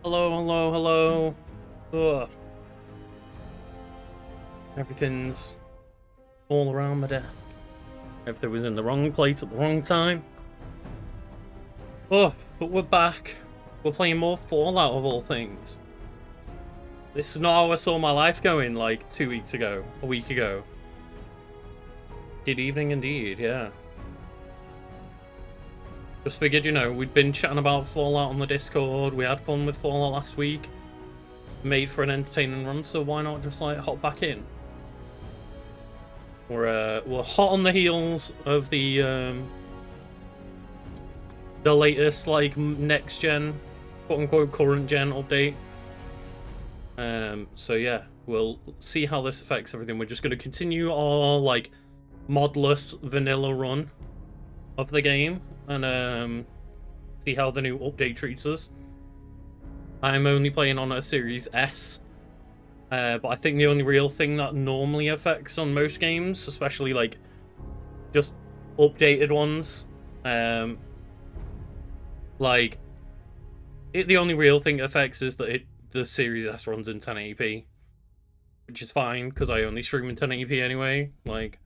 Hello, hello, hello. Ugh. Everything's all around my desk. Everything was in the wrong place at the wrong time. Oh, but we're back. We're playing more Fallout of all things. This is not how I saw my life going like 2 weeks ago, a week ago. Good evening indeed, yeah. Just figured, we'd been chatting about Fallout on the Discord, we had fun with Fallout last week, made for an entertaining run, so why not just like hop back in? We're hot on the heels of the latest like next gen, quote unquote current gen update. So yeah, we'll see how this affects everything. We're just going to continue our like modless vanilla run of the game and see how the new update treats us. I'm only playing on a Series S, but I think the only real thing that normally affects on most games, especially like just updated ones, the only real thing it affects is that the Series S runs in 1080p, which is fine because I only stream in 1080p anyway. Like,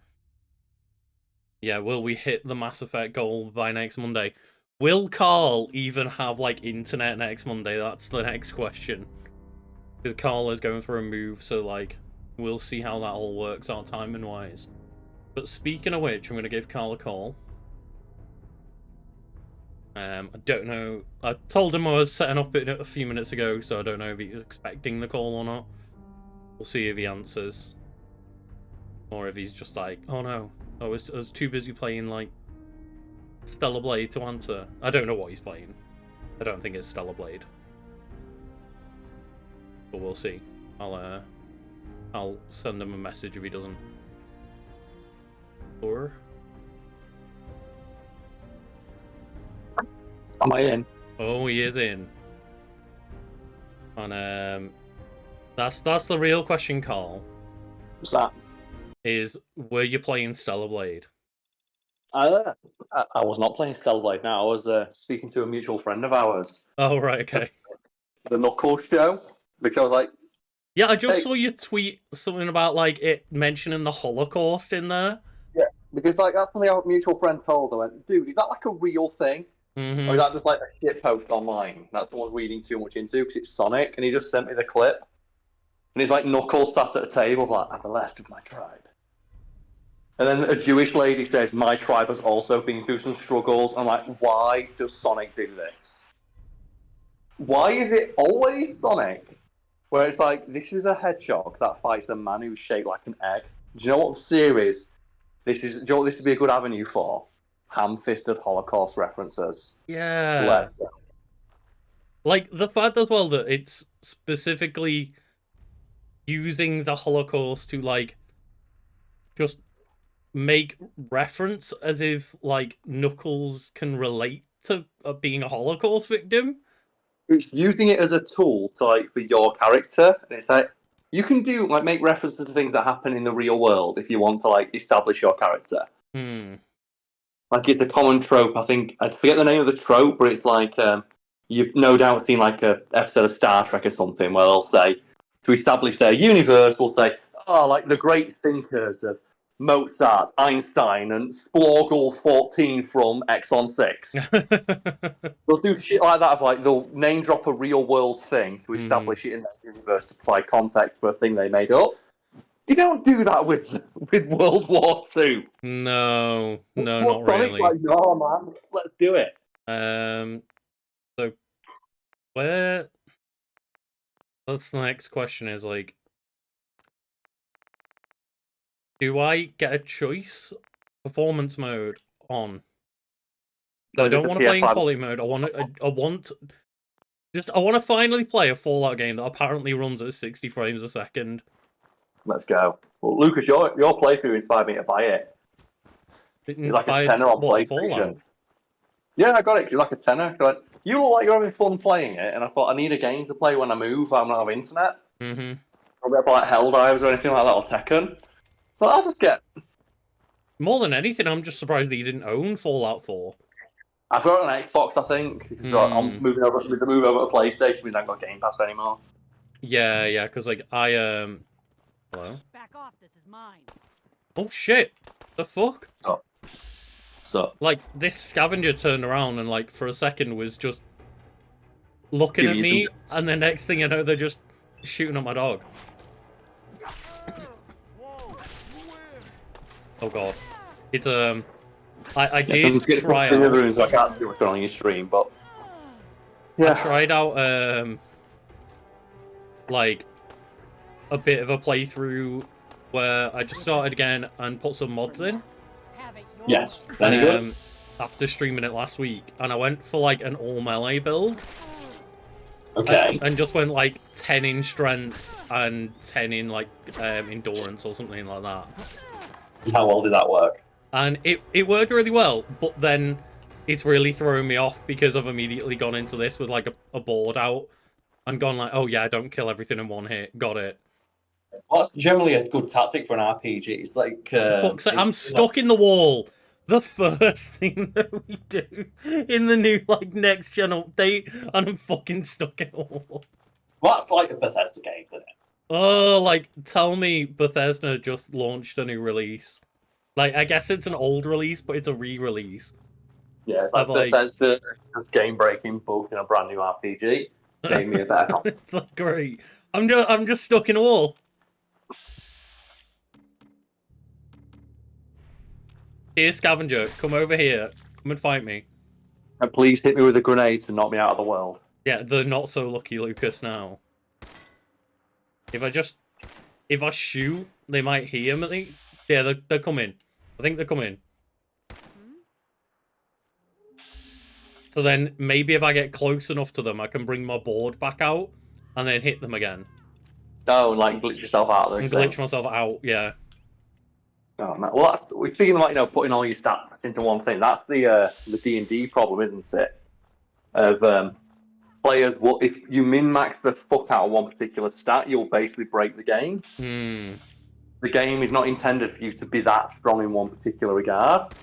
yeah, will we hit the Mass Effect goal by next Monday? Will Carl even have like internet next Monday? That's the next question. Because Carl is going through a move, so like we'll see how that all works out timing wise. But speaking of which, I'm gonna give Carl a call. I don't know. I told him I was setting up it a few minutes ago, so I don't know if he's expecting the call or not. We'll see if he answers. Or if he's just like, oh no, I was too busy playing like Stellar Blade to answer. I don't know what he's playing. I don't think it's Stellar Blade. But we'll see. I'll send him a message if he doesn't. Or am I in? Oh, he is in. And that's the real question, Carl. What's that? Is were you playing Stellar Blade? I was not playing Stellar Blade. Now I was speaking to a mutual friend of ours. Oh right, okay. The Knuckles show, because I was like, yeah, I just saw you tweet something about like it mentioning the Holocaust in there. Yeah, because like that's something our mutual friend told. I went, dude, is that like a real thing? Mm-hmm. Or is that just like a shit post online that someone's reading too much into because it's Sonic? And he just sent me the clip. And he's like Knuckles sat at a table like, I'm the last of my tribe. And then a Jewish lady says, my tribe has also been through some struggles. I'm like, why does Sonic do this? Why is it always Sonic? Where it's like, this is a hedgehog that fights a man who's shaped like an egg. Do you know what the series do you know what this would be a good avenue for? Ham-fisted Holocaust references. Yeah. Let's go. Like the fact as well that it's specifically using the Holocaust to like just make reference as if like Knuckles can relate to being a Holocaust victim. It's using it as a tool to like for your character, and it's like you can do like make references to things that happen in the real world if you want to like establish your character. Like it's a common trope. I think I forget the name of the trope, but it's like you've no doubt seen like a episode of Star Trek or something where they'll say to establish their universe, will say, oh, like the great thinkers of Mozart, Einstein, and Splorgle 14 from Exxon 6. They'll do shit like that of like they'll name drop a real world thing to establish it in that universe to provide context for a thing they made up. You don't do that with World War II. No, not Sonic's really. like, no, man, let's do it. So where? That's the next question. Is like, do I get a choice? Performance mode on. I don't want to play in quality mode. I want to finally play a Fallout game that apparently runs at 60 frames a second. Let's go. Well, Lucas, your playthrough inspired me to buy it. It's like a tenner on PlayStation. Fallout? Yeah, I got it. It's like a tenner. You look like you're having fun playing it, and I thought I need a game to play when I move. I'm not have internet. Mm-hmm. I'll get like Helldivers or anything like that, or Tekken. So I'll just get. More than anything, I'm just surprised that you didn't own Fallout 4. I've got an Xbox, I think, because I'm moving over. With the move over to PlayStation, we don't got Game Pass anymore. Yeah, because like I hello. Back off. This is mine. Oh shit! The fuck? So like this scavenger turned around and like for a second was just looking at me, and the next thing I know, they're just shooting at my dog. Oh god, it's I did try out. Rooms, I can't see what's on your stream, but yeah. I tried out like a bit of a playthrough where I just started again and put some mods in. Yes, good. After streaming it last week, and I went for like an all melee build. Okay. And just went like 10 in strength and 10 in like endurance or something like that. How well did that work? And it worked really well, but then it's really throwing me off because I've immediately gone into this with like a board out and gone like, oh yeah, don't kill everything in one hit. Got it. Well, that's generally a good tactic for an RPG. It's like fuck's sake, I'm stuck in the wall. The first thing that we do in the new like next gen update, and I'm fucking stuck in a wall. Well, that's like a Bethesda game, isn't it? Oh, like tell me Bethesda just launched a new release. Like I guess it's an old release, but it's a re-release. Yeah, it's like Bethesda just game breaking both in a brand new RPG. Gave me a better. It's like great. I'm just stuck in a wall. Here, scavenger, come over here. Come and fight me. And please hit me with a grenade to knock me out of the world. Yeah, the not so lucky Lucas now. If I shoot, they might hear me. Yeah, they're coming. I think they're coming. So then maybe if I get close enough to them, I can bring my board back out and then hit them again. Oh, like glitch yourself out. And glitch myself out, yeah. Oh, man. Well, we're speaking about putting all your stats into one thing. That's the D&D problem, isn't it? Of players, if you min-max the fuck out of one particular stat, you'll basically break the game. The game is not intended for you to be that strong in one particular regard.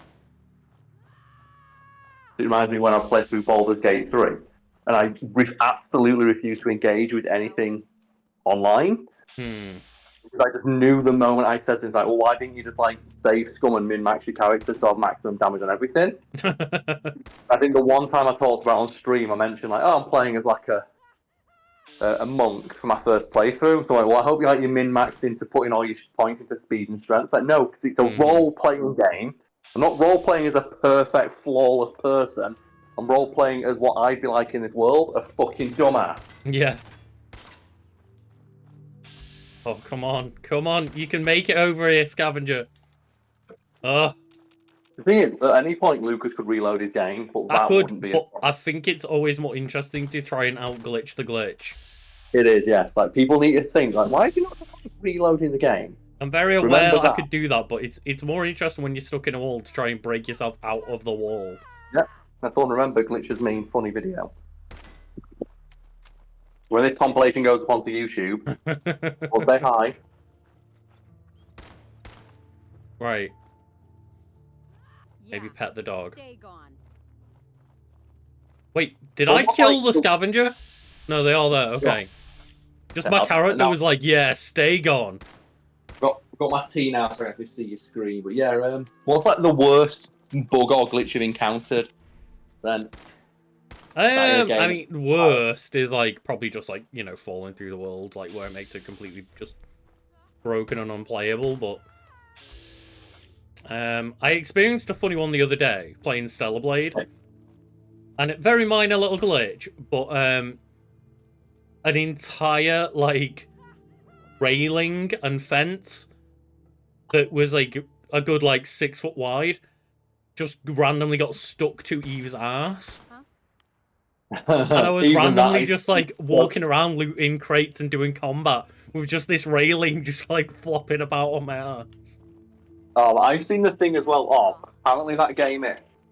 It reminds me when I played through Baldur's Gate 3, and I absolutely refused to engage with anything online. Because I just knew the moment I said things like, well, why didn't you just save scum and min-max your character so have maximum damage on everything? I think the one time I talked about on stream, I mentioned I'm playing as a monk for my first playthrough. So I hope you your min-maxed into putting all your points into speed and strength. No, because it's a role-playing game. I'm not role-playing as a perfect, flawless person. I'm role-playing as what I'd be like in this world, a fucking dumbass. Yeah. Oh, come on. Come on. You can make it over here, scavenger. Oh. The thing is, at any point, Lucas could reload his game, but that wouldn't be but I think it's always more interesting to try and out-glitch the glitch. It is, yes. People need to think, why is he not just reloading the game? I'm very aware that I could do that, but it's more interesting when you're stuck in a wall to try and break yourself out of the wall. Yeah, that's all. Remember, glitches mean funny video. When this compilation goes up onto YouTube, we'll say hi. Right. Maybe pet the dog. Wait, did I kill the scavenger? No, they are there. Okay. Yeah. Just my character was like, yeah, stay gone. Got my T now so I can see your screen. But yeah, what's the worst bug or glitch you've encountered then? I mean, worst is probably just falling through the world, where it makes it completely just broken and unplayable. But I experienced a funny one the other day playing Stellar Blade, and a very minor little glitch, but an entire railing and fence that was a good 6 foot wide just randomly got stuck to Eve's ass. And I was randomly just walking around looting crates and doing combat with just this railing just flopping about on my ass. Oh, I've seen the thing as well. Oh, apparently that game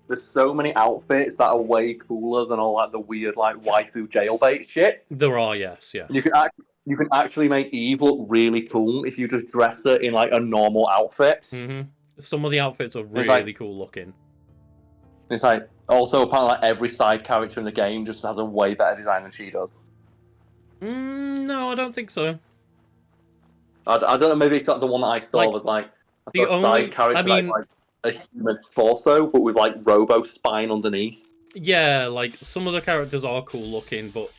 there's so many outfits that are way cooler than all the weird waifu jailbait shit. There are, yes, yeah. You can actually make Eve look really cool if you just dress her in a normal outfit. Some of the outfits are really cool looking. It's like also apparently like every side character in the game just has a way better design than she does. No, I don't think so. I don't know. Maybe it's not the one that I saw was like the a side character, I mean, like a human torso, but with like robo spine underneath. Yeah, like some of the characters are cool looking, but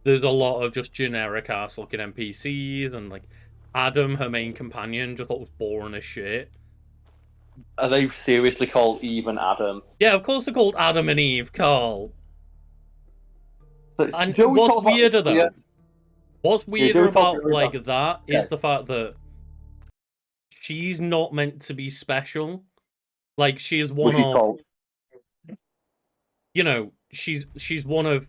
there's a lot of just generic ass looking NPCs, and like Adam, her main companion, just looks boring as shit. Are they seriously called Eve and Adam? Yeah, of course they're called Adam and Eve, Carl. But And Joey what's talks about weirder yeah, though? What's yeah. weirder Joey talks about like that is okay. the fact that she's not meant to be special. Like she is one of, called? you know, she's one of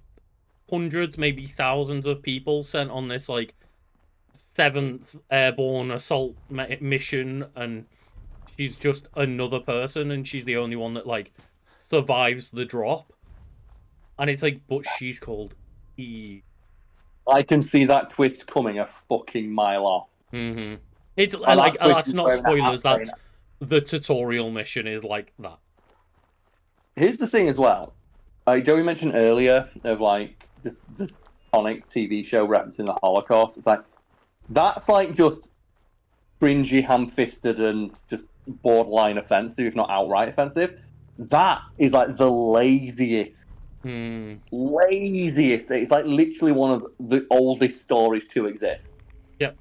hundreds, maybe thousands of people sent on this like 7th Airborne assault mission, and she's just another person, and she's the only one that like survives the drop. And it's like, but she's called Eve. I can see that twist coming a fucking mile off. It's like that's not spoilers. That's the tutorial mission is like that. Here's the thing as well. Joey mentioned earlier of like the Sonic TV show referencing the Holocaust. It's like that's like just cringy, ham-fisted, and just borderline offensive, if not outright offensive. That is like the laziest. Laziest. It's like literally one of the oldest stories to exist. Yep.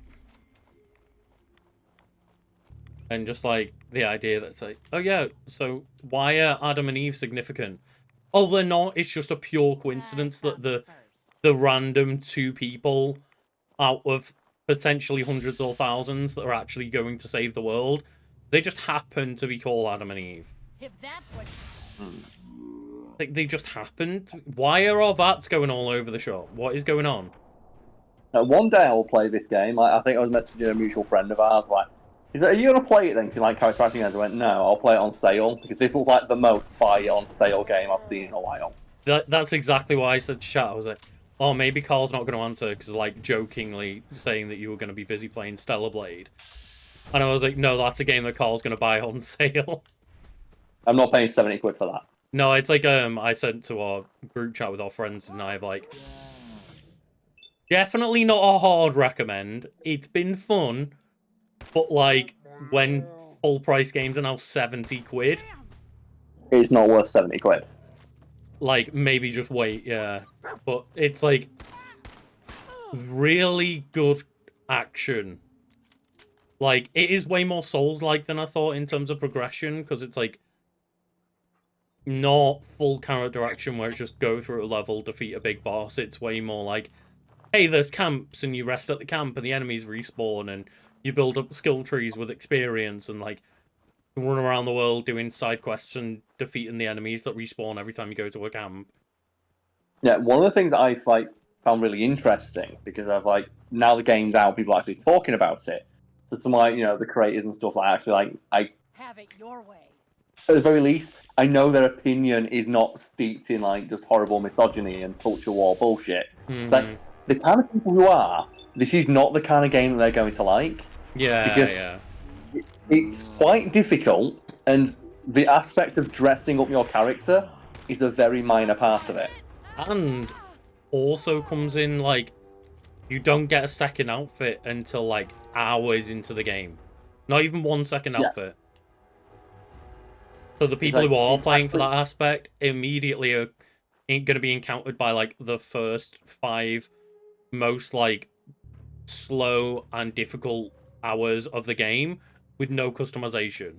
And just like the idea that's like, oh yeah, so why are Adam and Eve significant? Oh, they're not. It's just a pure coincidence that the random 2 people out of potentially hundreds or thousands that are actually going to save the world, they just happen to be called Adam and Eve. If that's what... Like, they just happened. Why are all VATs going all over the shop? What is going on? One day I will play this game. I think I was messaging a mutual friend of ours, like, are you going to play it then? Can like character acting games? I went, no, I'll play it on sale, because this was like the most buy on sale game I've seen in a while. That's exactly why I said to chat. I was like, oh, maybe Carl's not going to answer, because like jokingly saying that you were going to be busy playing Stellar Blade. And I was like, no, that's a game that Carl's going to buy on sale. I'm not paying 70 quid for that. No, it's like I sent to our group chat with our friends, and I've like, definitely not a hard recommend. It's been fun, but like when full price games are now 70 quid, it's not worth 70 quid. Like maybe just wait, yeah. But it's like really good action. Like it is way more Souls-like than I thought in terms of progression, because it's like not full character action where it's just go through a level, defeat a big boss. It's way more like, hey, there's camps, and you rest at the camp, and the enemies respawn, and you build up skill trees with experience, and like run around the world doing side quests and defeating the enemies that respawn every time you go to a camp. Yeah, one of the things that I've like found really interesting, because I've like now the game's out, people are actually talking about it. So some like the creators and stuff, I actually like I have it your way. At the very least, I know their opinion is not steeped in like just horrible misogyny and culture war bullshit. Like the kind of people who are, this is not the kind of game that they're going to like. Yeah, because it's quite difficult, and the aspect of dressing up your character is a very minor part of it. And also comes in like you don't get a second outfit until like hours into the game. Not even 1 second outfit. So the people who are playing for that aspect immediately are going to be encountered by like the first 5 most like slow and difficult hours of the game with no customization.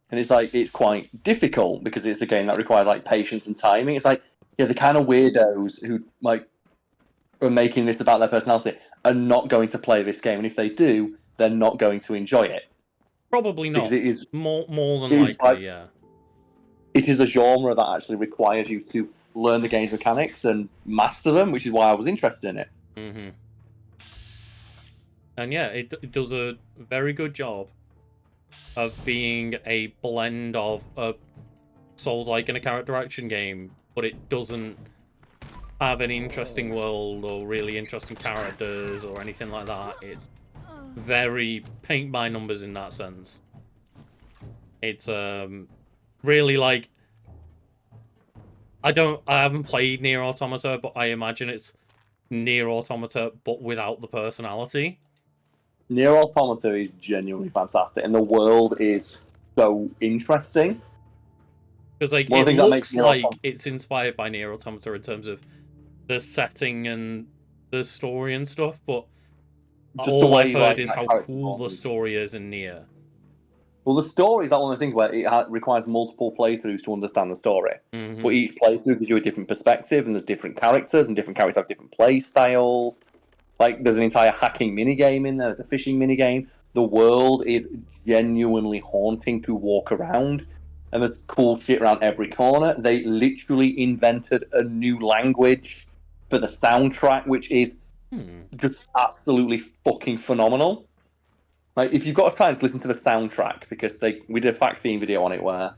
And it's like it's quite difficult because it's a game that requires like patience and timing. It's like the kind of weirdos who like are making this about their personality are not going to play this game, and if they do, they're not going to enjoy it. Probably not. Because it is more than likely, yeah. It is a genre that actually requires you to learn the game's mechanics and master them, which is why I was interested in it. And yeah, it does a very good job of being a blend of a Souls-like and a character action game, but it doesn't have an interesting world or really interesting characters or anything like that. It's very paint by numbers in that sense. It's really like. I haven't played Nier Automata, but I imagine it's Nier Automata, but without the personality. Nier Automata is genuinely fantastic, and the world is so interesting. Because like One of it the things that makes looks Nier like Automata it's inspired by Nier Automata in terms of the setting and the story and stuff, but just the all I've way heard like is that how character cool the moves. story is in Nier. Well, the story is like one of those things where it requires multiple playthroughs to understand the story. Mm-hmm. But each playthrough gives you a different perspective, and there's different characters, and different characters have different play styles. Like, there's an entire hacking minigame in there, there's a fishing minigame. The world is genuinely haunting to walk around, and there's cool shit around every corner. They literally invented a new language for the soundtrack, which is just absolutely fucking phenomenal. Like, if you've got time to listen to the soundtrack, because we did a fact theme video on it where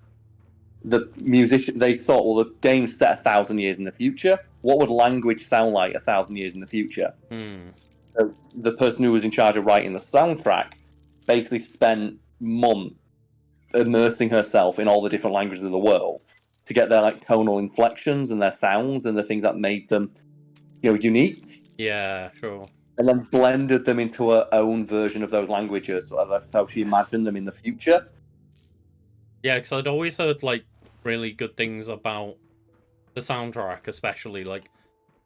the musician they thought, well, the game's set 1,000 years in the future. What would language sound like 1,000 years in the future? So the person who was in charge of writing the soundtrack basically spent months immersing herself in all the different languages of the world to get their like tonal inflections and their sounds and the things that made them, unique. Yeah, sure. And then blended them into her own version of those languages, so that's how she imagined them in the future. Yeah, because I'd always heard like really good things about the soundtrack, especially like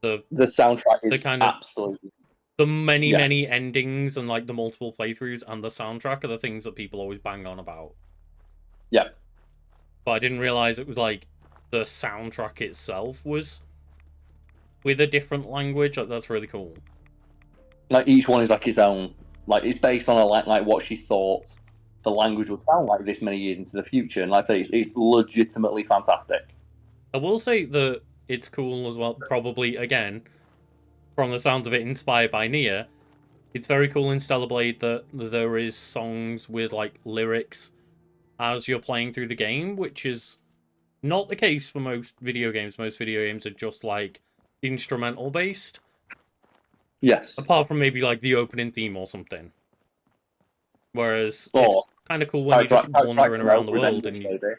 the soundtrack the is kind of absolutely the many yeah. many endings and like the multiple playthroughs and the soundtrack are the things that people always bang on about. Yeah. But I didn't realize it was like the soundtrack itself was with a different language. Like that's really cool. Like each one is like its own. Like it's based on like what she thought the language would sound like this many years into the future, and like I say, it's legitimately fantastic. I will say that it's cool as well. Probably again, from the sounds of it, inspired by Nia. It's very cool in Stellar Blade that there is songs with like lyrics as you're playing through the game, which is not the case for most video games. Most video games are just like instrumental based, Yes. apart from maybe like the opening theme or something. Whereas it's Or kind of cool when you're just wandering around the world Revengeance, and maybe.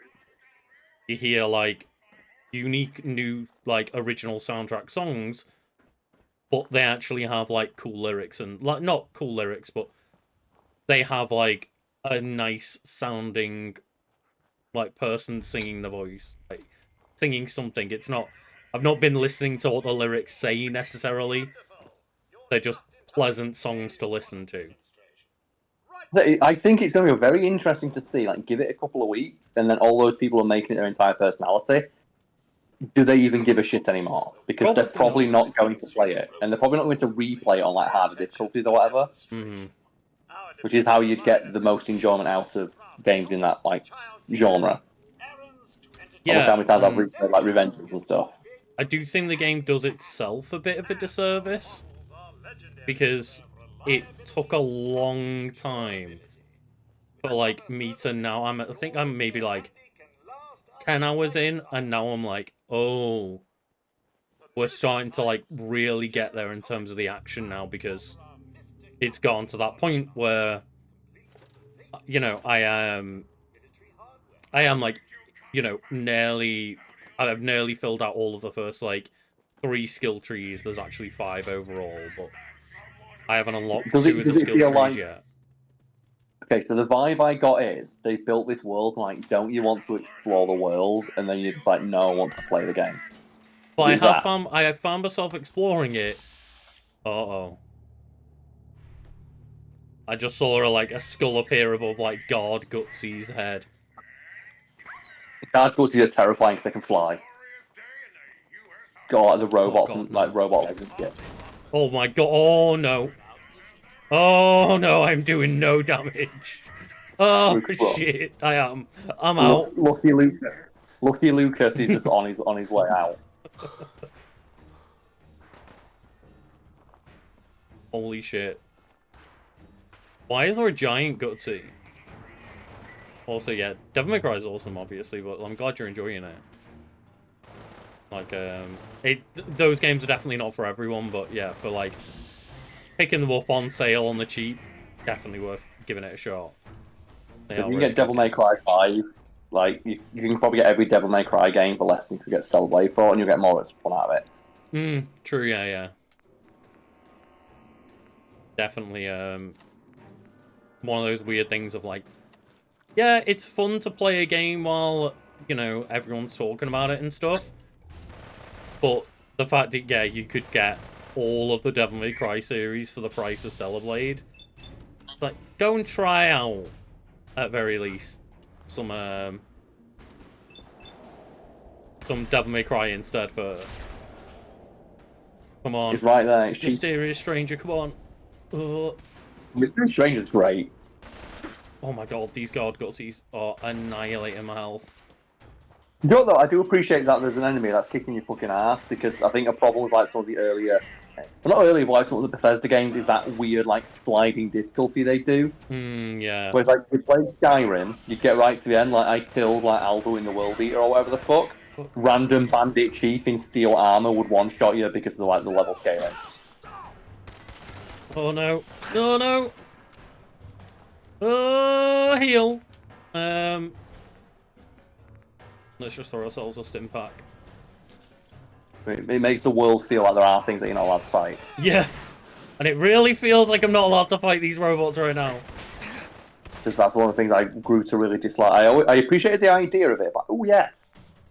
you hear like unique new like original soundtrack songs, but they actually have like cool lyrics and like not cool lyrics, but they have like a nice sounding like person singing the voice, like singing something. It's not. I've not been listening to what the lyrics say necessarily. They're just pleasant songs to listen to. I think it's going to be very interesting to see. Like, give it a couple of weeks, and then all those people are making it their entire personality. Do they even give a shit anymore? Because they're probably not going to play it, and they're probably not going to replay it on like harder difficulties or whatever. Mm-hmm. Which is how you'd get the most enjoyment out of games in that like genre. Like, how Yeah, many times I've and replayed like Revengeance and stuff. I do think the game does itself a bit of a disservice because it took a long time for like me to now. I think I'm maybe like 10 hours in, and now I'm like, oh, we're starting to like really get there in terms of the action now because it's gone to that point where I am like nearly I've nearly filled out all of the first like 3 skill trees. There's actually 5 overall, but I haven't unlocked Does 2 it of the does it skill feel trees like yet. okay? So the vibe I got is they built this world like, don't you want to explore the world? And then you're just like, no, I want to play the game. But Is it that? I have found myself exploring it. Uh-oh. I just saw like a skull appear above like God Gutsy's head. Guard Guts are terrifying because they can fly. God, the Oh robots God, and like no. robot legs and shit. Oh my God. Oh no. Oh no, I'm doing no damage. Oh Lucas, bro. shit, I am. I'm out. Lucky Lucas. Lucky Lucas is just on his way out. Holy shit. Why is there a giant Gutsy? Also, yeah, Devil May Cry is awesome, obviously, but I'm glad you're enjoying it. Like, those games are definitely not for everyone, but yeah, for like picking them up on sale on the cheap, definitely worth giving it a shot. They So if are you can really get Devil good May games. Cry 5, Like you can probably get every Devil May Cry game for less than you could get Cell Blade for, and you'll get more fun out of it. True. Yeah. Definitely. One of those weird things of like, yeah, it's fun to play a game while everyone's talking about it and stuff. But the fact that you could get all of the Devil May Cry series for the price of Stellar Blade, like, go and try out at very least some Devil May Cry instead first. Come on. It's right there. It's cheap. Mysterious Stranger, come on. Mysterious Stranger's great. Oh my god, these guard gutsies are annihilating my health. You know, though, I do appreciate that there's an enemy that's kicking your fucking ass, because I think a problem with like some of the earlier, well, not earlier, but like some of the Bethesda games is that weird like sliding difficulty they do. Yeah. Whereas like if you played Skyrim, you get right to the end, like I killed like Aldo in the World Eater or whatever the fuck. Random bandit chief in steel armor would one shot you because of like the level scaling. Oh no! Oh no! Oh, heal. Let's just throw ourselves a stim pack. It makes the world feel like there are things that you're not allowed to fight. Yeah, and it really feels like I'm not allowed to fight these robots right now. Because that's one of the things I grew to really dislike. I appreciated the idea of it, but oh yeah,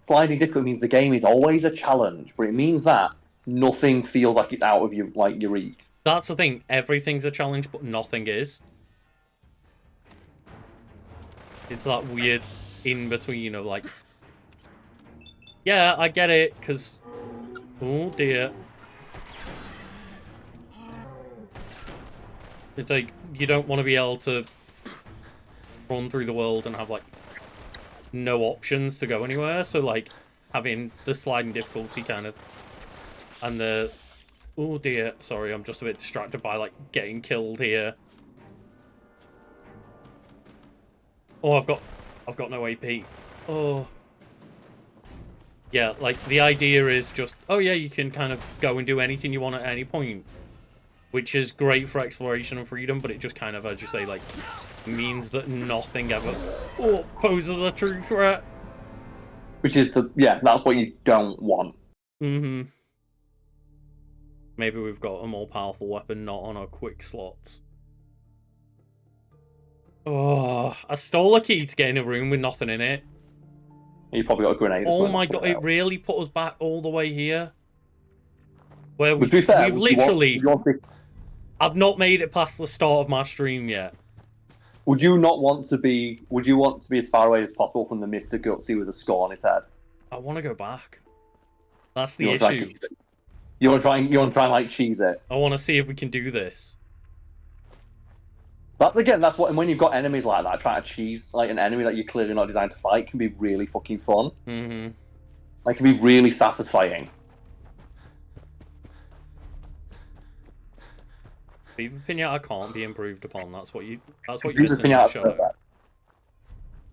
sliding difficulty means the game is always a challenge, but it means that nothing feels like it's out of your reach. That's the thing. Everything's a challenge, but nothing is. It's that weird in between of like, yeah, I get it, because, oh dear. It's like, you don't want to be able to run through the world and have, like, no options to go anywhere, so, like, having the sliding difficulty kind of, and the, oh dear, sorry, I'm just a bit distracted by, like, getting killed here. Oh, I've got no AP. Oh. Yeah, like, the idea is just, oh yeah, you can kind of go and do anything you want at any point. Which is great for exploration and freedom, but it just kind of, as you say, like, means that nothing ever poses a true threat. Which is, that's what you don't want. Maybe we've got a more powerful weapon not on our quick slots. Oh, I stole a key to get in a room with nothing in it. You probably got a grenade. Oh my god, it really put us back all the way here. Where we've fair, literally... I've not made it past the start of my stream yet. Would you want to be as far away as possible from the Mr. Gutsy with a skull on his head? I want to go back. That's the issue. You want to try and like cheese it? I want to see if we can do this. That's what, and when you've got enemies like that, trying to cheese like an enemy that you're clearly not designed to fight can be really fucking fun. Like, can be really satisfying. Viva Pinata can't be improved upon. That's what you're missing.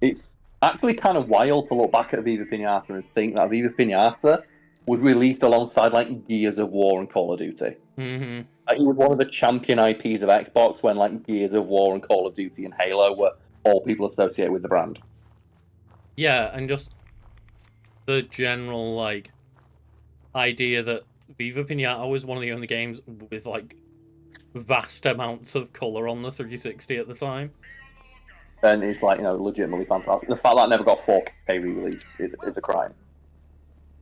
It's actually kind of wild to look back at Viva Pinata and think that Viva Pinata was released alongside like Gears of War and Call of Duty. Like, it was one of the champion IPs of Xbox when like Gears of War and Call of Duty and Halo were all people associated with the brand. Yeah, and just the general like idea that Viva Pinata was one of the only games with like vast amounts of colour on the 360 at the time. And it's like, legitimately fantastic. The fact that it never got 4K re-release is a crime.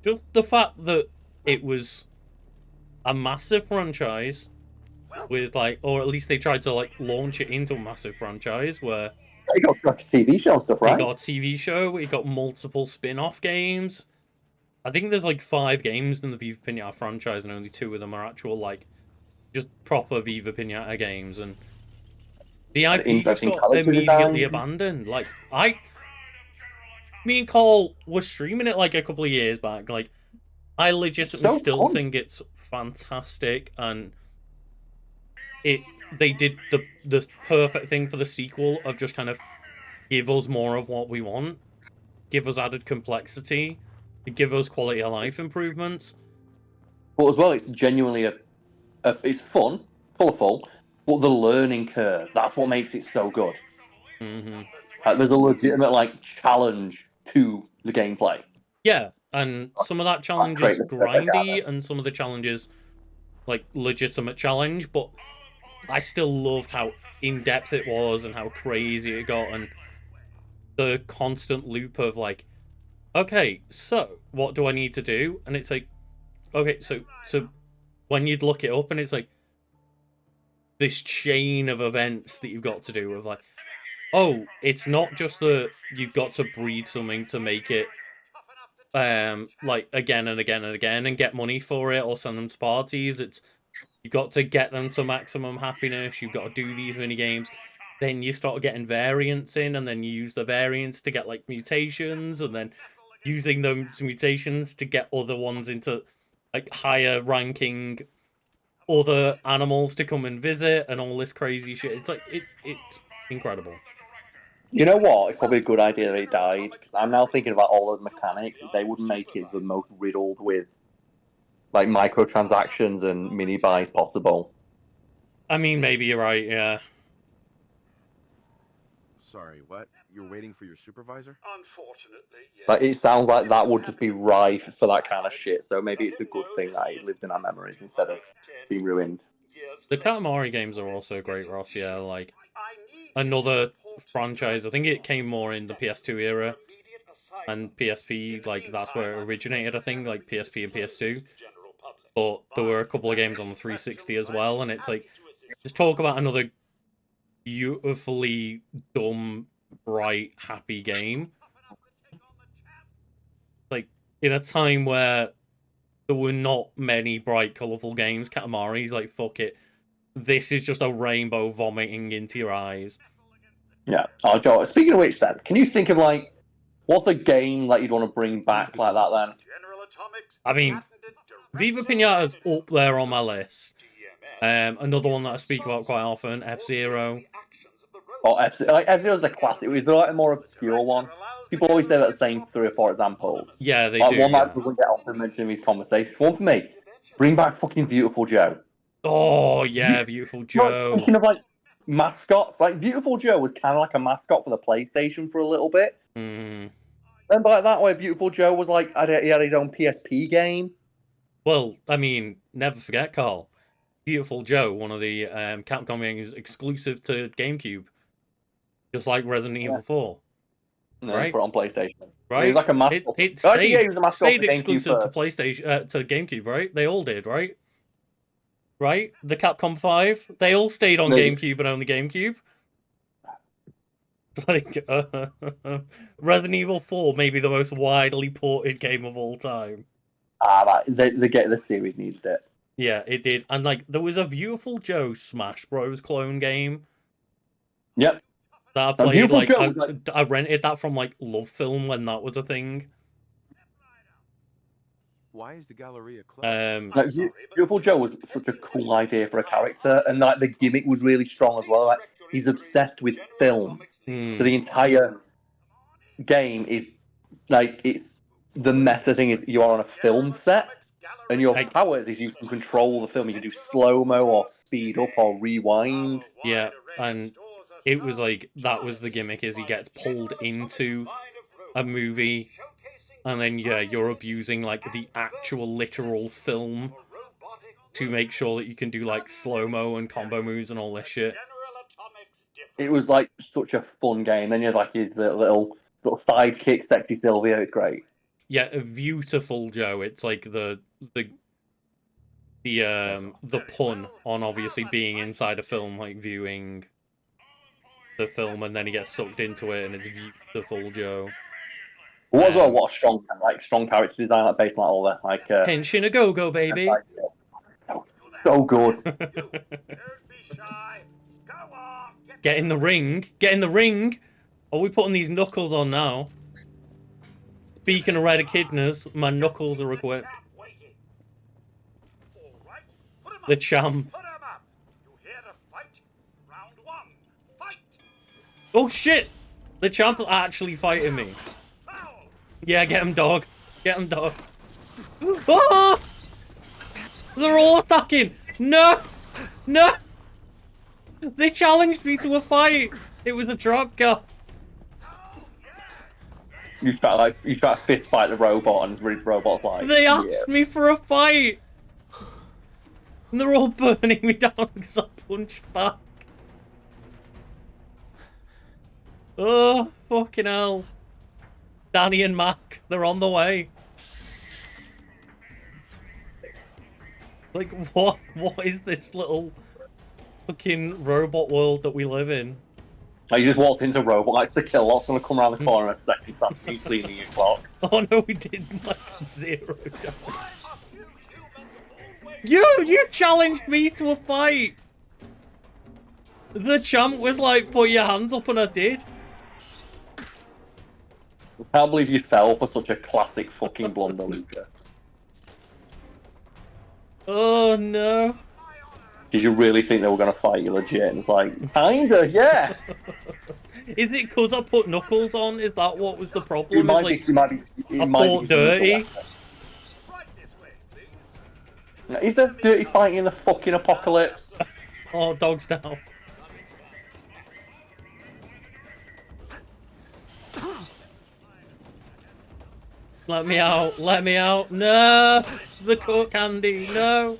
Just the fact that it was a massive franchise with like, or at least they tried to like launch it into a massive franchise where it got like a TV show and stuff, right? It got a TV show, it got multiple spin-off games. I think there's like 5 games in the Viva Pinata franchise and only 2 of them are actual like just proper Viva Pinata games, and the IP just got immediately abandoned. Like, me and Cole were streaming it like a couple of years back. Like, I legitimately still think it's fantastic, and they did the perfect thing for the sequel of just kind of give us more of what we want, give us added complexity, give us quality of life improvements. But as well, it's genuinely it's fun, colourful, but the learning curve, that's what makes it so good. There's a legitimate like challenge to the gameplay. Yeah, and some of that challenge is grindy, and some of the challenges like legitimate challenge, but I still loved how in-depth it was and how crazy it got, and the constant loop of like, okay, so what do I need to do? And it's like, okay, so when you'd look it up and it's like this chain of events that you've got to do with like, oh, it's not just that you've got to breed something to make it like again and again and again and get money for it or send them to parties. It's you've got to get them to maximum happiness, you've got to do these mini games. Then you start getting variants in, and then you use the variants to get like mutations, and then using those mutations to get other ones into like higher ranking other animals to come and visit and all this crazy shit. It's like it's incredible. You know what? It's probably a good idea that it died. I'm now thinking about all the mechanics. They would make it the most riddled with like microtransactions and mini buys possible. I mean, maybe you're right, yeah. Sorry, what? You're waiting for your supervisor? Unfortunately, yes. Like it sounds like that would just be rife for that kind of shit. So maybe it's a good thing that it lived in our memories instead of being ruined. The Katamari games are also great, Ross. Yeah, like another franchise. I think it came more in the PS2 era and PSP. Like that's where it originated. I think like PSP and PS2. But there were a couple of games on the 360 as well, and it's like just talk about another beautifully dumb, bright, happy game. Like in a time where there were not many bright, colourful games, Katamari's like fuck it. This is just a rainbow vomiting into your eyes. Yeah. Oh, Joe, speaking of which, then, can you think of like what's a game that you'd want to bring back like that? Then, I mean, Viva Pinata's up there on my list. Another one that I speak about quite often, F-Zero. Oh, F-Zero's the classic. It was like a more obscure one. People always say that the same 3 or 4 examples. Yeah, they like, do. One yeah. that doesn't get often mentioned in these conversations. One for me, bring back fucking Beautiful Joe. Oh yeah, Beautiful Joe. Speaking of like mascots, like Beautiful Joe was kind of like a mascot for the PlayStation for a little bit. Mm. Remember like that, where Beautiful Joe was like he had his own PSP game. Well, I mean, never forget, Carl. Beautiful Joe, one of the Capcom games exclusive to GameCube, just like Resident Evil 4. No, right? put it on PlayStation. Right? He was like a mascot. It stayed stayed exclusive to PlayStation, to GameCube, right? They all did, right? Right? The Capcom 5, they all stayed on GameCube and only GameCube. Like, Resident Evil 4 may be the most widely ported game of all time. The series needed it. Yeah, it did. And, like, there was a Beautiful Joe Smash Bros. Clone game. Yep. That I played, like, I rented that from, like, Love Film when that was a thing. Why is the Galleria closed? Beautiful Joe was such a cool idea for a character, and like the gimmick was really strong as well. Like he's obsessed with film, so the entire game is like the meta thing is you are on a film set, and your powers is you can control the film. You can do slow mo or speed up or rewind. Yeah, and it was like that was the gimmick is he gets pulled into a movie. And then, yeah, you're abusing, like, the actual literal film to make sure that you can do, like, slow-mo and combo moves and all this shit. It was, like, such a fun game. Then you had, like, his little sidekick, Sexy Sylvia. It's great. Yeah, a beautiful Joe. It's, like, the pun on obviously being inside a film, like, viewing the film, and then he gets sucked into it, and it's Beautiful Joe. What as well? What a strong character design, like based on all that, like Henshin a go baby. So good. Get in the ring. Get in the ring. Are we putting these knuckles on now? Speaking of red echidnas, my knuckles are equipped. The champ. Oh shit! The champ is actually fighting me. Yeah, get him, dog. Get him, dog. Oh! They're all attacking! No! No! They challenged me to a fight! It was a trap, girl. You try to fist fight the robot, and the robot's like, They asked me for a fight! And they're all burning me down because I punched back. Oh, fucking hell. Danny and Mac, they're on the way. Like, what is this little fucking robot world that we live in? Like, you just walked into a robot, like, the kill lot's gonna come around the corner in a second, that's you cleaning your clock. Oh no, we didn't, like, 0 damage. You challenged me to a fight! The champ was like, put your hands up, and I did. I can't believe you fell for such a classic fucking blunder, Lucas. Oh no. Did you really think they were gonna fight you legit? And it's like, kinda, yeah! Is it because I put knuckles on? Is that what was the problem? It might like, be, I fought dirty. Is there dirty fighting in the fucking apocalypse? Oh, dogs down. Let me out, let me out. No! The court candy, no!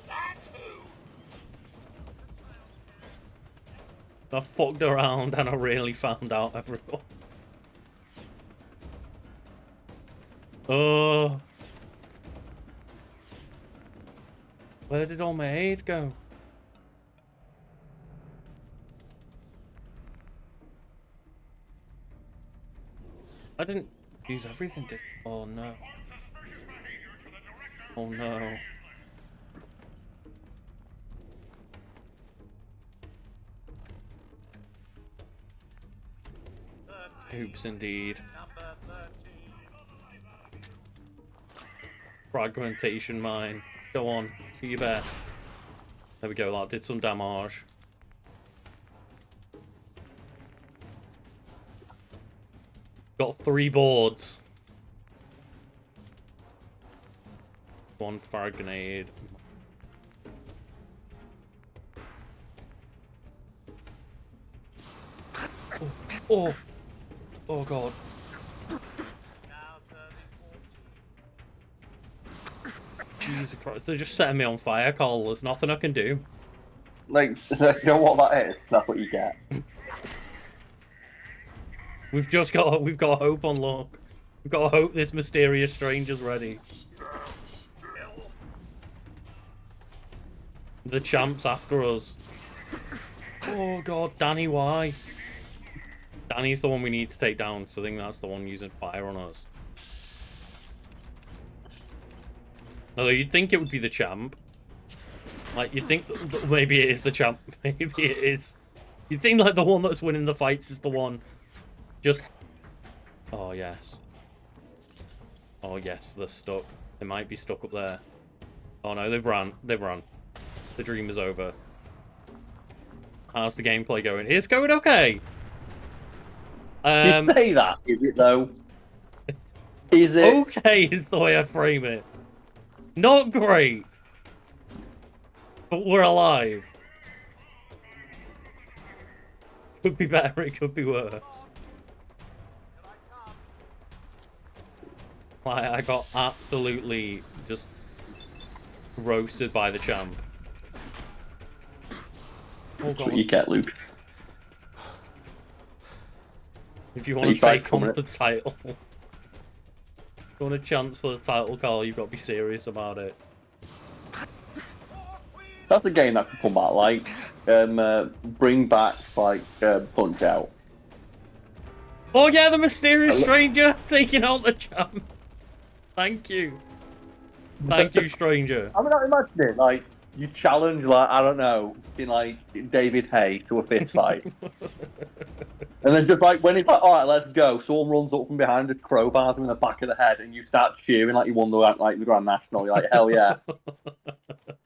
I fucked around and I really found out everyone. Oh. Where did all my aid go? I didn't use everything, did I? Oh no. Oh no. Oops, indeed. Fragmentation mine. Go on, do your best. There we go, that did some damage. Got 3 boards. 1 fire grenade. Oh, oh god. Jesus Christ, they're just setting me on fire, Cole. There's nothing I can do. Like, you know what that is? That's what you get. We've got hope on lock. We've got hope this mysterious stranger's ready. The champ's after us. Oh god, Danny, why? Danny's the one we need to take down, so I think that's the one using fire on us. Although you'd think it would be the champ. Like, you'd think that maybe it is the champ. Maybe it is. You'd think like the one that's winning the fights is the one. Just... Oh, yes. Oh, yes, they're stuck. They might be stuck up there. Oh, no, they've run. They've run. The dream is over. How's the gameplay going? It's going okay. You say that, is it though? Is it? Okay is the way I frame it. Not great. But we're alive. Could be better, it could be worse. Like, I got absolutely just roasted by the champ. Oh, That's what you get, Luke. If you want to take on the title, if you want a chance for the title, Carl, you've got to be serious about it. That's a game that could come back, like, bring back, like, Punch Out. Oh yeah, the mysterious stranger taking out the champ. Thank you. Thank you, stranger. I mean, I imagine it, like, you challenge, like, I don't know, in, like, David Hay to a fist fight. And then just, like, when it's like, alright, let's go, someone runs up from behind, just crowbars him in the back of the head, and you start cheering like you won the, like, the Grand National. You're like, hell yeah.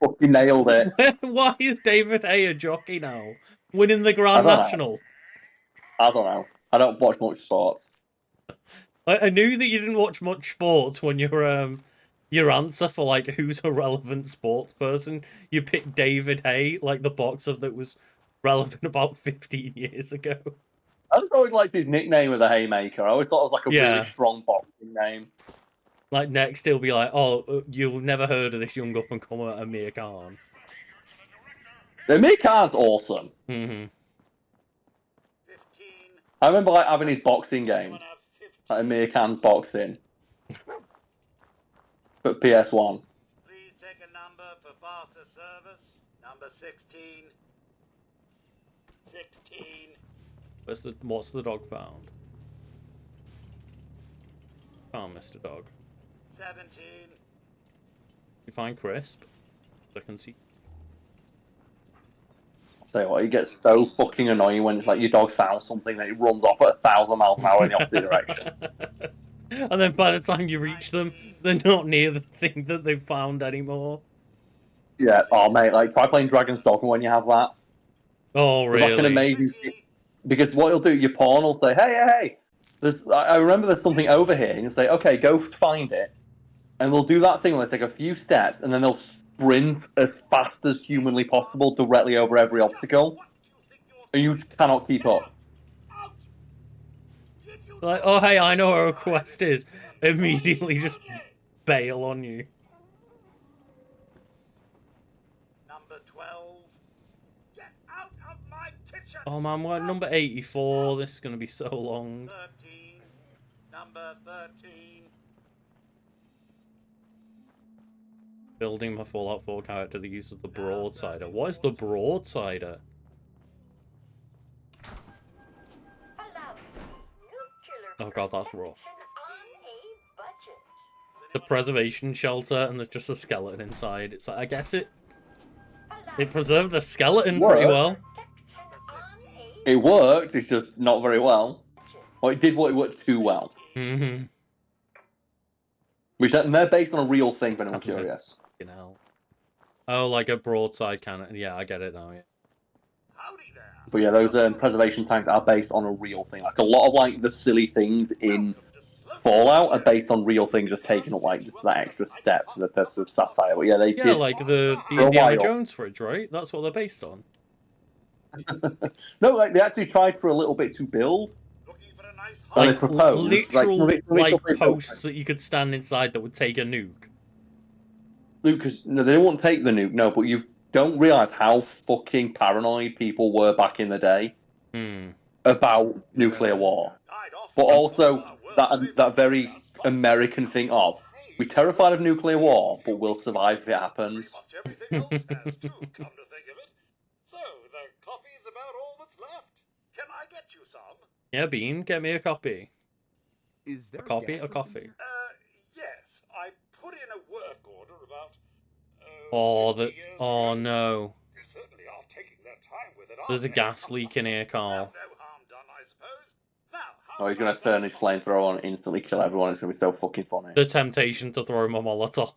Fucking nailed it. Why is David Hay a jockey now? Winning the Grand National? I don't know. I don't watch much sports. I knew that you didn't watch much sports when your answer for like who's a relevant sports person, you picked David Hay, like the boxer that was relevant about 15 years ago. I just always liked his nickname of the Haymaker. I always thought it was like a really strong boxing name. Like, next he'll be like, oh, you've never heard of this young up-and-comer, Amir Khan. Amir Khan's awesome. Mm-hmm. I remember like having his boxing game. Like Amir Khan's boxing. But PS1. Please take a number for faster service. Number 16. 16. What's the dog found? Found Mr. Dog. 17. You find Crisp? I can see. I'll say what, it gets so fucking annoying when it's like your dog found something that it runs off at 1,000 miles an hour in the opposite direction. And then by the time you reach them, they're not near the thing that they've found anymore. Yeah, oh mate, like try playing Dragon's Dogma when you have that. Oh, really? It's like an amazing thing. Because what you'll do, your pawn will say, hey, I remember there's something over here. And you'll say, okay, go find it. And they'll do that thing where they take a few steps and then they'll sprint as fast as humanly possible directly over every obstacle. And you cannot keep up. Like, oh, hey, I know what a quest is. Immediately just bail on you. Number 12. Get out of my kitchen. Oh man, we're at number 84. This is going to be so long. 13. Number 13. Building my Fallout 4 character that uses the Broadsider. What is the Broadsider? Oh god, that's raw. The preservation shelter, and there's just a skeleton inside. It's like, I guess it preserved the skeleton pretty well. It worked, it's just not very well. Or it did what it worked too well. Mm-hmm. Which, and they're based on a real thing, if anyone's curious. Oh, like a broadside cannon. Yeah, I get it now, yeah. But yeah, those preservation tanks are based on a real thing. Like, a lot of, like, the silly things in Fallout are based on real things, just taking, like, just that extra step for the purpose of satire. But yeah, they did. Like the Indiana Jones fridge, right? That's what they're based on. No, like, they actually tried for a little bit to build. Like, they proposed, literal, like posts that you could stand inside that would take a nuke. Lucas, no, they won't take the nuke, no, but you don't realise how fucking paranoid people were back in the day about nuclear war. But also that very American thing of, we're terrified of nuclear war, but we'll survive if it happens. So, the coffee's about all that's left. Can I get you some? Yeah, Bean, get me a copy. Is there a copy? A coffee? Yes. I put in a work order about... oh no. They certainly are taking their time with it, There's a gas leak in here, Carl. No harm done, I suppose. Now, Oh, he's going to turn his flamethrower on and instantly kill everyone. It's going to be so fucking funny. The temptation to throw him a Molotov.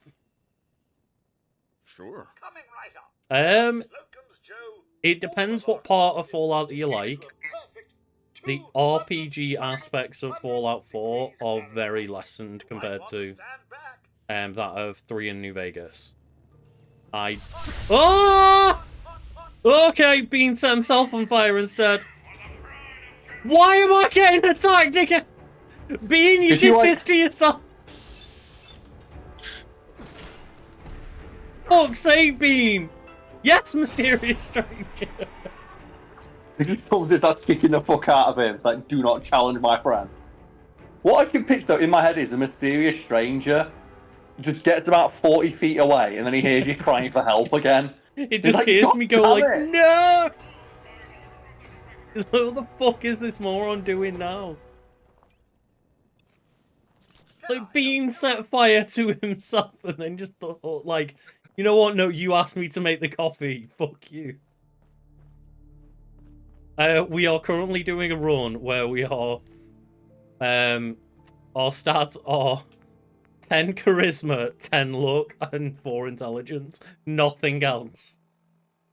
Sure. Coming right up. It depends what part of Fallout you like. The RPG aspects of Fallout 4 are very lessened compared to that of 3 in New Vegas. Oh! Okay, Bean set himself on fire instead. Why am I getting attacked again? Bean, you did this to yourself. Fuck's sake, Bean. Yes, mysterious stranger. He just comes and starts kicking the fuck out of him. It's like, do not challenge my friend. What I can picture in my head is a mysterious stranger just gets about 40 feet away and then he hears you crying for help again. It just hears me go like, no! What the fuck is this moron doing now? Like, Bean set fire to himself and then just thought, like, you know what? No, you asked me to make the coffee. Fuck you. We are currently doing a run where we are, our stats are 10 charisma, 10 luck, and 4 intelligence. Nothing else.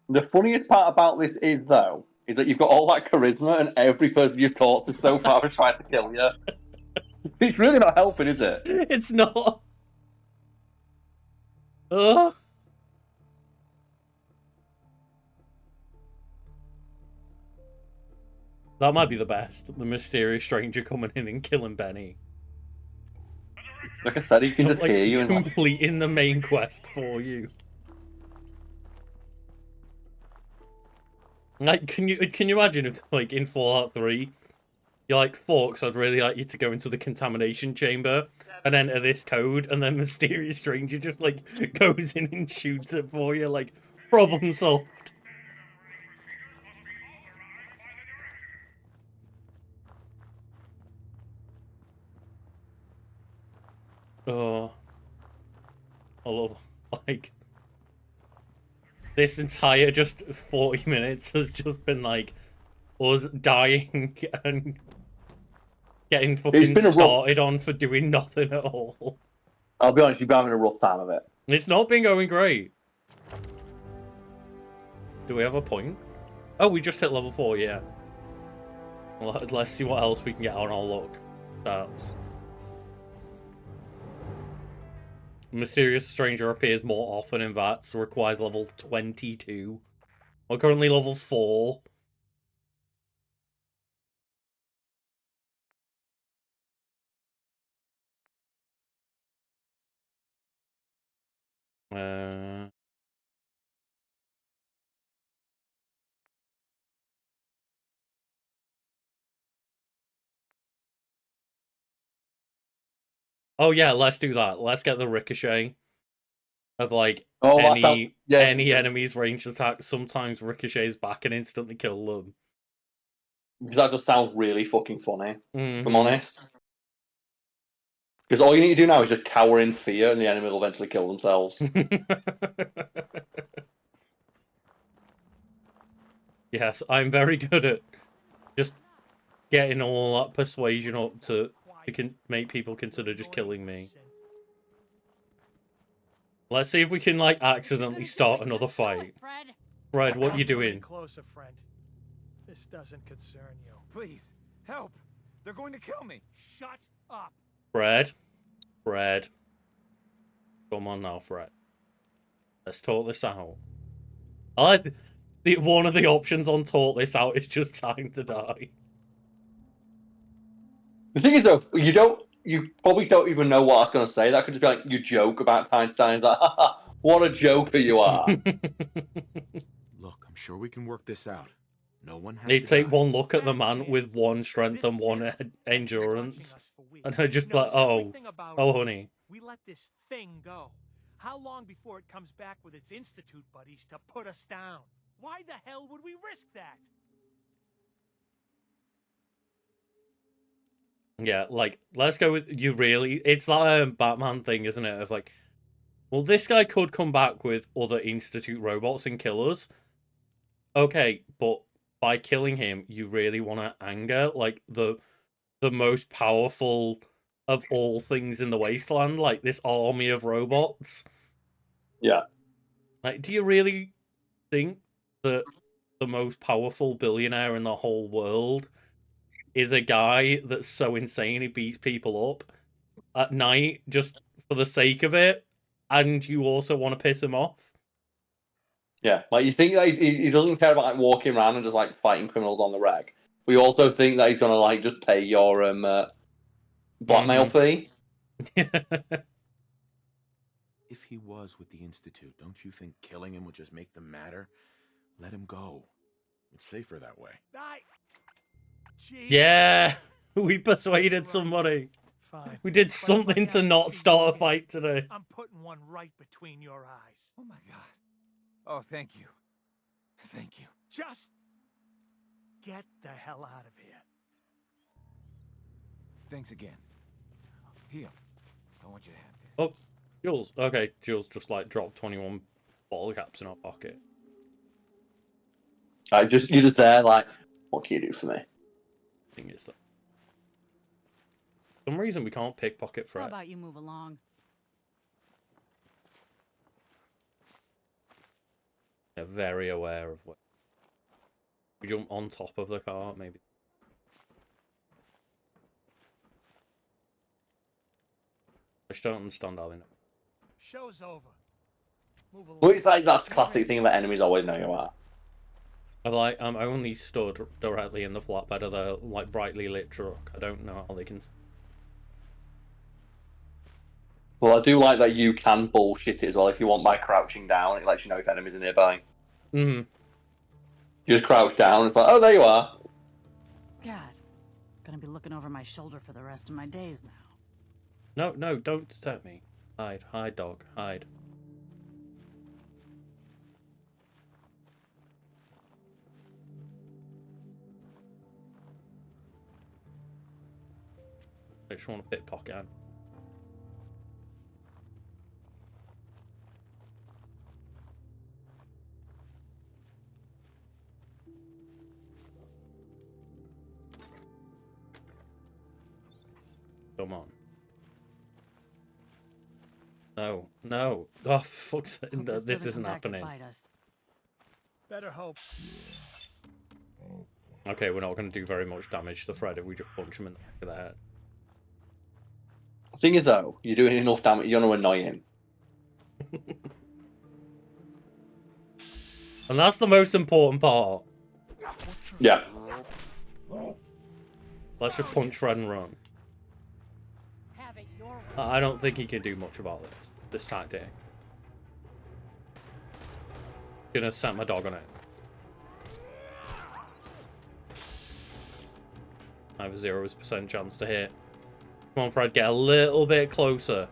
The funniest part about this is, though, is that you've got all that charisma and every person you've talked to so far has tried to kill you. It's really not helping, is it? It's not. Ugh. That might be the best. The mysterious stranger coming in and killing Benny. Like I said, he can just Like, hear you and like, completing the main quest for you. Like, can you imagine if, like, in Fallout 3, you're like, Forks, I'd really like you to go into the contamination chamber and enter this code, and then mysterious stranger just, like, goes in and shoots it for you, like, problem solved. Oh, I love, like, this entire just 40 minutes has just been, like, us dying and getting fucking started on for doing nothing at all. I'll be honest, you've been having a rough time of it. It's not been going great. Do we have a point? Oh, we just hit level 4, yeah. Well, let's see what else we can get on our luck. Stats. Mysterious stranger appears more often in VATS, requires level 22. We're currently level 4. Oh yeah, let's do that. Let's get the ricochet of like any enemy's ranged attack. Sometimes ricochets back and instantly kill them. Because that just sounds really fucking funny, if I'm honest. Because all you need to do now is just cower in fear and the enemy will eventually kill themselves. Yes, I'm very good at just getting all that persuasion up to make people consider just killing me. Let's see if we can, like, accidentally start another fight. Fred, what you doing? Closer, friend. This doesn't concern you. Please, help! They're going to kill me! Shut up! Fred. Come on now, Fred. Let's talk this out. I like one of the options on talk this out is just time to die. The thing is, though, you probably don't even know what I was going to say. That could just be like you joke about time to time. Like, what a joker you are. Look, I'm sure we can work this out. No one has They to take die. one look at the man with one strength and one endurance, and they're just like, oh, honey. We let this thing go. How long before it comes back with its Institute buddies to put us down? Why the hell would we risk that? Yeah, like, let's go with you really. It's that Batman thing, isn't it? Of like, well, this guy could come back with other Institute robots and kill us. Okay, but by killing him, you really want to anger, like, the most powerful of all things in the wasteland, like this army of robots. Yeah. Like, do you really think that the most powerful billionaire in the whole world is a guy that's so insane he beats people up at night just for the sake of it, and you also want to piss him off? Yeah, like you think that he doesn't care about like walking around and just like fighting criminals on the reg. We also think that he's gonna like just pay your blackmail fee. If he was with the Institute, don't you think killing him would just make them madder? Let him go. It's safer that way. Yeah, we persuaded somebody. Fine. We did something to not start a fight today. I'm putting one right between your eyes. Oh my god. Oh, thank you. Thank you. Just get the hell out of here. Thanks again. Here, I want you to have this. Oh, Jules. Okay, Jules just like dropped 21 bottle caps in our pocket. You're just there like, what can you do for me? Thing is that for some reason we can't pickpocket Fred. How about you move along? They're very aware of what. We jump on top of the car, maybe. I just don't understand how they know. Show's over. Move along. Well, it's like that classic thing that enemies always know you are. I'm only stood directly in the flatbed of the like brightly lit truck. I don't know how they can. Well, I do like that you can bullshit it as well if you want by crouching down. It lets you know if enemies are nearby. Mm-hmm. You just crouch down. It's like, oh, there you are. God, gonna be looking over my shoulder for the rest of my days now. No, no, don't disturb me. Hide, hide, dog, hide. I just want to pickpocket him. Come on. No, no. Oh, for fuck's sake. Hope This doesn't isn't come back to happening. bite us. Better hope. Okay, we're not going to do very much damage to Fred if we just punch him in the back of the head. The thing is, though, you're doing enough damage. You're going to annoy him. And that's the most important part. Yeah. Let's just punch Fred and run. Have it your way. I don't think he can do much about this tactic. Gonna set my dog on it. I have a 0% chance to hit. Come on, Fred, get a little bit closer.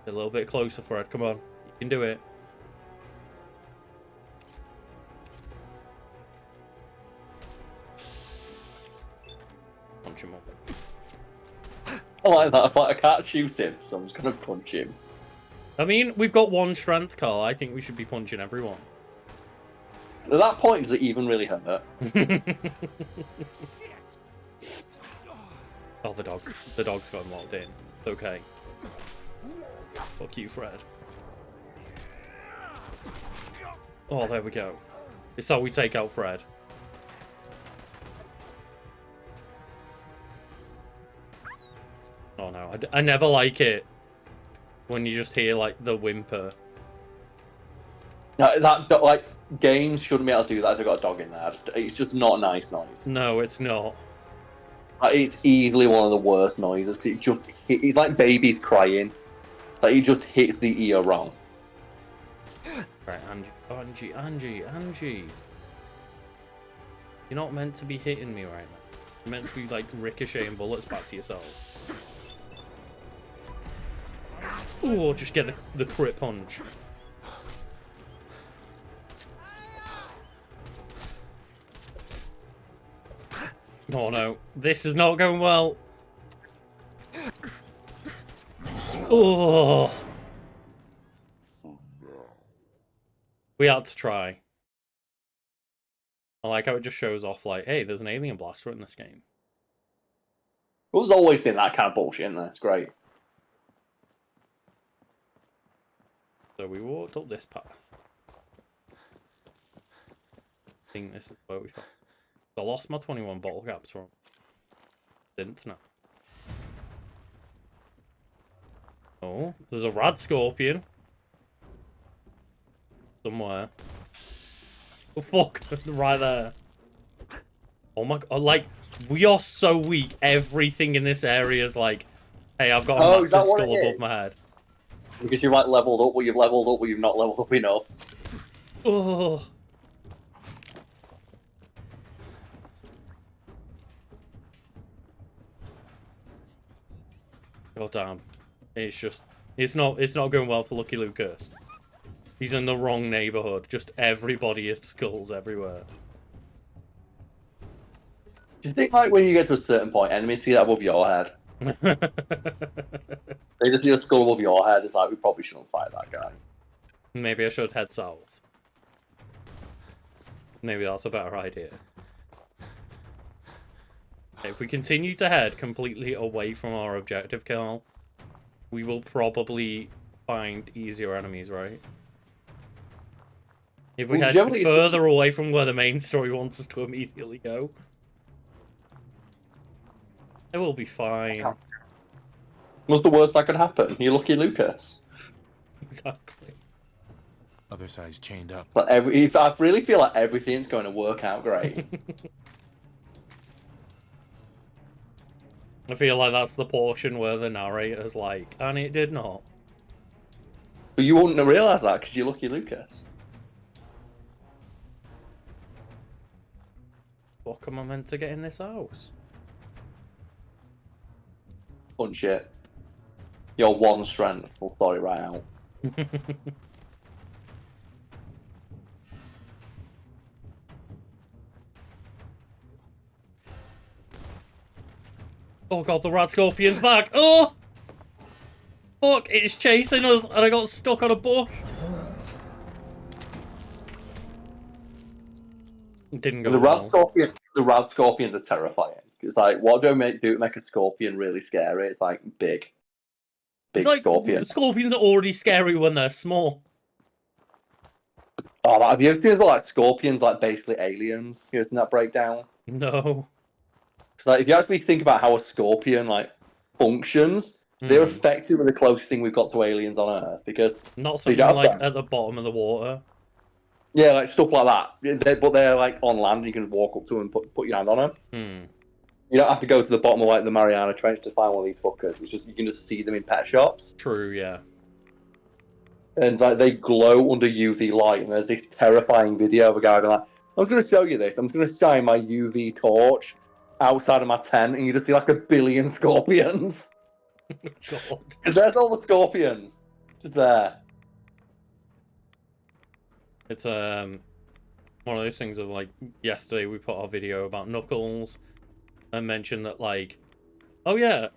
A little bit closer, Fred. Come on. You can do it. Punch him up. I like that. But I can't shoot him, so I'm just going to punch him. I mean, we've got one strength, Carl. I think we should be punching everyone. At that point, does it even really hurt? Oh, the dog's got him locked in. It's okay. Fuck you, Fred. Oh, there we go. It's how we take out Fred. Oh no, I never like it when you just hear like the whimper. No, that like games shouldn't be able to do that if they've got a dog in there. It's just not a nice noise. No, it's not. It's easily one of the worst noises. It's like babies crying. Like it just hits the ear wrong. Right, Angie. You're not meant to be hitting me right now. You're meant to be like ricocheting bullets back to yourself. Oh, just get the crit punch. Oh no, this is not going well. Oh, we had to try. I like how it just shows off like, hey, there's an alien blaster in this game. There's always been that kind of bullshit in there. It's great. So we walked up this path. I think this is where we found. I lost my 21 bottle caps from. Didn't know. Oh, there's a rad scorpion. Somewhere. Oh fuck, right there. Oh my god, like, we are so weak. Everything in this area is like, hey, I've got a massive skull above my head. Because you've like leveled up, or you've leveled up, or you've not leveled up enough. Oh. God damn. It's not going well for Lucky Lucas. He's in the wrong neighborhood. Just everybody has skulls everywhere. Do you think like when you get to a certain point, enemies see that above your head? They just need a skull above your head. It's like, we probably shouldn't fight that guy. Maybe I should head south. Maybe that's a better idea. If we continue to head completely away from our objective, Carl, we will probably find easier enemies, right? If we head further away from where the main story wants us to immediately go, it will be fine. What's the worst that could happen? You're Lucky Lucas. Exactly. Other side's chained up. But I really feel like everything's going to work out great. I feel like that's the portion where the narrator's like, and it did not. But you wouldn't have realised that because you're Lucky Lucas. What am I meant to get in this house? Punch it. Your one strength will sort it right out. Oh god, the rat scorpion's back! Oh! Fuck, it's chasing us and I got stuck on a bush. It didn't go well. The rat scorpions are terrifying. It's like, what do I do to make a scorpion really scary? It's like big It's like, scorpion. Scorpions are already scary when they're small. Oh, have you ever seen like scorpions like basically aliens? You seen that breakdown? No. So, like, if you actually think about how a scorpion like functions, they're effectively the closest thing we've got to aliens on Earth because not something like at the bottom of the water. Yeah, like stuff like that. But they're like on land. You can walk up to them and put your hand on them. You don't have to go to the bottom of like the Mariana Trench to find one of these fuckers. It's just you can just see them in pet shops. True, yeah. And like they glow under UV light. And there's this terrifying video of a guy being like, "I'm going to show you this. I'm going to shine my UV torch outside of my tent, and you just see like 1 billion scorpions." God. Because there's all the scorpions just there. It's one of those things of like yesterday we put our video about Knuckles and mentioned that like, oh yeah,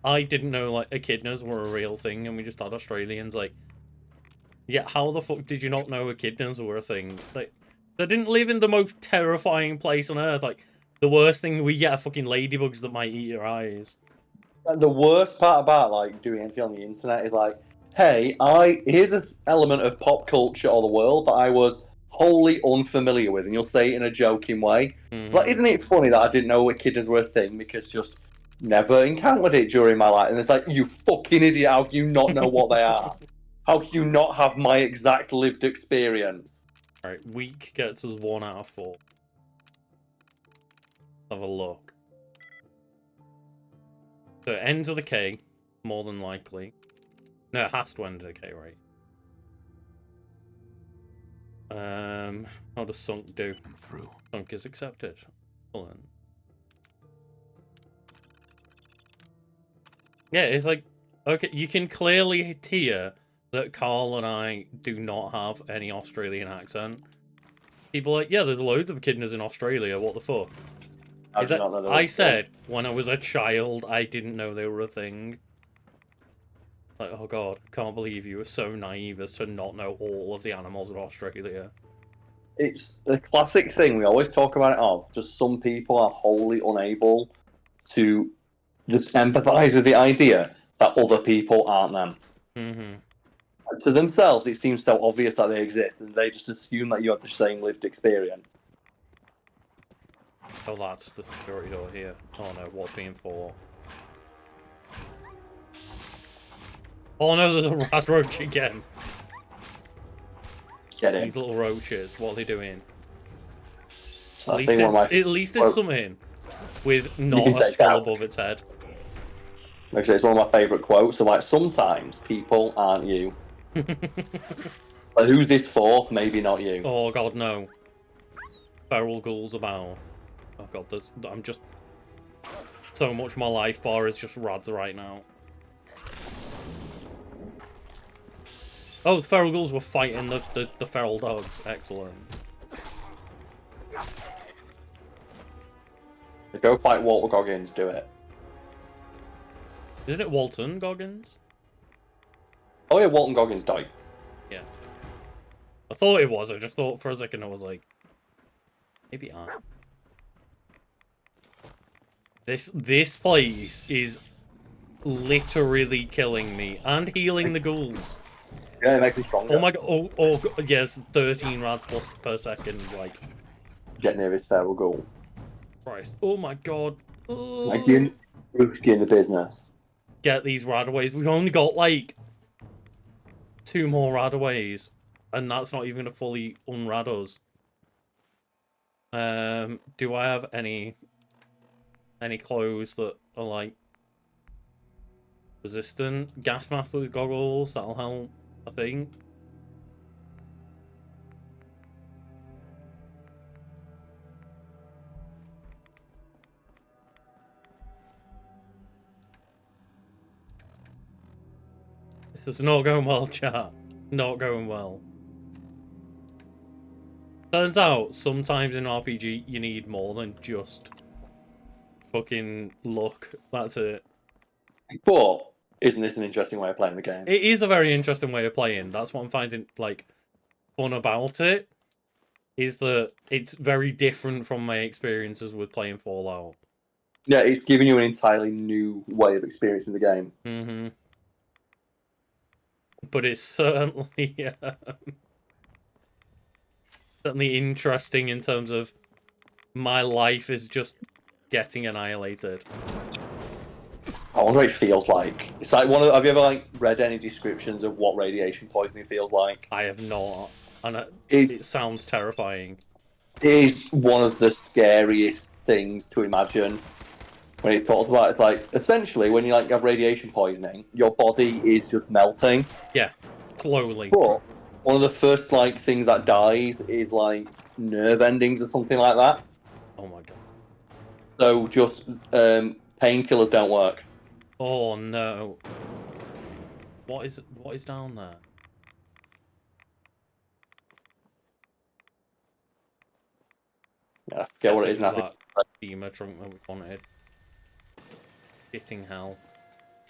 I didn't know like echidnas were a real thing, and we just had Australians like, yeah, how the fuck did you not know echidnas were a thing? Like, they didn't live in the most terrifying place on Earth. Like, the worst thing we get are fucking ladybugs that might eat your eyes. And the worst part about like doing anything on the internet is like, hey, here's an element of pop culture or the world that I was wholly unfamiliar with, and you'll say it in a joking way. Like, isn't it funny that I didn't know echidnas were a thing because just never encountered it during my life? And it's like, you fucking idiot, how can you not know what they are? How can you not have my exact lived experience? Alright, weak gets us 1 out of 4. Have a look. So it ends with a K, more than likely. No, it has to end with a K, right? How does sunk do? I'm through. Sunk is accepted. Hold on. Yeah, it's like, okay, you can clearly hear that Carl and I do not have any Australian accent. People are like, yeah, there's loads of echidnas in Australia, what the fuck? I said, when I was a child, I didn't know they were a thing. Like, oh god, can't believe you were so naive as to not know all of the animals in Australia. It's the classic thing, we always talk about it of, just some people are wholly unable to just empathise with the idea that other people aren't them. To themselves, it seems so obvious that they exist, and they just assume that you have the same lived experience. Oh, that's the security door here. Oh no, what's being for? Oh no, there's a rat roach again. Get in. These little roaches, what are they doing? At least it's something with not a skull above its head. Like I say, it's one of my favourite quotes. So, like, sometimes people aren't you. Like, who's this for? Maybe not you. Oh god, no. Feral ghouls about. Oh god, I'm just... So much my life bar is just rads right now. Oh, the feral ghouls were fighting the feral dogs. Excellent. Go fight Walter Goggins, do it. Isn't it Walton Goggins? Oh yeah, Walton Goggins died. Yeah. I thought it was, I just thought for a second I was like... Maybe I. This place is literally killing me. And healing the ghouls. Yeah, it makes me stronger. Oh my god, oh yes, 13 rads per second, like... Get near this feral ghoul. Christ, oh my god. Oh. Like, you're risky in the business. Get these radaways. We've only got, like, 2 more radaways. and that's not even a fully unrad us. Do I have any clothes that are like resistant? Gas mask with goggles, that'll help, I think. This is not going well, chat. Not going well. Turns out, sometimes in RPG, you need more than just fucking luck. That's it. But isn't this an interesting way of playing the game? It is a very interesting way of playing. That's what I'm finding, like, fun about it. Is that it's very different from my experiences with playing Fallout. Yeah, it's giving you an entirely new way of experiencing the game. Mm-hmm. But it's certainly... certainly interesting in terms of my life is just getting annihilated. I wonder what it feels like. It's like have you ever like read any descriptions of what radiation poisoning feels like? I have not, and it sounds terrifying. It is one of the scariest things to imagine. When it talks about it's like essentially when you like have radiation poisoning, your body is just melting. Yeah, slowly. But one of the first like things that dies is like nerve endings or something like that. Oh my god. So just painkillers don't work. Oh no. What is down there? Yeah, I forget what it is now. That steamer trunk that we wanted. Shitting hell.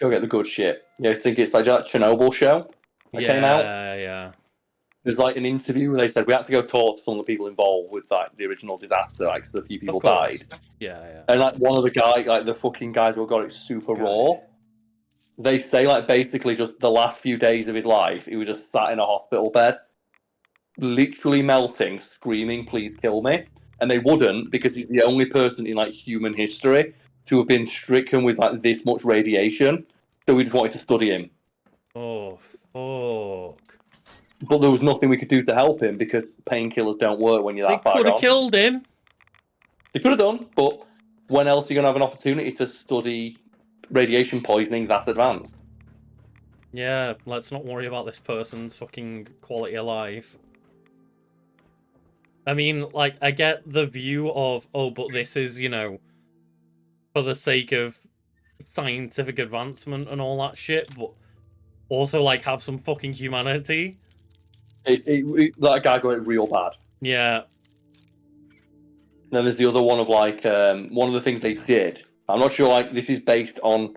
Go get the good shit. Yeah, I think it's like that Chernobyl show that came out. Yeah. There's like an interview where they said we had to go talk to some of the people involved with like the original disaster, like so a few people died. Yeah. And like one of the guys, like the fucking guys who got it super raw, they say like basically just the last few days of his life, he was just sat in a hospital bed, literally melting, screaming, "Please kill me!" And they wouldn't because he's the only person in like human history to have been stricken with like this much radiation. So we just wanted to study him. Oh fuck. But there was nothing we could do to help him because painkillers don't work when you're that far gone. They could have killed him. They could have done, but when else are you going to have an opportunity to study radiation poisoning that advanced? Yeah, let's not worry about this person's fucking quality of life. I mean, like, I get the view of, oh, but this is, you know, for the sake of scientific advancement and all that shit, but also, like, have some fucking humanity. That guy got it real bad. Yeah. Then there's the other one of, like, one of the things they did. I'm not sure, like, this is based on,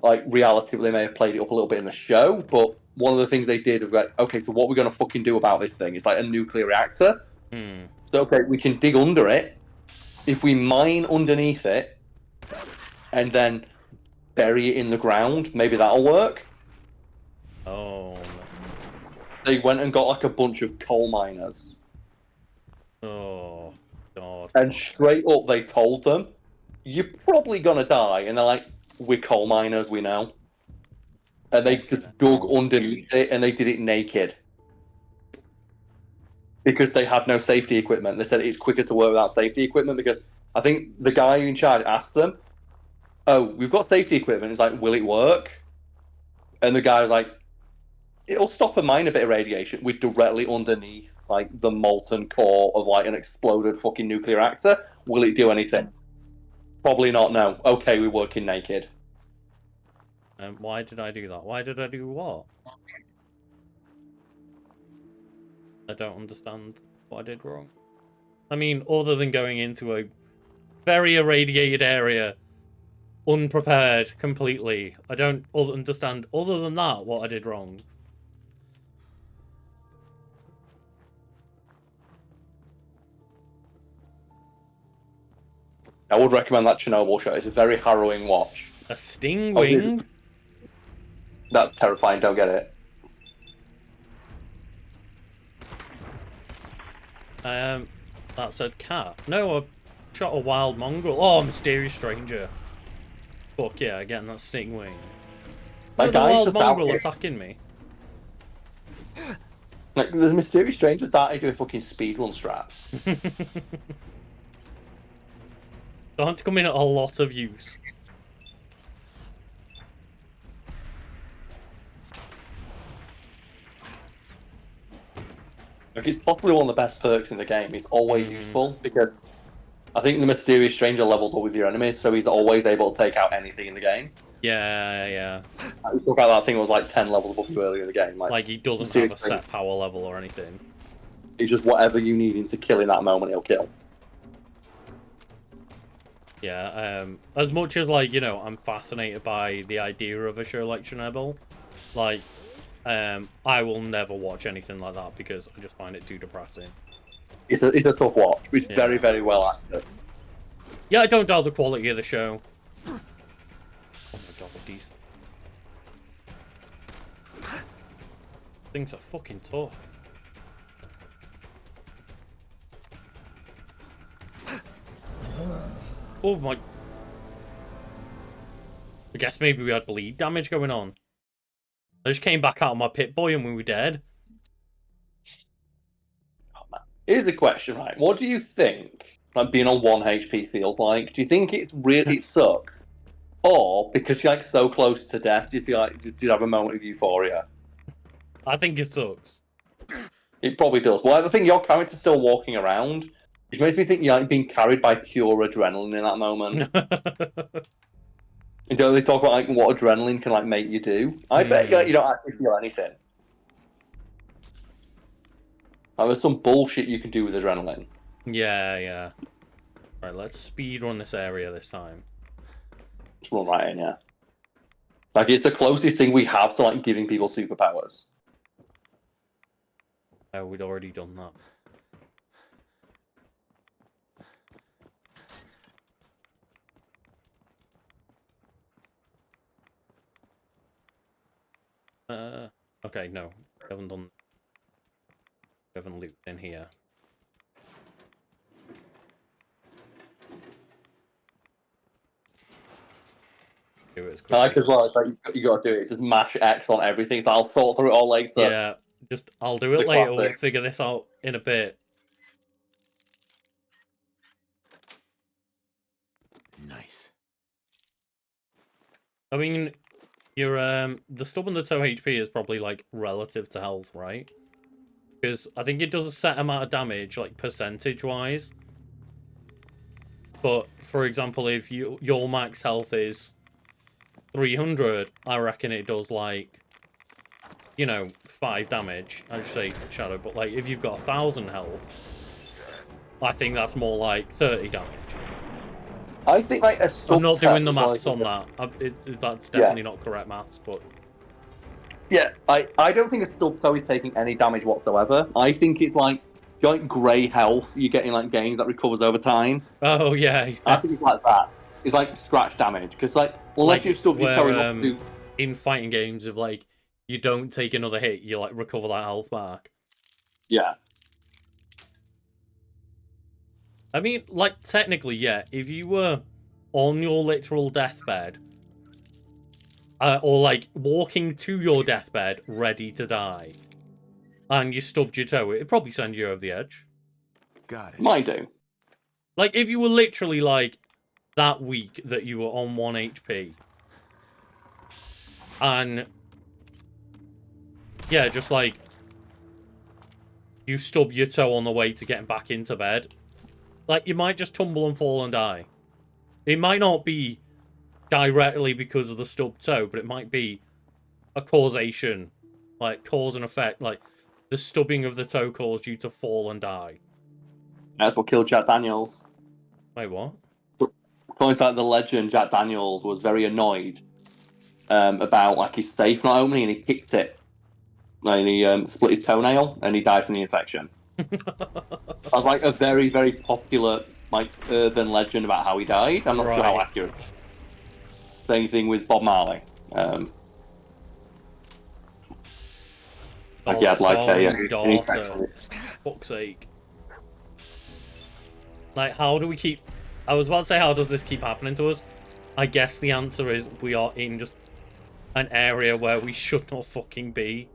like, reality, but they may have played it up a little bit in the show, but one of the things they did was, like, okay, so what are we going to fucking do about this thing? It's like a nuclear reactor. So, okay, we can dig under it. If we mine underneath it, and then bury it in the ground, maybe that'll work. Oh. They went and got like a bunch of coal miners. Oh, God. And straight up they told them, you're probably gonna die. And they're like, we're coal miners, we know. And they just dug underneath it and they did it naked. Because they had no safety equipment. They said it's quicker to work without safety equipment because I think the guy in charge asked them, oh, we've got safety equipment. It's like, will it work? And the guy was like, it'll stop a minor bit of radiation. We're directly underneath like the molten core of like an exploded fucking nuclear reactor. Will it do anything? Probably not, no. Okay, we're working naked. Why did I do that? Why did I do what? I don't understand what I did wrong. I mean, other than going into a very irradiated area, unprepared completely, I don't understand, other than that, what I did wrong. I would recommend that Chernobyl show. It's a very harrowing watch. A stingwing? That's terrifying, don't get it. That said cat. No, I shot a wild mongrel. Oh, mysterious stranger. Fuck yeah, getting that stingwing. There's a wild mongrel attacking me. Like, the Mysterious Stranger started doing fucking speedrun strats. Starting to come in at a lot of use. Like, it's possibly one of the best perks in the game. It's always useful because I think the Mysterious Stranger levels up with your enemies, so he's always able to take out anything in the game. Yeah. He took out that thing that was like 10 levels above you earlier in the game. Like he doesn't have a set power level or anything. It's just whatever you need him to kill in that moment, he'll kill. Yeah, as much as, like, you know, I'm fascinated by the idea of a show like Chernobyl, like, I will never watch anything like that because I just find it too depressing. It's a tough watch. It's very, very well acted. Yeah, I don't doubt the quality of the show. Oh my god, these things are fucking tough. Oh my... I guess maybe we had bleed damage going on. I just came back out of my pit boy and we were dead. Oh, man. Here's the question, right? What do you think like being on 1 HP feels like? Do you think it's really it sucks? Or because you're like so close to death, do you feel like you have a moment of euphoria? I think it sucks. It probably does. Well, I think your character's still walking around, which makes me think you're like being carried by pure adrenaline in that moment. You know, they talk about like what adrenaline can like make you do. I bet you don't actually feel anything. Like, there's some bullshit you can do with adrenaline. Yeah. Right, let's speed run this area this time. Just run right in, yeah. Like, it's the closest thing we have to like giving people superpowers. Oh, we'd already done that. Okay, no. We haven't done... We haven't looped in here. Do it as quickly. I like as well, it's like you gotta do it. Just mash X on everything, so I'll sort through it all later. Yeah, just I'll do it later. We'll figure this out in a bit. Nice. I mean, your the stub and the toe HP is probably like relative to health, right? Because I think it does a set amount of damage, like percentage wise. But for example, if your max health is 300, I reckon it does like, you know, 5 damage. I just say shadow, but like if you've got 1,000 health, I think that's more like 30 damage. I think like I'm not doing the maths on that. That's definitely not correct maths, but yeah, I don't think a subtoe is taking any damage whatsoever. I think it's like grey health you're getting like gains that recovers over time. Oh yeah. I think it's like that. It's like scratch damage because like unless you stub your toe enough to in fighting games of like you don't take another hit, you like recover that health back. Yeah. I mean, like, technically, yeah, if you were on your literal deathbed, or, like, walking to your deathbed, ready to die, and you stubbed your toe, it'd probably send you over the edge. Got it. Might do. Like, if you were literally, like, that weak that you were on 1 HP, and, yeah, just, like, you stub your toe on the way to getting back into bed, like, you might just tumble and fall and die. It might not be directly because of the stubbed toe, but it might be a causation. Like, cause and effect. Like, the stubbing of the toe caused you to fall and die. That's what killed Jack Daniels. Wait, what? According to like, the legend, Jack Daniels was very annoyed about like his safe not opening, and he kicked it. And he split his toenail, and he died from the infection. That was like a very, very popular like urban legend about how he died. I'm not sure how accurate. Same thing with Bob Marley. Like he had like an infection. Fuck's sake. Like, how do we keep... I was about to say, how does this keep happening to us? I guess the answer is we are in just an area where we should not fucking be.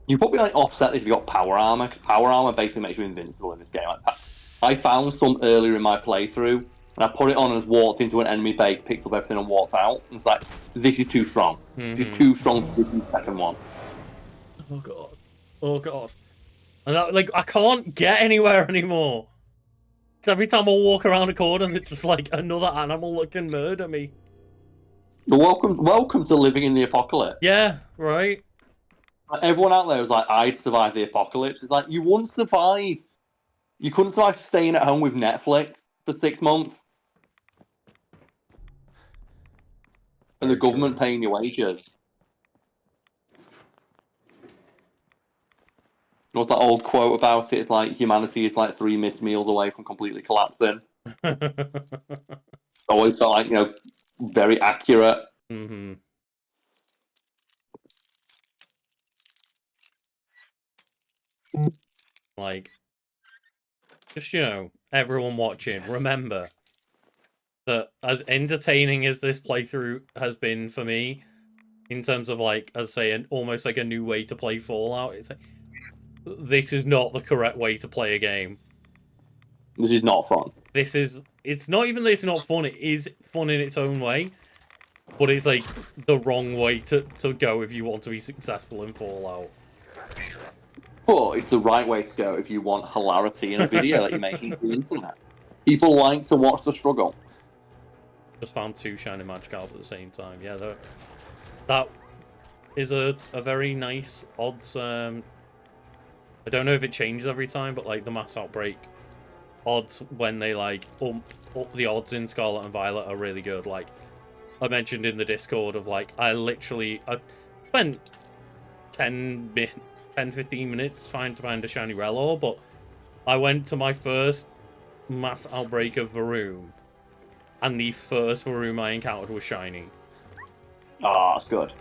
You probably like offset this if you got power armor, because power armor basically makes you invincible in this game. Like, I found some earlier in my playthrough, and I put it on and walked into an enemy base, picked up everything, and walked out. And it's like, this is too strong. This is too strong for the second one. Oh god. Oh god. And I can't get anywhere anymore. So every time I walk around a corner, there's just like another animal that can murder me. Welcome to living in the apocalypse. Yeah, right. Everyone out there was like, I'd survive the apocalypse. It's like, you wouldn't survive. You couldn't survive staying at home with Netflix for 6 months. And the government paying your wages. What's that old quote about it? It's like, humanity is like 3 missed meals away from completely collapsing. Always felt like, very accurate. Mm-hmm. Like, just, everyone watching, remember that as entertaining as this playthrough has been for me, in terms of, like, as I say, almost like a new way to play Fallout, it's like, this is not the correct way to play a game. This is not fun. It's not even that it's not fun, it is fun in its own way, but it's, like, the wrong way to go if you want to be successful in Fallout. But it's the right way to go if you want hilarity in a video that you're making for the internet. People like to watch the struggle. Just found 2 shiny magic cards at the same time. Yeah, that is a very nice odds. I don't know if it changes every time, but like the mass outbreak odds when they like up the odds in Scarlet and Violet are really good. Like I mentioned in the Discord of like I spent 10-15 minutes trying to find a shiny Relor, but I went to my first mass outbreak of Varoom, and the first Varoom I encountered was shiny. Ah, that's good.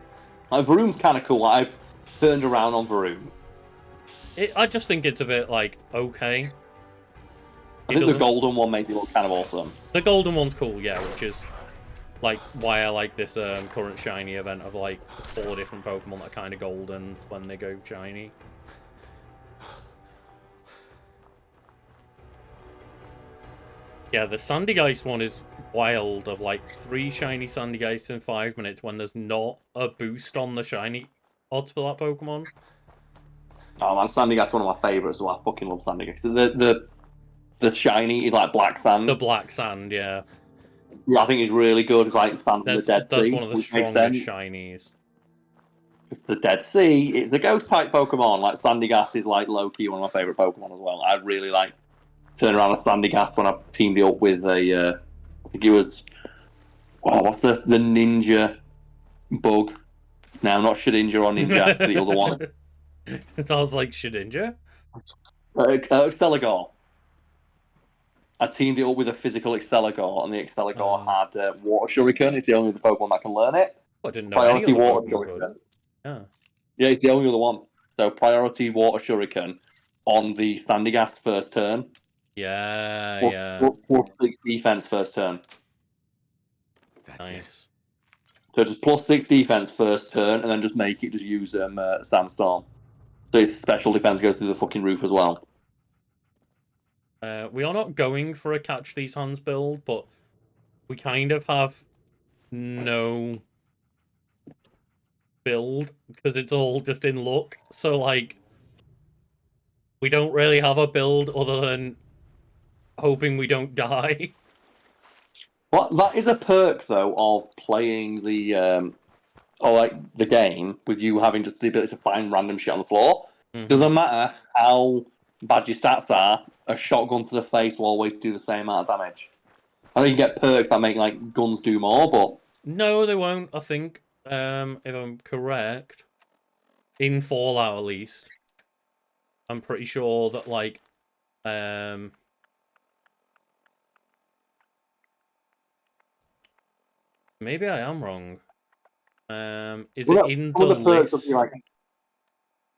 Varoom's kind of cool. I've turned around on Varoom. I just think it's a bit like okay. I think the golden one made it look kind of awesome. The golden one's cool, yeah, which is like why I like this current shiny event of like 4 different Pokemon that are kind of golden when they go shiny. Yeah, the Sandigeist one is wild, of like 3 shiny Sandygeists in 5 minutes when there's not a boost on the shiny odds for that Pokemon. Oh man, Sandigast's one of my favourites, so I fucking love Sandygast. The shiny is like black sand. The black sand, yeah. Yeah, I think it's really good. It's like sand in the Dead Sea. That's one of the strongest shinies. It's the Dead Sea. It's a ghost type Pokemon. Like Sandygast is like low key one of my favourite Pokemon as well. I really like turn around a Sandygast when I teamed it up with a I think it was what's the ninja bug? No, not Shedinja or Ninja, the other one. It sounds like Shedinja. Exceligor. I teamed it up with a physical Exceligor, and the Exceligor had Water Shuriken. It's the only other Pokemon that can learn it. I didn't know any other Pokemon could. Yeah. Yeah, it's the only other one. So priority Water Shuriken on the Sandygast first turn. Yeah, Plus 6 defense first turn. That's nice. So just plus 6 defense first turn, and then just make it just use Sandstorm. So its special defense goes through the fucking roof as well. We are not going for a catch these hands build, but we kind of have no build because it's all just in luck. So like, we don't really have a build other than hoping we don't die. Well, that is a perk though of playing the the game with you having just the ability to find random shit on the floor. Mm-hmm. Doesn't matter how bad your stats are, a shotgun to the face will always do the same amount of damage. I know you get perks that make like guns do more, but no, they won't. I think, if I'm correct, in Fallout at least, I'm pretty sure that like, maybe I am wrong. Is it in the list?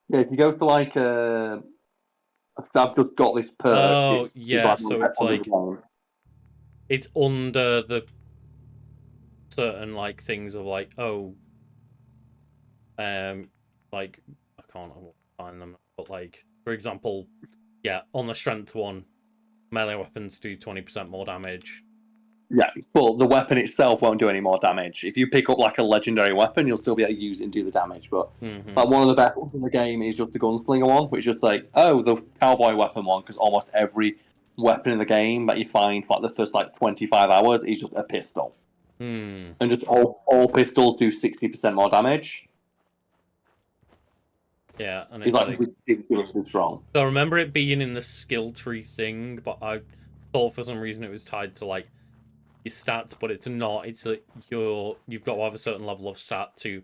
Yeah, if you go to like I've just got this perk. Oh yeah, so it's like it's under the certain like things of like like I can't find them. But like, for example, yeah, on the strength one, melee weapons do 20% more damage. Yeah, but the weapon itself won't do any more damage. If you pick up like a legendary weapon, you'll still be able to use it and do the damage. But like one of the best ones in the game is just the gunslinger one, which is just like, oh, the cowboy weapon one, because almost every weapon in the game that you find for like the first like 25 hours is just a pistol. And just all pistols do 60% more damage. Yeah, and It's it's like ridiculously strong. So I remember it being in the skill tree thing, but I thought for some reason it was tied to like your stats, but it's not. It's like you've got to have a certain level of stat to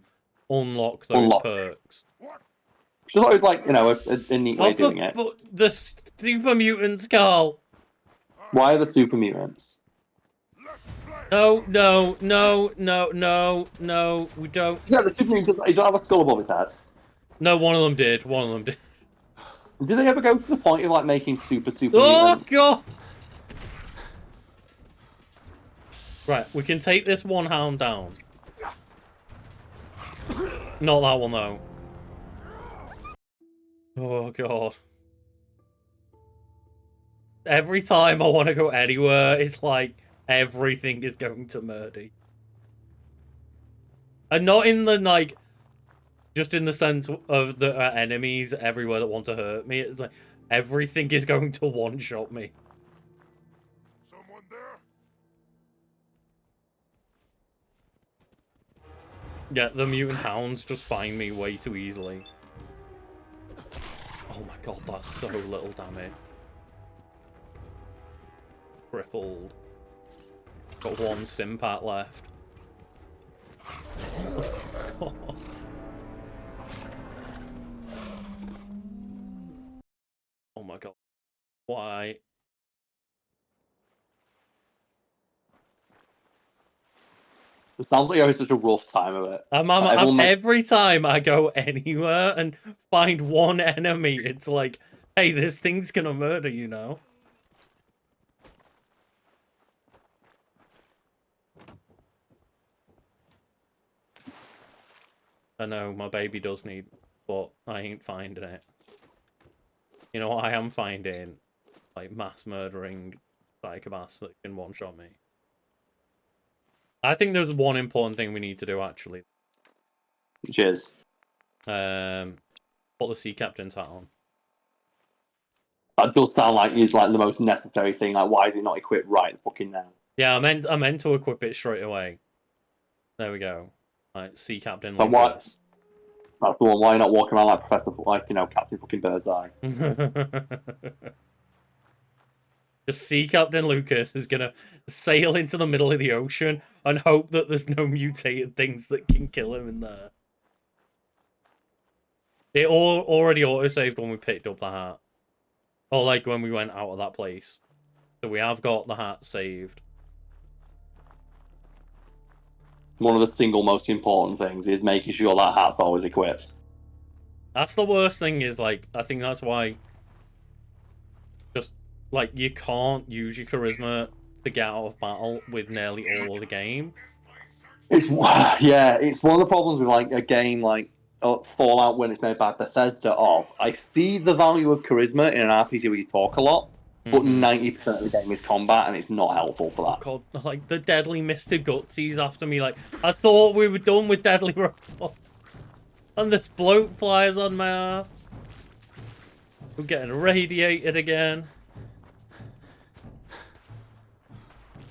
unlock those perks. Which is always like, you know, a neat way of doing it. The super mutants, Carl. Why are the super mutants? No, no, no, no, no, no, we don't. Yeah, the super mutants, you don't have a skull above his head. No, one of them did. One of them did. Did they ever go to the point of like making super Oh, mutants? God! Right, we can take this one hound down. Not that one, though. Oh, God. Every time I want to go anywhere, it's like everything is going to murder. And not in the, like, just in the sense of the enemies everywhere that want to hurt me. It's like everything is going to one-shot me. Someone there? Yeah, the mutant hounds just find me way too easily. Oh my god, that's so little damage. Crippled. Got one stim pack left. Oh my god. Why? It sounds like you're having such a rough time of it. Every time I go anywhere and find one enemy, it's like, hey, this thing's gonna murder you now. I know, my baby does need, but I ain't finding it. You know what I am finding? Like, mass murdering psychopaths that can one-shot me. I think there's one important thing we need to do, actually. Which is? Put the sea captain's hat on. That does sound like it's like the most necessary thing. Like, why is it not equipped right fucking now? Yeah, I meant to equip it straight away. There we go. Like, sea captain But Lucas. That's the one. Why not walking around like Professor, like, you know, Captain fucking Birdseye? Just sea captain Lucas is gonna sail into the middle of the ocean and hope that there's no mutated things that can kill him in there. It already auto-saved when we picked up the hat. Or like when we went out of that place. So we have got the hat saved. One of the single most important things is making sure that hat's always equipped. That's the worst thing is, like, I think that's why just, like, you can't use your charisma to get out of battle with nearly all of the game. It's one of the problems with, like, a game like Fallout when it's made by Bethesda I see the value of charisma in an RPG where you talk a lot, but 90% of the game is combat, and it's not helpful for that. Oh god, like, the deadly Mr. Gutsy's after me, like, I thought we were done with deadly robot. And this bloat flies on my ass. We're getting irradiated again.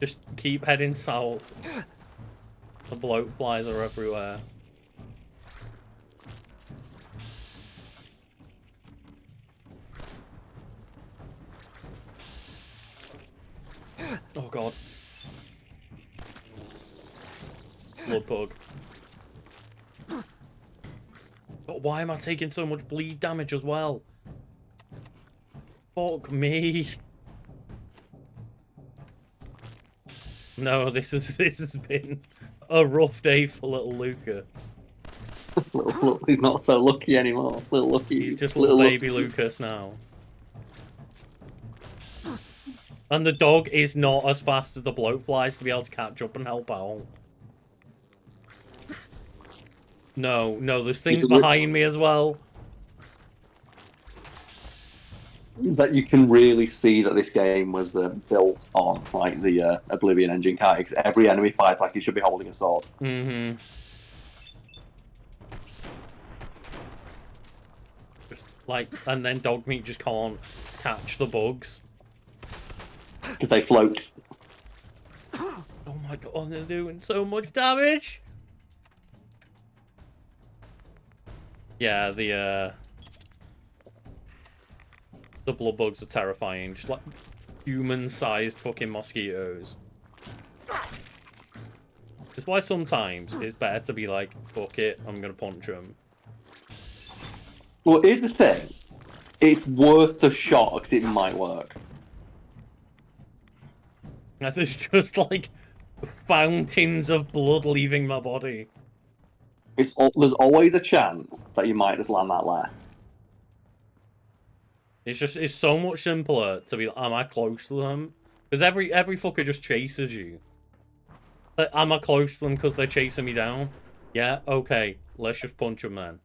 Just keep heading south. The bloat flies are everywhere. Oh god. Blood bug. But why am I taking so much bleed damage as well? Fuck me. No, this has been a rough day for little Lucas. He's not so lucky anymore. Little lucky. He's just little baby Lucas now. And the dog is not as fast as the bloat flies to be able to catch up and help out. No, there's things behind me as well. that you can really see that this game was built on like the Oblivion engine kind. Every enemy fight like you should be holding a sword. Mm-hmm. Just like, and then Dogmeat just can't catch the bugs because they float. Oh my god, they're doing so much damage. Yeah, the blood bugs are terrifying. Just like human-sized fucking mosquitoes. That's why sometimes it's better to be like, fuck it, I'm gonna punch them. Well, here's the thing. It's worth the shot because it might work. There's just like fountains of blood leaving my body. There's always a chance that you might just land that left. It's so much simpler to be like, am I close to them? Because every fucker just chases you. Like, am I close to them because they're chasing me down? Yeah, okay, let's just punch them then.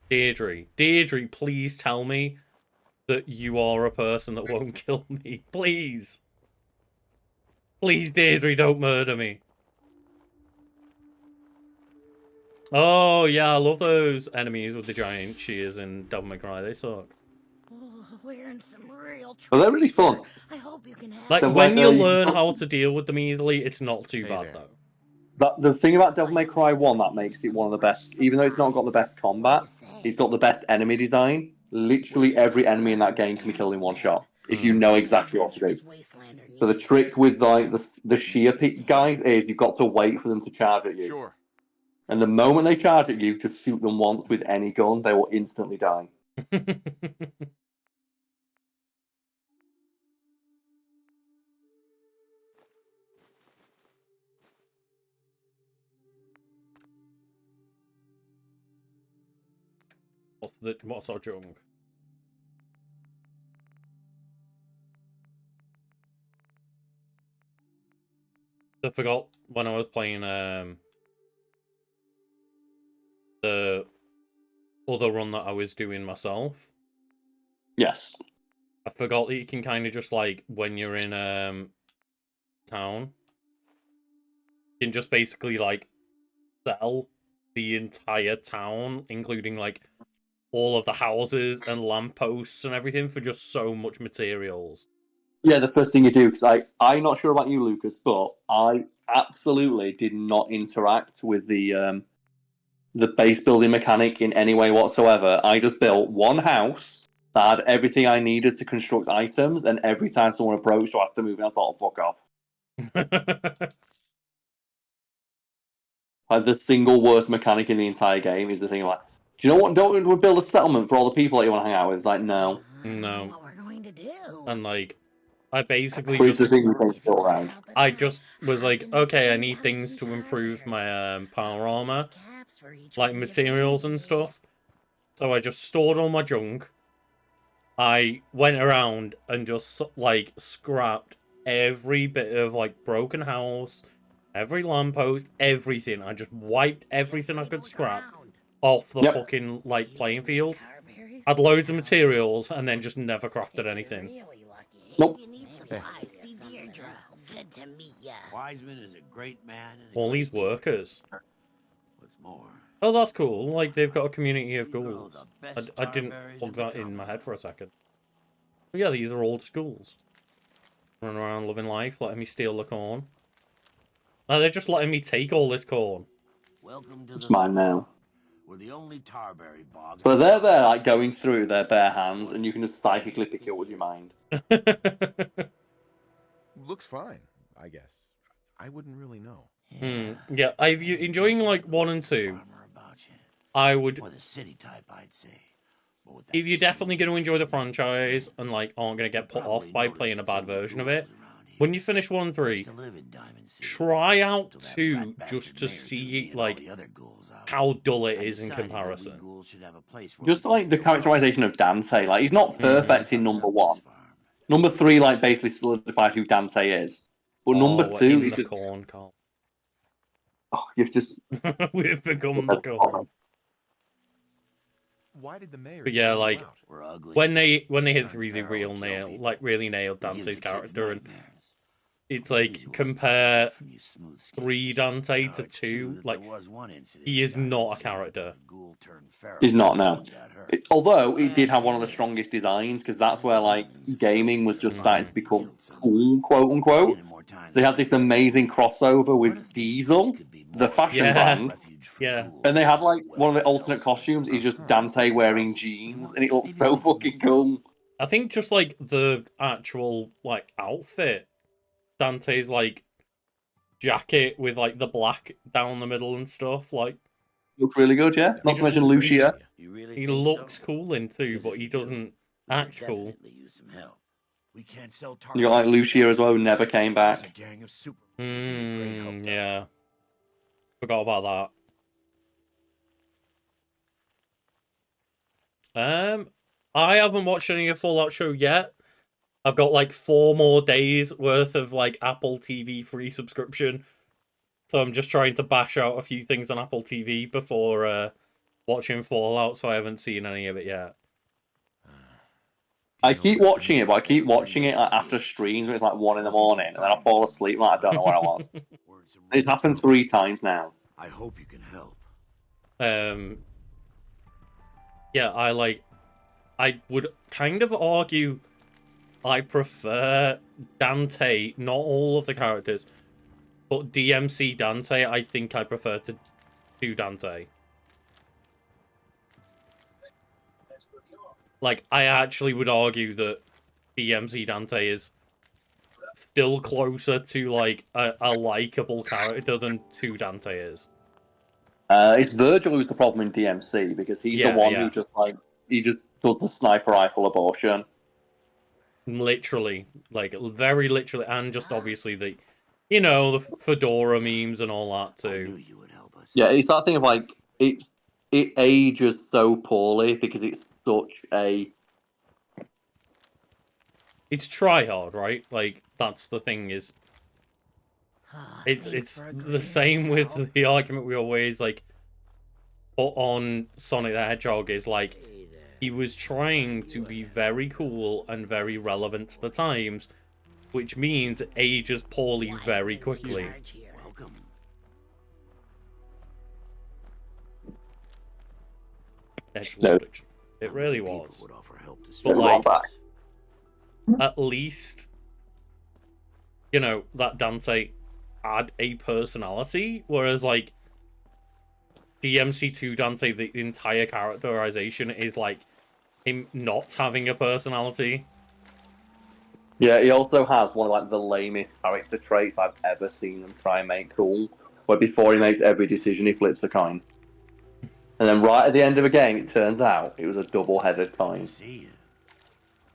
Deirdre, please tell me that you are a person that won't kill me. Please. Please, Deirdre, don't murder me. Oh, yeah, I love those enemies with the giant shears in Devil May Cry. They suck. Oh, we're in some real trouble. Well, they're really fun. I hope you can help. Like, So when you you learn how to deal with them easily, it's not too bad, there. though. The thing about Devil May Cry 1 that makes it one of the best, even though it's not got the best combat, it's got the best enemy design. Literally every enemy in that game can be killed in one shot if you know exactly what to do. So the trick with like the sheer guys is you've got to wait for them to charge at you. Sure. And the moment they charge at you, to shoot them once with any gun, they will instantly die. What's our junk? I forgot when I was playing the other run that I was doing myself. Yes. I forgot that you can kind of just like when you're in town, you can just basically like sell the entire town, including like all of the houses and lampposts and everything for just so much materials. Yeah, the first thing you do, because I'm not sure about you, Lucas, but I absolutely did not interact with the base building mechanic in any way whatsoever. I just built one house that had everything I needed to construct items, and every time someone approached, I had to move and I thought, fuck off. Like, the single worst mechanic in the entire game is the thing like, do you know what? Don't we build a settlement for all the people that you want to hang out with? It's like, no. No. What we're going to do? And like, I basically Who's just the thing you think still around? I just was like, okay, I need things to improve my power armor, like materials and stuff. So I just stored all my junk. I went around and just like scrapped every bit of like broken house, every lamppost, everything. I just wiped everything I could scrap off the fucking like playing field. Had loads of materials and then just never crafted anything. Nope. Wiseman is a great man. All these workers. What's more, Oh, that's cool. Like, they've got a community of ghouls. I didn't plug that in my head for a second. But yeah, these are all schools. Running around living life, letting me steal the corn. No, they're just letting me take all this corn. welcome to It's the mine now. We're the only Tarberry bog. So they're there, like, going through with their bare hands, and you can just psychically pick it with your mind. Looks fine, I guess. I wouldn't really know. Yeah, if you're enjoying, like, 1 and 2, I would... Or the city type, I'd say. If you're definitely going to enjoy the franchise, and, like, aren't going to get put off by playing a bad version of it, when you finish 1 and 3, try out 2 just to see, like, how dull it is in comparison. Just like the characterization of Dante, like, he's not perfect in number 1. Number 3, like, basically solidifies who Dante is. But number 2 in is the just... corn, Carl. Oh, you've just... We've become the corn. Why did the mayor? But yeah, throw you like out? We're ugly. when they hit Darn really Pharaoh real will kill nail, people. like really nailed He gives Dante's the kids character, and nightmares. it's The like usual compare stuff from you smooth skins. 3 Dante Now, to it's true 2, that like there was one incident he is behind not the a scenes character. where a ghoul turned Pharaoh He's not and now. someone got hurt. Although But it did ask have you one of the this, strongest designs, because that's what where are like humans if gaming somebody was could just run starting to and become killed someone? cool, quote I've seen unquote. it more times They than had I'd this care to amazing believe. crossover What with if this place Diesel, could be the more than fashion just a Yeah, brand, refuge for yeah. ghouls? and they had like Well, one of the what alternate else? costumes is just What do Dante you think wearing else? You know jeans, what? and it looks Maybe so we can make fucking cool. I think just like the actual like outfit, Dante's like jacket with like the black down the middle and stuff, like Looks really good, yeah. Yeah, Not to just- mention great he's- Lucia. idea. You really he think looks so? cool in 2, Because but if he you do, doesn't we could act cool. definitely use some help. We can't sell You got like Lucia as well, who never came There's a back. gang of super. You'd be a great help, though. Yeah. Forgot about that. I haven't watched any of Fallout show yet. I've got like 4 more days worth of like Apple TV free subscription. So I'm just trying to bash out a few things on Apple TV before watching Fallout, so I haven't seen any of it yet. I keep watching it, but I keep watching it like, after streams when it's like 1 in the morning, and then I fall asleep like I don't know where I was. It's happened 3 times now. I hope you can help. Yeah, I would kind of argue I prefer Dante, not all of the characters, but DMC Dante, I think I prefer to Dante. Like, I actually would argue that DMC Dante is still closer to, like, a likable character than 2 Dante is. It's Virgil who's the problem in DMC, because he's the one who just, like, he just does the sniper rifle abortion. Literally. Like, very literally, and just obviously the, you know, the fedora memes and all that, I knew too. you would help us. Yeah, it's that thing of, like, it ages so poorly because it's such a... It's try hard, right? Like, that's the thing is, it's the same with the argument we always, like, put on Sonic the Hedgehog is, like, he was trying to be very cool and very relevant to the times, which means it ages poorly very quickly. Welcome. Edgelord. It really was. Would offer help to But, Go like, back. at least, you know, that Dante had a personality, whereas, like, DMC2 Dante, the entire characterization is, like, him not having a personality. Yeah, he also has one of, like, the lamest character traits I've ever seen him try and make cool, where before he makes every decision, he flips a coin. And then right at the end of a game, it turns out it was a double-headed coin.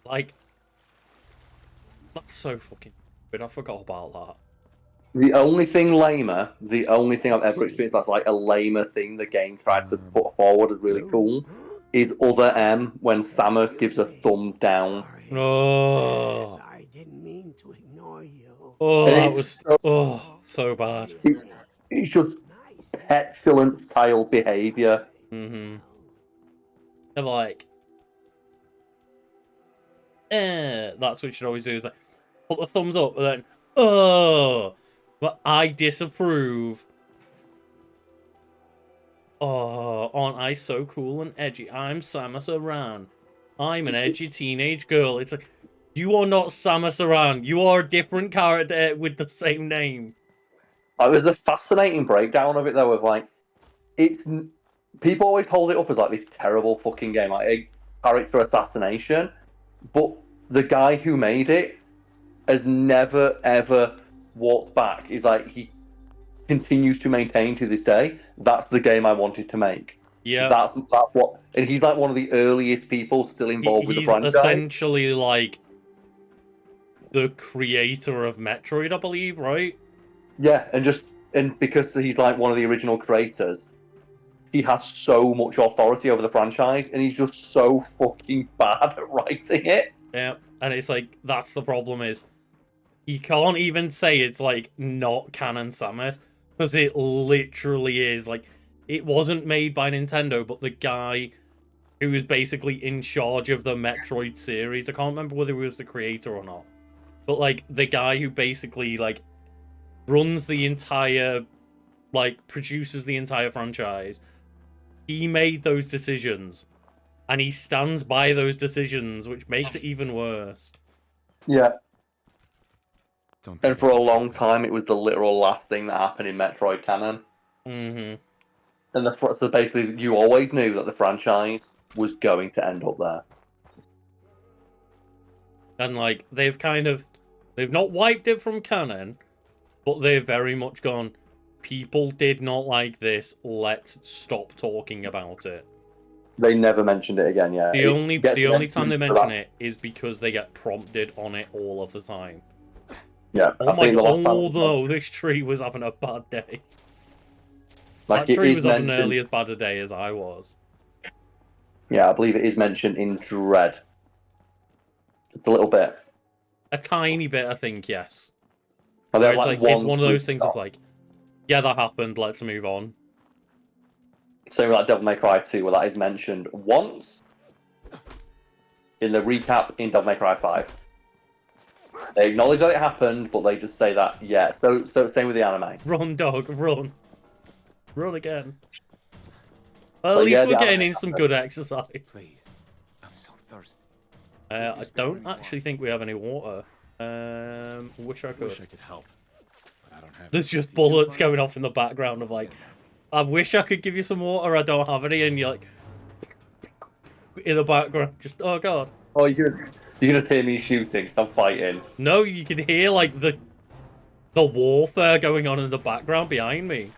Like, that's so fucking stupid. I forgot about that. The only thing lamer, the only thing I've ever experienced that's like a lamer thing the game tried to put forward as really cool is Other M when Samus gives a thumb down. Oh, I didn't mean to ignore you. oh, And that it's was so bad. it's just petulant child behaviour. Mm-hmm. And like, that's what you should always do. Is like, put the thumbs up, and then, oh, but I disapprove. Oh, aren't I so cool and edgy? I'm Samus Aran. I'm an edgy teenage girl. It's like, you are not Samus Aran. You are a different character with the same name. It was the fascinating breakdown of it, though, of like, it's people always hold it up as like this terrible fucking game, like a character assassination, but the guy who made it has never ever walked back. He's like, he continues to maintain to this day, that's the game I wanted to make. Yeah, that's what, and he's like one of the earliest people still involved with the franchise. He's essentially like the creator of Metroid, I believe, right? Yeah, and because he's like one of the original creators, he has so much authority over the franchise, and he's just so fucking bad at writing it. Yeah, and it's like, that's the problem is, you can't even say it's like not canon Samus, because it literally is. Like, it wasn't made by Nintendo, but the guy who was basically in charge of the Metroid series. I can't remember whether he was the creator or not. But, like, the guy who basically, like, runs the entire, like, produces the entire franchise, he made those decisions. And he stands by those decisions, which makes it even worse. Yeah. Don't And for a long time, it was the literal last thing that happened in Metroid canon. Mm-hmm. And so basically, you always knew that the franchise was going to end up there. And, like, they've not wiped it from canon, but they've very much gone, people did not like this, let's stop talking about it. They never mentioned it again, yeah. The only time they mention it is because they get prompted on it all of the time. Yeah. Oh my god, oh no, this tree was having a bad day. Like, that tree was having nearly as bad a day as I was. Yeah, I believe it is mentioned in Dread. Just a little bit. A tiny bit, I think, yes. Where it's one of those things of like, yeah, that happened, let's move on. Same with like Devil May Cry 2, where that is mentioned once in the recap in Devil May Cry 5. They acknowledge that it happened, but they just say that, yeah. So same with the anime. Run, dog, run. Run again. Well, at least we're getting in some good exercise. Please. I'm so thirsty. I don't actually think we have any water. Wish I could. Wish I could help, but I don't have. There's just bullets going off in the background of like, I wish I could give you some water, I don't have any, and you're like, in the background, just, oh god. Oh, you're gonna hear me shooting, I'm fighting. No, you can hear, like, the warfare going on in the background behind me.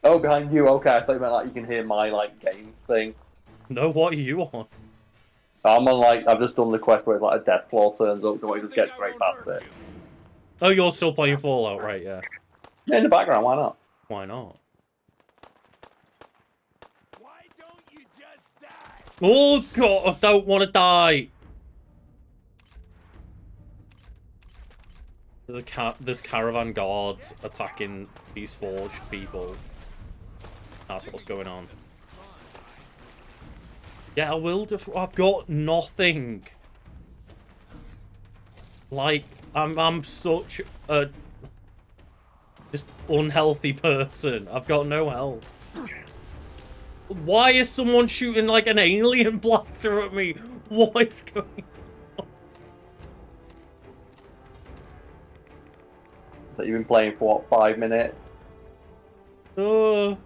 Oh, behind you, okay, I thought you meant like you can hear my, like, game thing. No, what are you on? I'm on, like, I've just done the quest where it's like a death claw turns up, so I just get straight past it. Oh, you're still playing Fallout, right, yeah. Yeah, in the background, why not? Why not? Why don't you just die? Oh god, I don't want to die. There's caravan guards attacking these forged people. That's what's going on. Yeah, I will just. I've got nothing. Like, I'm such a just unhealthy person. I've got no health. Why is someone shooting like an alien blaster at me? What is going on? So you've been playing for what, 5 minutes? The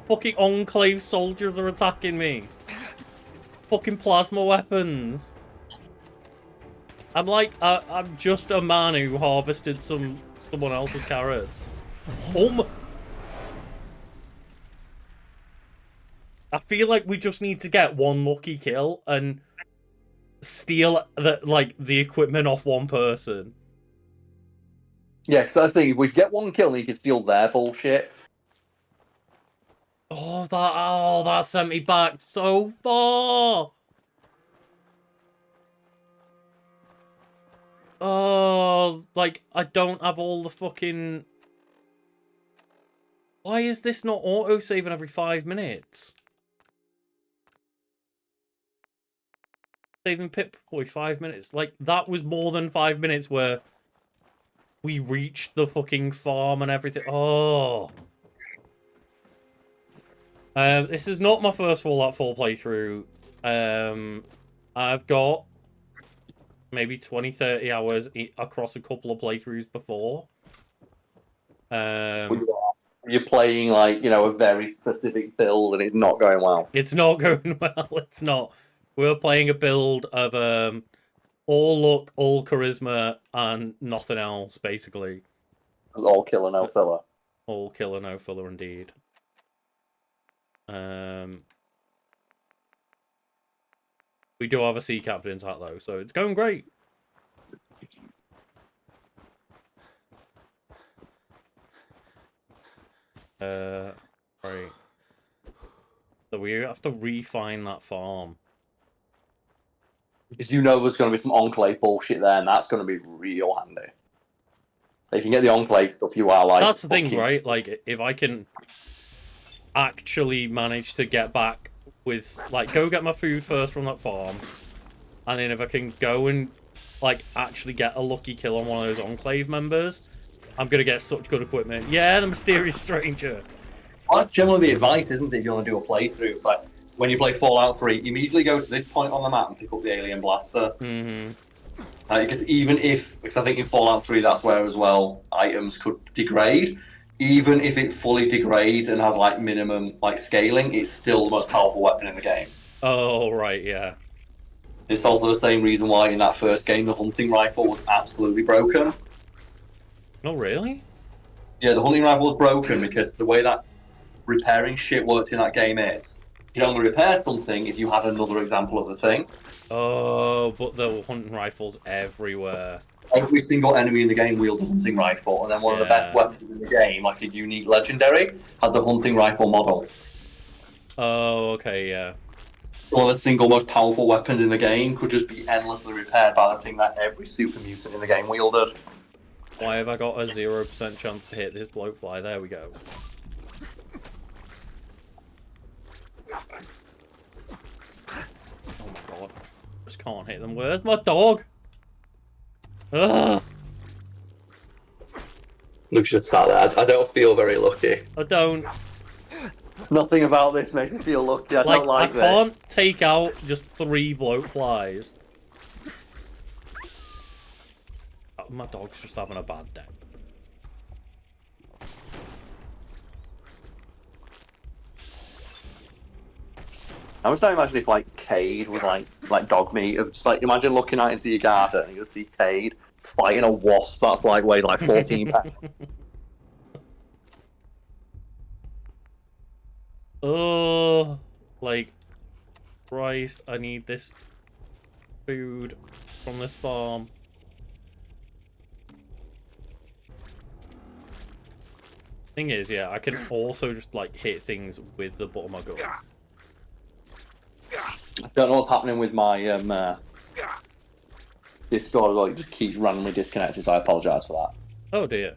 fucking Enclave soldiers are attacking me. Fucking plasma weapons. I'm like, I'm just a man who harvested someone else's carrots. Oh my... I feel like we just need to get one lucky kill and steal the equipment off one person. Yeah, because that's the thing, if we get one kill and you can steal their bullshit. Oh, that sent me back so far. Oh, like, I don't have all the fucking... Why is this not auto-saving every 5 minutes? Saving Pip-Boy 5 minutes. Like, that was more than 5 minutes where we reached the fucking farm and everything. Oh. This is not my first Fallout 4 playthrough. I've got maybe 20-30 hours across a couple of playthroughs before. You're playing, like, you know, a very specific build and it's not going well. It's not going well. It's not. We're playing a build of all luck, all charisma, and nothing else, basically. It's all killer, no filler. All killer, no filler, indeed. We do have a sea captain's hat, though, so it's going great. Right. So we have to refine that farm. Because you know there's going to be some Enclave bullshit there, and that's going to be real handy. If you can get the Enclave stuff, you are like... That's the thing, right? Like, if I can actually manage to get back with, like, go get my food first from that farm, and then if I can go and, like, actually get a lucky kill on one of those Enclave members, I'm gonna get such good equipment. Yeah, the mysterious stranger. Well, that's generally the advice, isn't it, if you want to do a playthrough? It's like, when you play Fallout 3, immediately go to this point on the map and pick up the alien blaster. Mm-hmm. Because even if, because I think in Fallout 3 that's where as well items could degrade, even if it fully degrades and has like minimum like scaling, it's still the most powerful weapon in the game. Oh, right, yeah. It's also the same reason why in that first game the hunting rifle was absolutely broken. Oh, really? Yeah, the hunting rifle was broken because the way that repairing shit works in that game is you can only repair something if you had another example of the thing. Oh, but there were hunting rifles everywhere. Every single enemy in the game wields a hunting rifle, and then one of the best Yeah. weapons in the game, like a unique legendary, had the hunting rifle model. Oh, okay, yeah. One of the single most powerful weapons in the game could just be endlessly repaired by the thing that every super mutant in the game wielded. Why have I got a 0% chance to hit this blowfly? There we go. Oh my god. Just can't hit them. Where's my dog? Ugh! Luke's just sat there. I don't feel very lucky. I don't. Nothing about this makes me feel lucky. I don't like I this. can't take out just 3 blowflies. Oh, my dog's just having a bad day. I was trying to imagine if like Cade was like dog meat. Of just like imagine looking out into your garden and you see Cade fighting a wasp that's like weighs like 14 pounds. Oh, like, Christ, I need this food from this farm. Thing is, yeah, I can also just like hit things with the butt of my gun. I don't know what's happening with my Discord. Like, it just keeps randomly disconnected, so I apologise for that. Oh dear.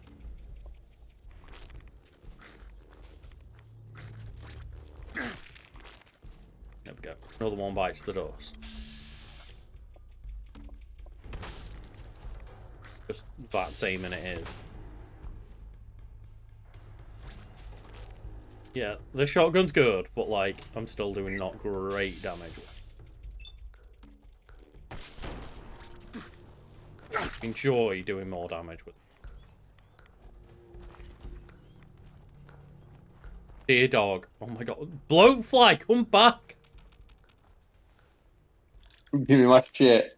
There we go. Another one bites the dust. Just that same and it is. Yeah, the shotgun's good, but like, I'm still doing not great damage with it. Enjoy doing more damage with it. Dear dog. Oh my god. Blowfly, come back! Give me my shit.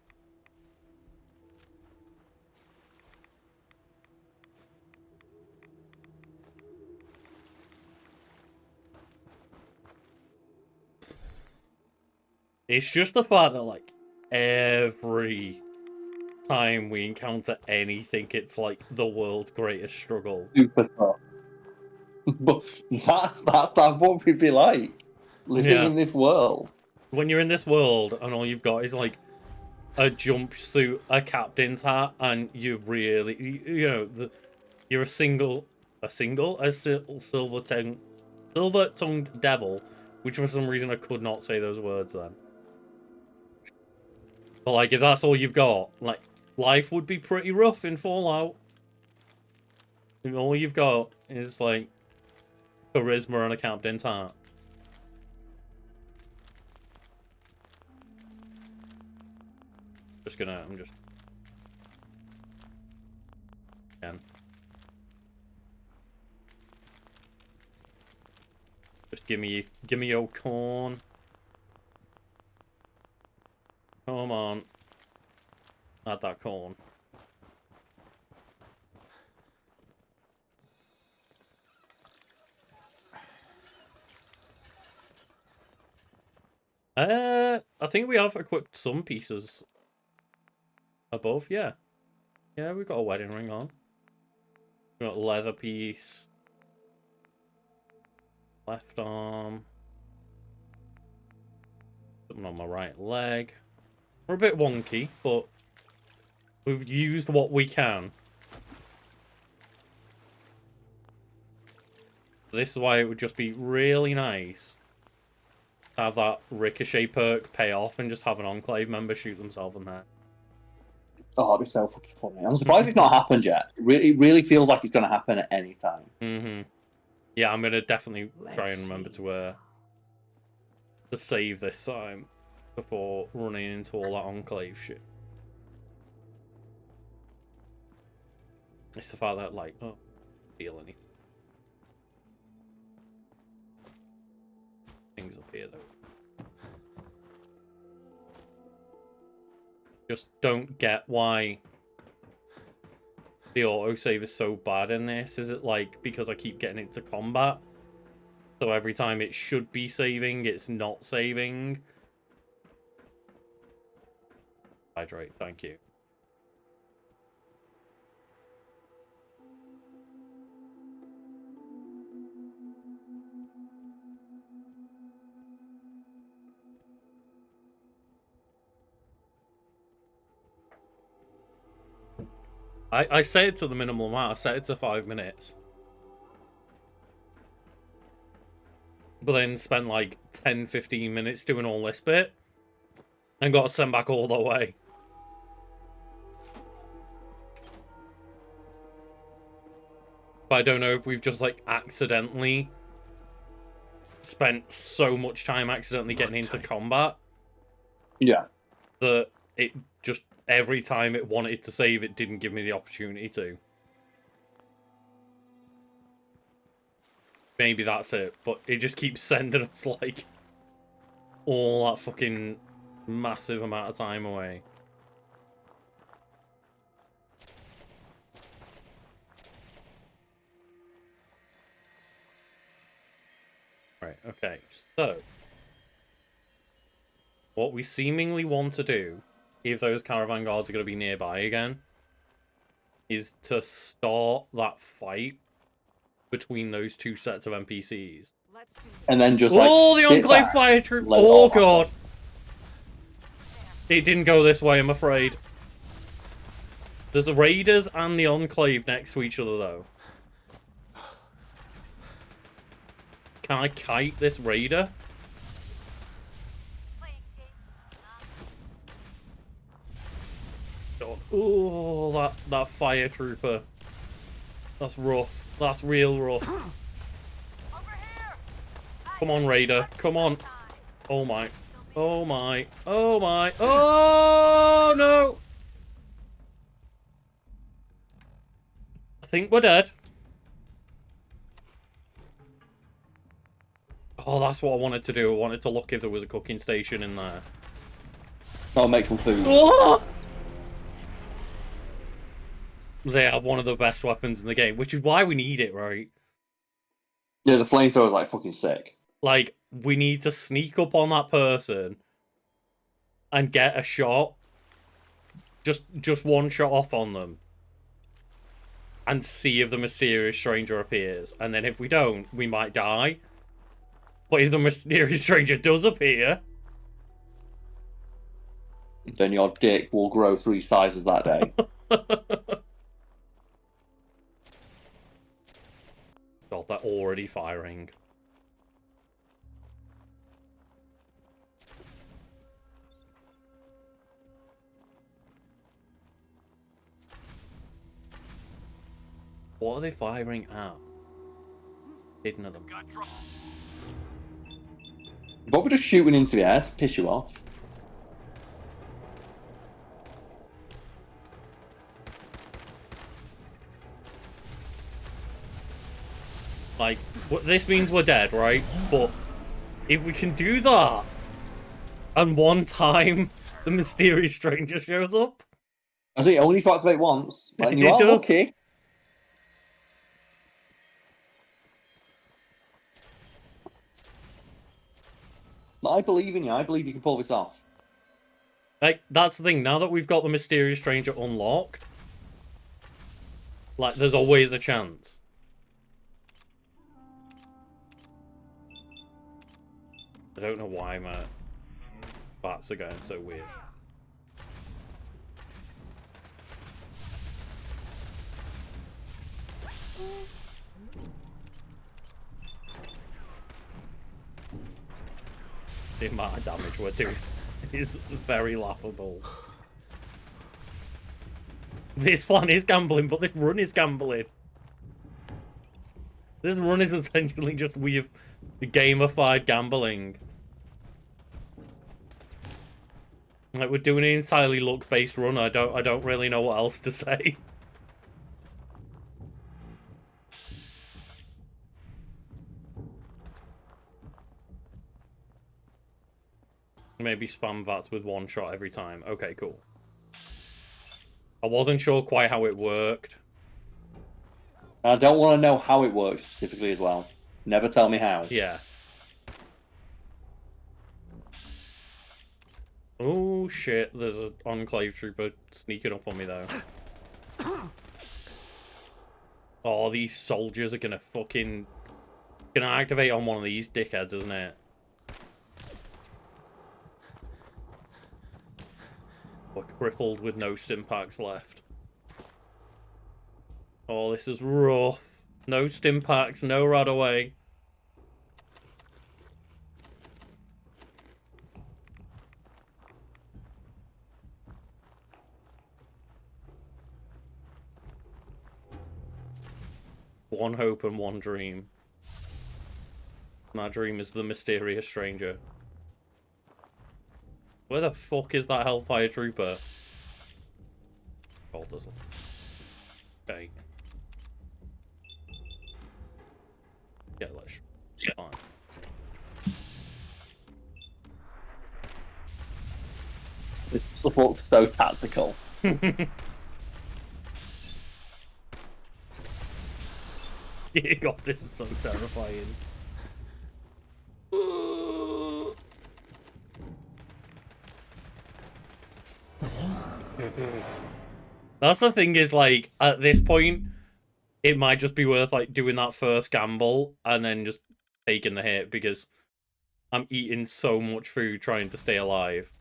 It's just the fact that, like, every time we encounter anything, it's like the world's greatest struggle. Super tough. But that's what we'd be like living in this world. When you're in this world and all you've got is like a jumpsuit, a captain's hat, and you really, you know, you're a silver-tongued devil, which for some reason I could not say those words then. But like, if that's all you've got, like, life would be pretty rough in Fallout. And all you've got is like charisma and a captain's hat. I'm just again. Just give me your corn. Come on. Not that corn. I think we have equipped some pieces above, yeah. Yeah, we've got a wedding ring on. We've got a leather piece. Left arm. Something on my right leg. We're a bit wonky, but we've used what we can. This is why it would just be really nice have that ricochet perk pay off and just have an Enclave member shoot themselves in there. Oh, it'd be so fucking funny. I'm surprised it's not happened yet. It really feels like it's going to happen at any time. Mm-hmm. Yeah, I'm going to definitely try and remember to save this time before running into all that Enclave shit. It's the fact that, like, oh, feel anything. Things up here, though. Just don't get why the autosave is so bad in this. Is it, like, because I keep getting into combat? So every time it should be saving, it's not saving? Hydrate, thank you. I set it to the minimal amount. I set it to 5 minutes. But then spent like 10-15 minutes doing all this bit. And got sent back all the way. But I don't know if we've just like accidentally spent so much time accidentally getting into combat. Yeah. That it just, every time it wanted to save, it didn't give me the opportunity to. Maybe that's it, but it just keeps sending us, like, all that fucking massive amount of time away. Right, okay, so what we seemingly want to do, if those caravan guards are going to be nearby again, is to start that fight between those two sets of NPCs. And then just oh, like, the Enclave fire troop! Oh god! It didn't go this way, I'm afraid. There's the Raiders and the Enclave next to each other, though. Can I kite this Raider? God. Oh, that fire trooper. That's rough. That's real rough. Come on, Raider. Come on. Oh my. Oh my. Oh my. Oh no! I think we're dead. Oh, that's what I wanted to do. I wanted to look if there was a cooking station in there. I'll make some food. Oh! They are one of the best weapons in the game, which is why we need it, right? Yeah, the flamethrower's like fucking sick. Like, we need to sneak up on that person and get a shot. Just one shot off on them. And see if the mysterious stranger appears. And then if we don't, we might die. But if the mysterious stranger does appear... then your dick will grow 3 sizes that day. God, they're already firing. What are they firing at? Hidden of them. What we're just shooting into the air to piss you off. Like, this means we're dead, right? But if we can do that, and one time the mysterious stranger shows up... I see, it only needs to activate once. Like, you It are does. lucky. I believe in you. I believe you can pull this off. Like, that's the thing. Now that we've got the mysterious stranger unlocked, like, there's always a chance. I don't know why my bats are going so weird. The amount of damage we're doing is very laughable. This plan is gambling, but this run is gambling. This run is essentially just we've gamified gambling. Like, we're doing an entirely luck-based run. I don't really know what else to say. Maybe spam VATS with one shot every time. Okay, cool. I wasn't sure quite how it worked. I don't want to know how it works specifically as well. Never tell me how. Yeah. Oh shit, there's an Enclave trooper sneaking up on me though. Oh, these soldiers are gonna fucking... Gonna activate on one of these dickheads, isn't it? We're crippled with no stim packs left. Oh, this is rough. No stim packs, no right away. One hope and one dream. My dream is the mysterious stranger. Where the fuck is that Hellfire Trooper? Oh, doesn't. Okay. Yeah, let's. Fine. This looks so tactical. Dear God, this is so terrifying. That's the thing is, like, at this point, it might just be worth, like, doing that first gamble and then just taking the hit because I'm eating so much food trying to stay alive.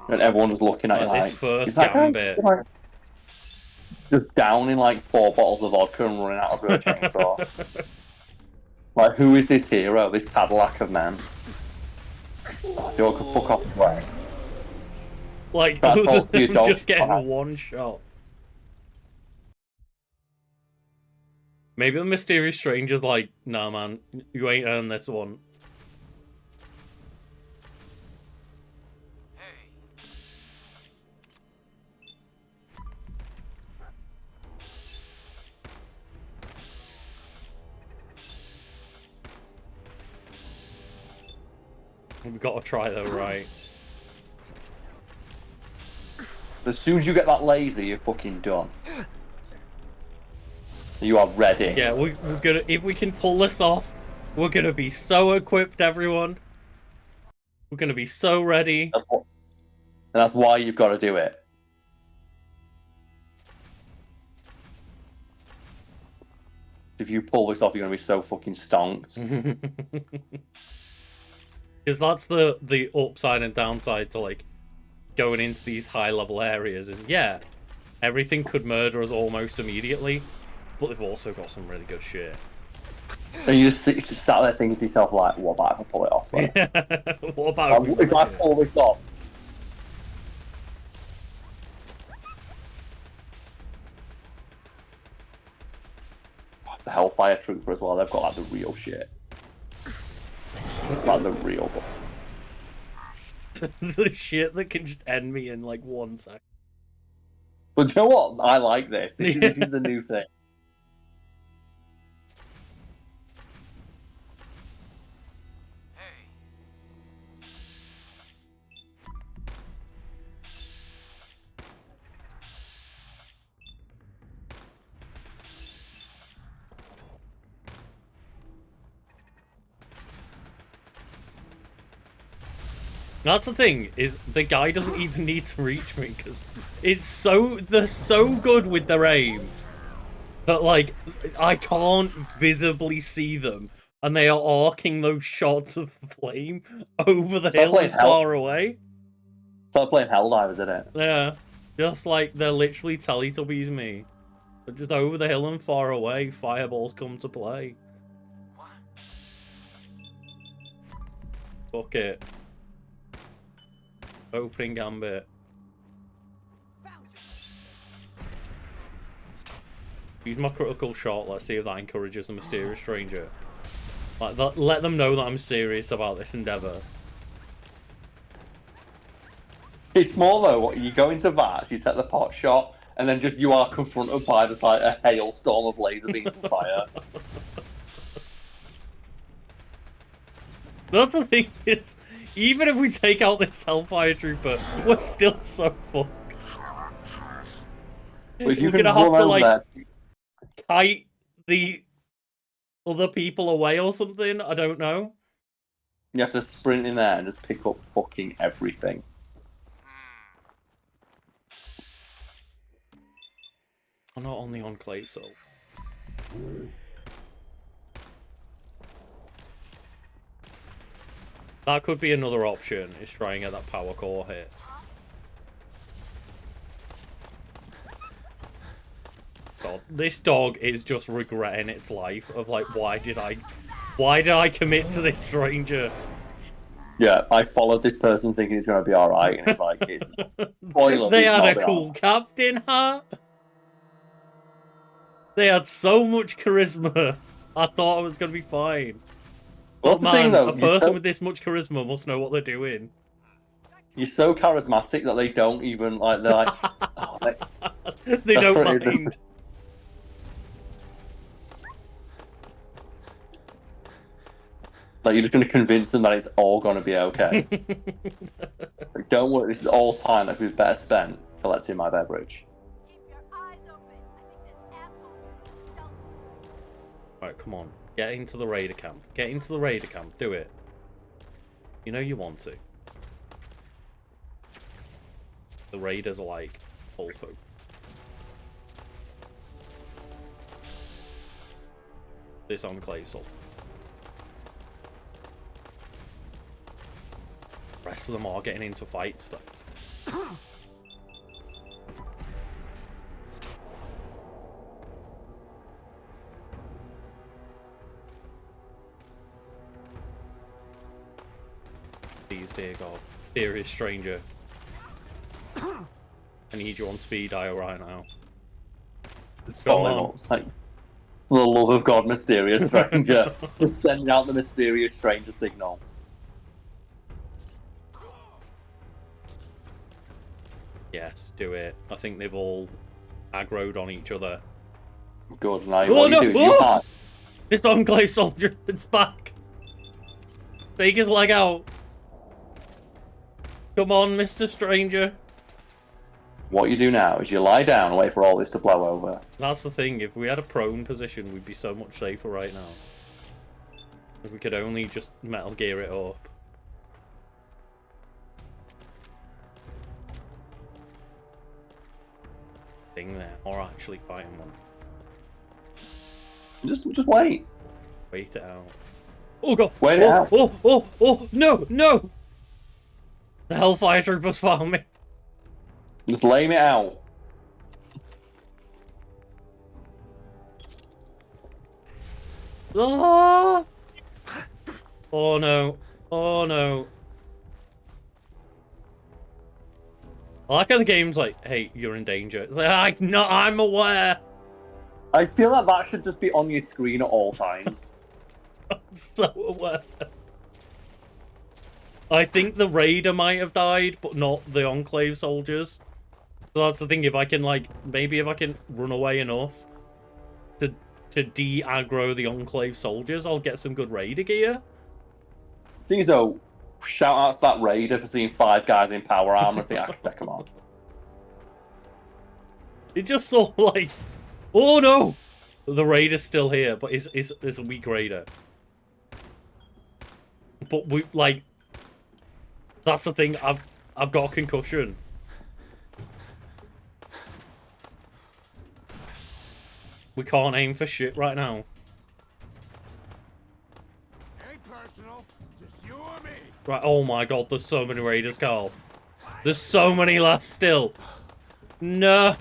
And everyone was looking at you Like, like... this first "Is that guy gambit. just downing like 4 bottles of vodka and running out of a chainsaw. Like, who is this hero? This Cadillac of man? You could fuck off his way. Like, That's all for your dog. just getting one shot. Maybe the mysterious stranger's like, nah, man, you ain't earned this one. We've got to try though, right? As soon as you get that laser, you're fucking done. You are ready. Yeah, we're gonna. If we can pull this off, we're gonna be so equipped, everyone. We're gonna be so ready. And that's why you've got to do it. If you pull this off, you're gonna be so fucking stonked. Because that's the upside and downside to, like, going into these high-level areas is, yeah, everything could murder us almost immediately, but they've also got some really good shit. And you just sat there thinking to yourself, like, what about if I pull it off? Like, What about if I pull this off? The Hellfire Trooper as well, they've got, like, the real shit. Like, the real one. The shit that can just end me in, like, 1 second. But you know what? I like this. This is the new thing. That's the thing, is the guy doesn't even need to reach me, because they're so good with their aim that, like, I can't visibly see them, and they are arcing those shots of flame over the hill and far away. It's like playing Helldivers, isn't it? Yeah, just like they're literally Teletubbies me. But just over the hill and far away, fireballs come to play. Fuck it. Opening gambit. Use my critical shot. Let's see if that encourages the mysterious stranger. Like, let them know that I'm serious about this endeavor. It's more though. What you go into that, you set the pot shot, and then just you are confronted by just like a hailstorm of laser beams and fire. That's the thing is, even if we take out this Hellfire Trooper, we're still so fucked. But you We're can gonna have run to over like there. kite the other people away or something. I don't know. You have to sprint in there and just pick up fucking everything. I'm not on the Enclave, so. That could be another option, is trying to get that power core hit. God, this dog is just regretting its life of like, why did I commit to this stranger? Yeah, I followed this person thinking it's going to be alright, and it's like, spoiler, They it's had not a be cool alright. captain, huh? They had so much charisma. I thought it was going to be fine. Well, But that's the thing, man, though, a person with this much charisma must know what they're doing. you're so charismatic that they don't even, like, they're like, oh, They that's don't what it is. mind. Like, you're just going to convince them that it's all going to be okay. Like, don't worry, this is all time that we've better spent collecting my beverage. Keep your eyes open. I think this asshole's using stealth. Alright, come on. Get into the raider camp. Get into the raider camp. Do it. You know you want to. The raiders are like whole folk. This Enclave soul. The rest of them are getting into fights though. Please, dear God. Dearest stranger. I need you on speed dial right now. Come on. It's like, for the love of God, mysterious stranger. Just sending out the mysterious stranger signal. Yes, do it. I think they've all aggroed on each other. Good, now Oh, what no! you do is you hide. This Enclave soldier, it's back. Take his leg out. Come on, Mr. Stranger. What you do now is you lie down and wait for all this to blow over. That's the thing. If we had a prone position, we'd be so much safer right now. If we could only just Metal Gear it up. Thing there, or actually fighting one. Just wait. Wait it out. Oh god! Wait it out. Oh! No! No! The Hellfire Troopers found me. Just lay me out. Ah! Oh no! Oh no! I like how the game's like, hey, you're in danger. It's like, I'm aware. I feel like that should just be on your screen at all times. I'm so aware. I think the Raider might have died, but not the Enclave soldiers. So that's the thing, if I can, like, maybe if I can run away enough to de-aggro the Enclave soldiers, I'll get some good Raider gear. Thing is, though, shout out to that Raider for seeing 5 guys in power armor. I think I can check them on. It just sort of like, oh no! The Raider's still here, but it's a weak Raider. But we, like, that's the thing, I've got a concussion. We can't aim for shit right now. Ain't personal, just you or me. Right, oh my god, there's so many Raiders, Carl. There's so many left still. No.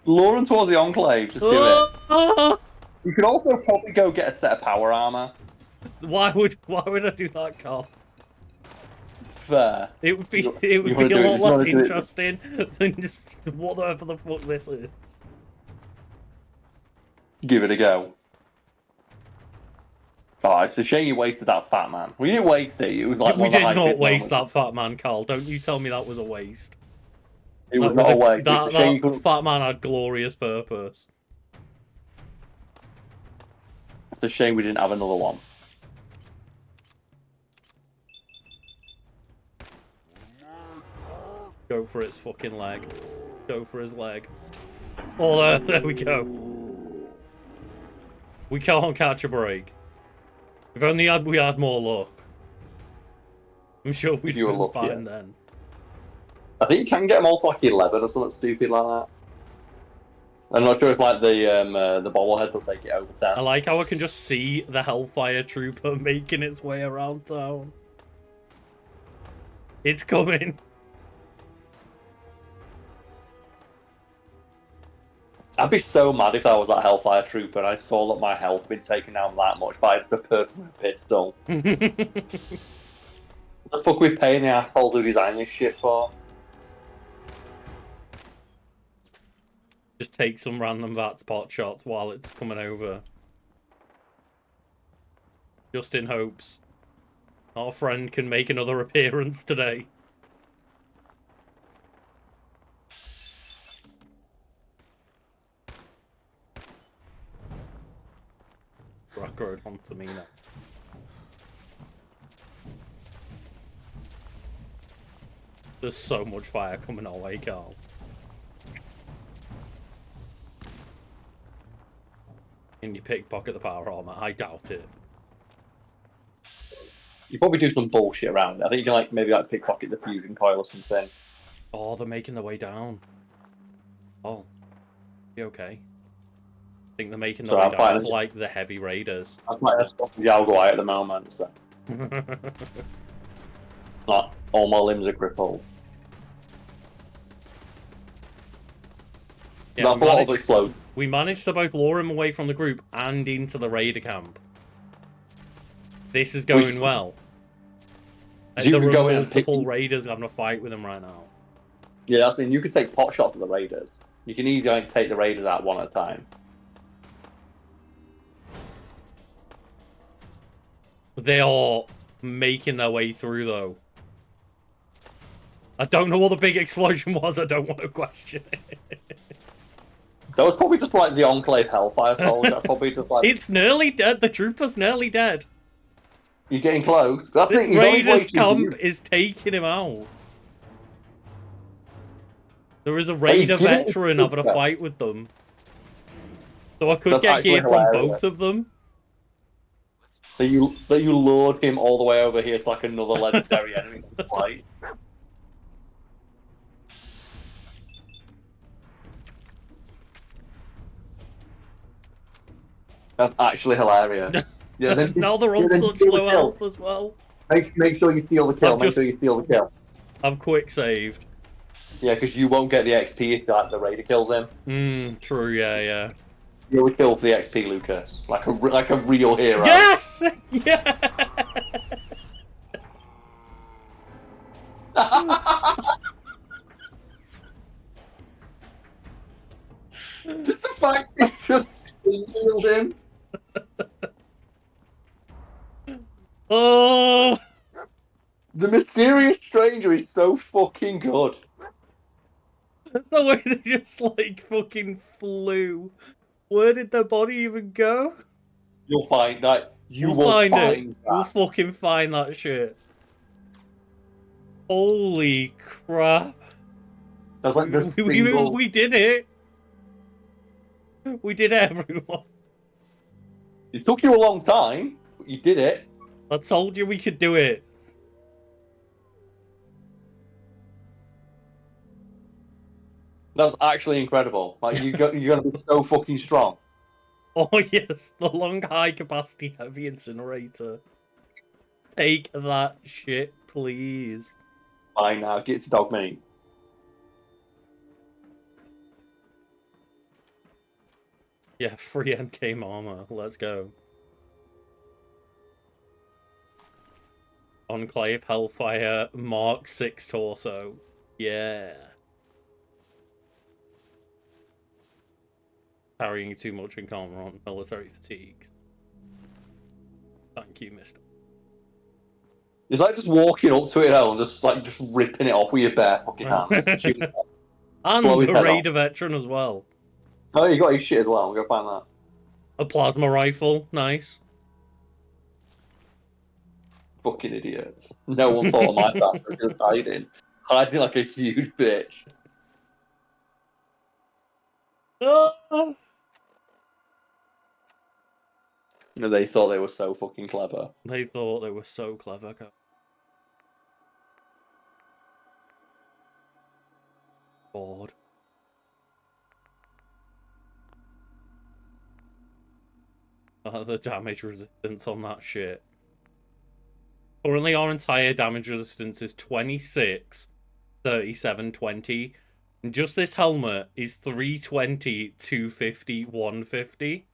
Lure him towards the Enclave. Just do it. You could also probably go get a set of power armor. Why would I do that, Carl? Fair. It would be You wanna a do it- lot you less wanna do it- interesting than just whatever the fuck this is. Give it a go. Oh, it's a shame you wasted that fat man. We didn't waste it. It was like We one of the did not high-pitched waste moments. that fat man, Carl. Don't you tell me that was a waste. It was That not a waste. It's a shame you that couldn't. fat man had glorious purpose. It's a shame we didn't have another one. Go for its fucking leg. Go for his leg. Oh, there we go. We can't catch a break. If only we had more luck. I'm sure we'd You were been lucky, fine yeah. then. I think you can get them all to like 11 or something stupid like that. I'm not sure if like the bobblehead will take it over 10. I like how I can just see the Hellfire Trooper making its way around town. It's coming. I'd be so mad if I was that Hellfire Trooper and I saw that my health had been taken down that much by the person with a pistol. What the fuck are we paying the asshole who designed this shit for? Just take some random VATS pot shots while it's coming over. Just in hopes our friend can make another appearance today. Rock road onto me now. There's so much fire coming our way, Carl. Can you pickpocket the power armor? I doubt it. You probably do some bullshit around it. I think you can like maybe like pickpocket the fusion coil or something. Oh, they're making their way down. Oh, you okay? I think they're making their Sorry, way I'm down fighting to like the heavy raiders. I'm quite a stop with Yalgoai at the moment, so not all my limbs are crippled. Yeah, That's a lot of explode. we managed to both lure him away from the group and into the raider camp. This is going well. You There could are go in and multiple raiders having a fight with him right now. Yeah, that's the thing. You could take pot shots at the raiders. You can easily like, take the raiders out one at a time. They are making their way through, though. I don't know what the big explosion was. I don't want to question it. That was probably just like the Enclave Hellfire Soldier. Probably just like It's nearly dead. The trooper's nearly dead. you're getting close. But I This think he's on his way raider to camp you. is taking him out. There is a he's raider giving it veteran to having a Trooper. fight with them. So I could That's get actually gear from hilarious. both of them. So you lured him all the way over here to like another legendary enemy to fight. That's actually hilarious. Yeah, then Now they're on then such steal the low kill. health as well. Make sure you steal the kill. I've Make just- sure you steal the kill. I've quick saved. Yeah, because you won't get the XP if like, the raider kills him. True, yeah. You will kill for the XP, Lucas, like a real hero. Yes! Yeah! Just the fact it's just healed him. Oh! The mysterious stranger is so fucking good. The way they just, like, fucking flew. Where did their body even go? You'll find that. You We'll will find find it. that. We'll fucking find that shit. Holy crap. That's like the single... We did it. We did it, everyone. It took you a long time, but you did it. I told you we could do it. That's actually incredible. Like you're gonna be so fucking strong. Oh yes, the long high capacity heavy incinerator. Take that shit, please. Fine now, get to dog meat. Yeah, free endgame armor. Let's go. Enclave Hellfire Mark 6 torso. Yeah. Carrying too much in armor on military fatigues. Thank you, mister. It's like just walking up to it and just ripping it off with your bare fucking hands. And a Raider veteran as well. Oh, you got his shit as well. Go find that. A plasma rifle. Nice. Fucking idiots. No one thought of my factor. Just hiding. Hiding like a huge bitch. Oh. And they thought they were so fucking clever. They thought they were so clever. Bored. The damage resistance on that shit. Currently, our entire damage resistance is 26, 37, 20. And just this helmet is 320, 250, 150.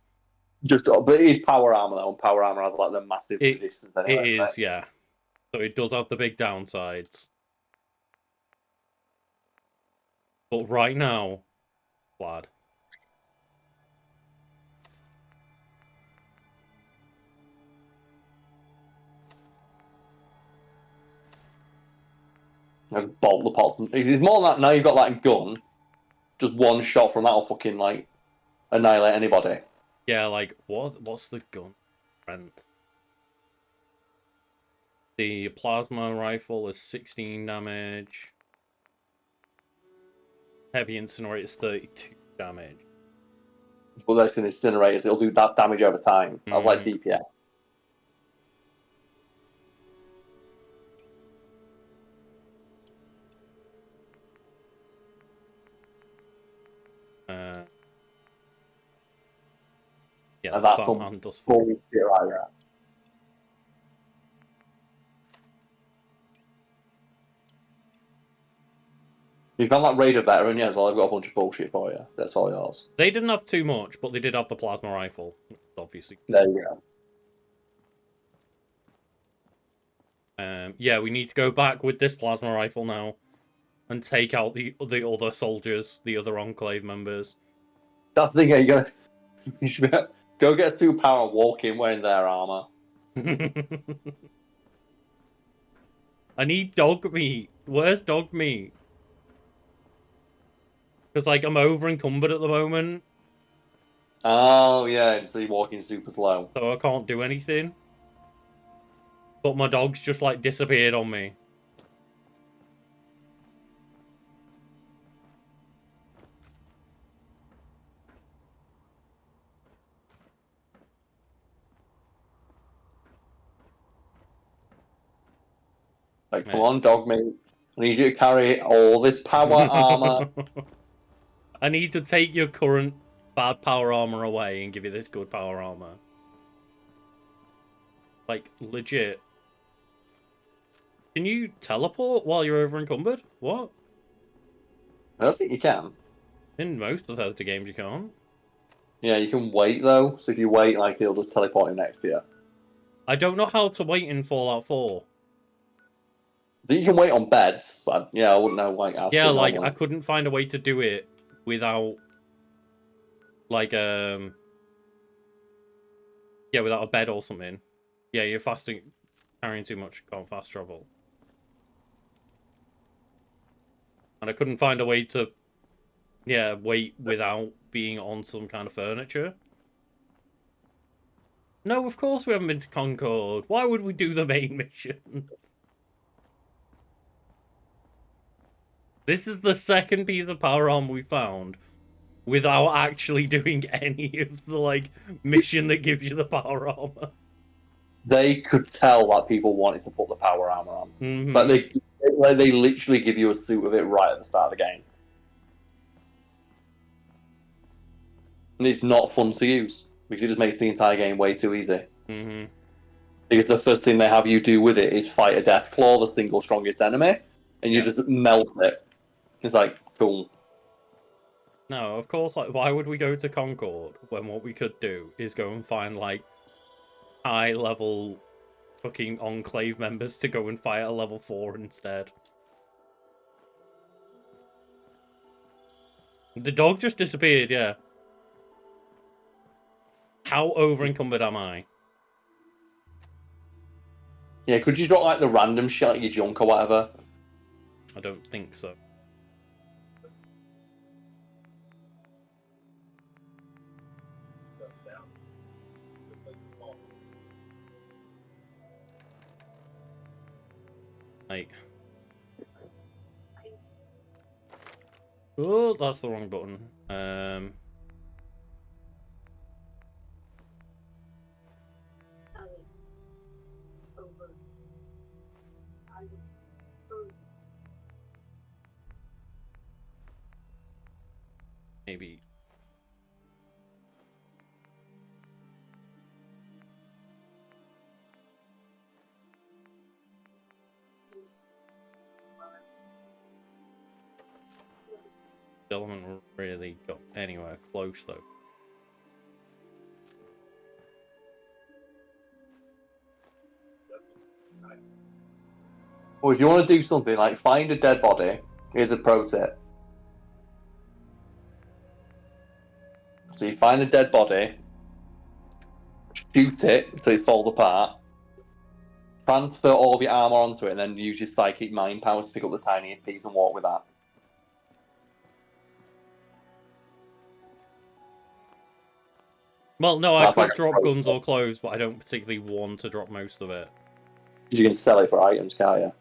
But it is power armor though, and power armor has like the massive resistance anyway. It is, yeah. So it does have the big downsides. But right now, lad. Just bolt the pots. It's more than that. Now you've got that gun. Just one shot from that'll fucking like annihilate anybody. Yeah, like what's the gun strength? The plasma rifle is 16 damage. Heavy incinerator is 32 damage. But those incinerators, it'll do that damage over time. I like DPS. Yeah, and that's Batman does bullshit right there. You've got that Raider veteran, yeah, so I've got a bunch of bullshit for you. That's all yours. They didn't have too much, but they did have the plasma rifle, obviously. There you go. Yeah, we need to go back with this plasma rifle now and take out the other soldiers, the other Enclave members. That's the thing, you should go get a superpower and walk in wearing their armor. I need dog meat. Where's dog meat? Because, like, I'm over encumbered at the moment. Oh, yeah, so you're walking super slow. So I can't do anything. But my dog's just, like, disappeared on me. Like, come on, dog mate. I need you to carry all this power armor. I need to take your current bad power armor away and give you this good power armor. Like, legit. Can you teleport while you're over encumbered? What? I don't think you can. In most Bethesda games, you can't. Yeah, you can wait, though. So if you wait, like, it'll just teleport him next to you. I don't know how to wait in Fallout 4. I think you can wait on beds, but yeah, I wouldn't know like how. Yeah, like I couldn't find a way to do it without, like yeah, without a bed or something. Yeah, you're carrying too much, can't fast travel. And I couldn't find a way to, yeah, wait without being on some kind of furniture. No, of course we haven't been to Concord. Why would we do the main mission? This is the second piece of power armor we found without actually doing any of the, like, mission that gives you the power armor. They could tell that people wanted to put the power armor on. But they literally give you a suit of it right at the start of the game. And it's not fun to use, because it just makes the entire game way too easy. Because the first thing they have you do with it is fight a Deathclaw, the single strongest enemy, and you just melt it. It's like, cool. No, of course, like, why would we go to Concord when what we could do is go and find, like, high-level fucking Enclave members to go and fight at level 4 instead? The dog just disappeared, yeah. How over-encumbered am I? Yeah, could you drop like the random shit, like your junk or whatever? I don't think so. Like... Oh, that's the wrong button. Maybe... Still haven't really got anywhere close, though. Well, if you want to do something like find a dead body, here's a pro tip. So you find a dead body, shoot it so it falls apart, transfer all of your armor onto it, and then use your psychic mind powers to pick up the tiniest piece and walk with that. Well, no, I That's could like a drop pro guns tip. or clothes, but I don't particularly want to drop most of it. You can sell it for items, can't you?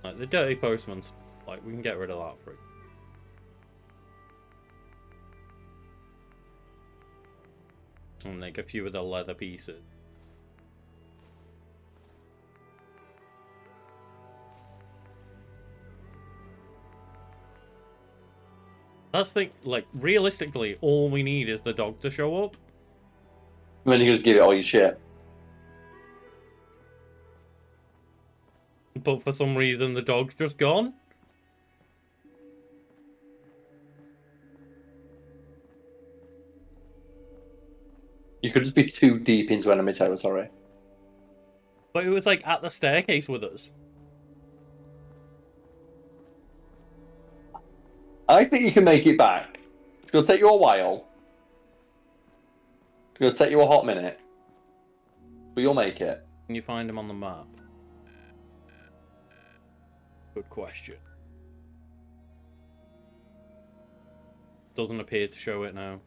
Like, the dirty postman's, like, we can get rid of that for it. And make a few of the leather pieces. That's the thing, like, realistically, all we need is the dog to show up. And then you just give it all your shit. But for some reason, the dog's just gone. You could just be too deep into enemy territory. But it was, like, at the staircase with us. I think you can make it back. It's going to take you a while. It's going to take you a hot minute. But you'll make it. Can you find him on the map? Good question. Doesn't appear to show it now.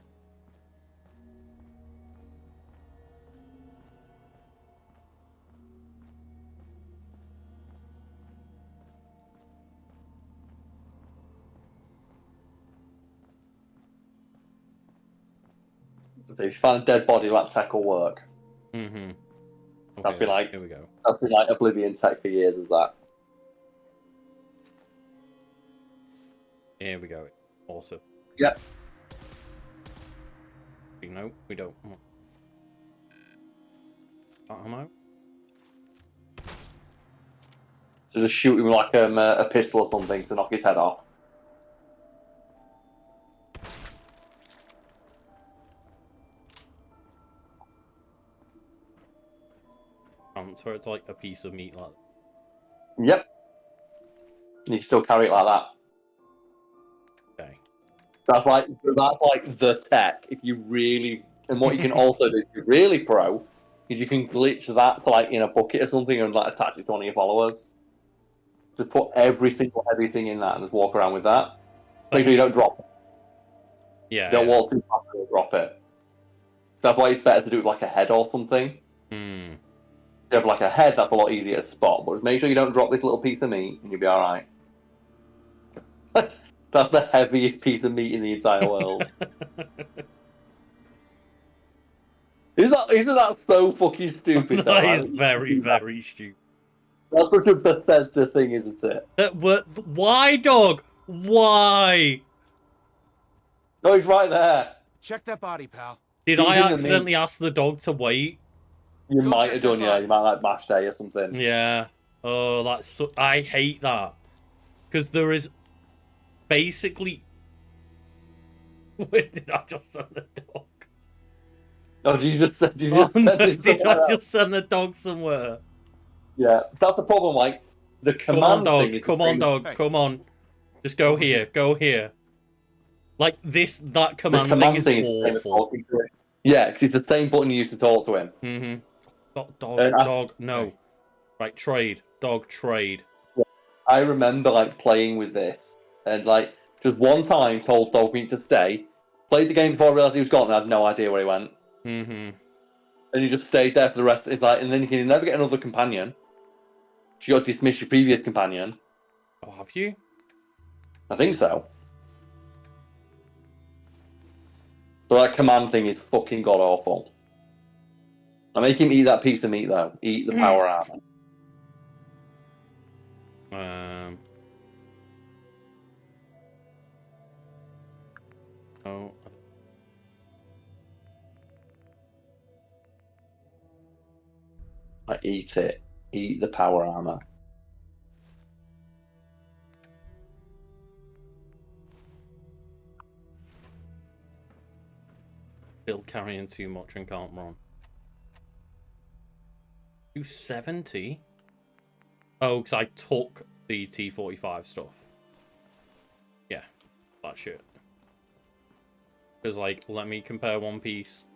So if you find a dead body, that tech will work. Mm-hmm. Okay, That's been like, here we go. that's been like Oblivion tech for years, is that? Here we go. Awesome. Yep. No, we don't. Ammo? So just shoot him with like a pistol or something to knock his head off. So it's like a piece of meat like that. Yep. You can still carry it like that. Okay. That's like the tech. If you really, and what you can also do, if you're really pro, is you can glitch that to like in a bucket or something and like attach it to one of your followers. Just put every single heavy thing in that and just walk around with that. Make sure you don't drop it. Yeah. Don't walk too fast and drop it. That's why it's better to do it like a head or something. Hmm. If you have like a head, that's a lot easier to spot. But just make sure you don't drop this little piece of meat, and you'll be all right. That's the heaviest piece of meat in the entire world. Isn't that so fucking stupid? Though, That right? is very, very stupid. That's such a Bethesda thing, isn't it? Why, dog? Why? No, he's right there. Check that body, pal. Did He's I in the accidentally ask the dog to wait? You Go might check have that done, yeah. body. You might like mash day or something. Yeah. Oh, that's so... I hate that. Because there is basically... Where did I just send the dog? Oh, did you just send Oh, no, it did I somewhere else? just send the dog somewhere? Yeah, so that's the problem. Like the Come on, command thing dog. is the Come on, same. dog. Hey. Come on. Just go Over here. here. Go here. Like, that The command thing command is thing is the same as awful. talking to him. Yeah, because it's the same button you use to talk to him. Mm-hmm. Dog, And dog, no. Hey. Right, trade. Dog, trade. I remember like playing with this, and like just one time told Dogmeat to stay. Played the game before I realised he was gone, and I had no idea where he went. Mm-hmm. And you just stayed there for the rest. It's like, and then you can never get another companion. You got to dismiss your previous companion. Oh, have you? I think so. So that command thing is fucking god awful. I make him eat that piece of meat though. Eat the power armor. Oh. I eat it. Eat the power armor. Still carrying too much and can't run. 270? Oh, because I took the T45 stuff. Yeah, that shit. Because, like, let me compare One Piece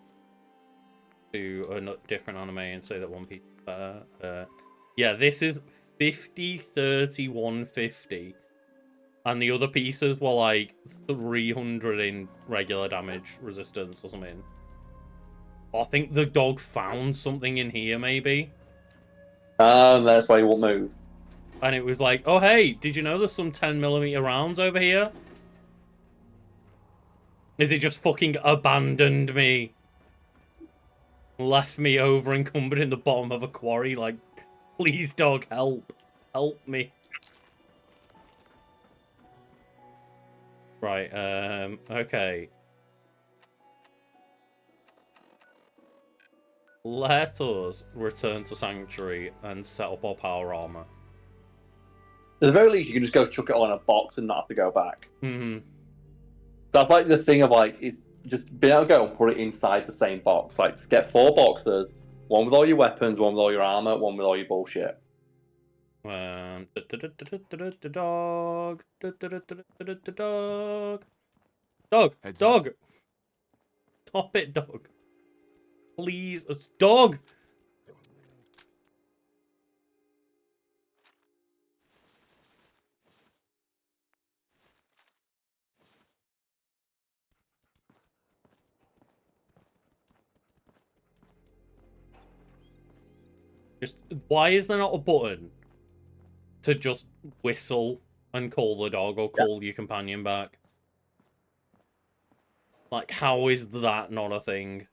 to a different anime and say that One Piece is better. Yeah, this is 50, 30, 150. And the other pieces were like 300 in regular damage resistance or something. I think the dog found something in here, maybe. That's why he won't move. And it was like, oh, hey, did you know there's some 10mm rounds over here? Is it just fucking abandoned me? Left me over encumbered in the bottom of a quarry, like, please, dog, help. Help me. Right, okay. Let us return to Sanctuary and set up our power armor. At the very least, you can just go chuck it all in a box and not have to go back. Mm-hmm. That's like the thing of like, it's just being able to go and put it inside the same box. Like, get 4 boxes, one with all your weapons, one with all your armor, one with all your bullshit. Dog. Dog. Dog. Heads Dog. Stop it, dog. Please. It's dog. Just, why is there not a button to just whistle and call the dog or call your companion back? Like, how is that not a thing?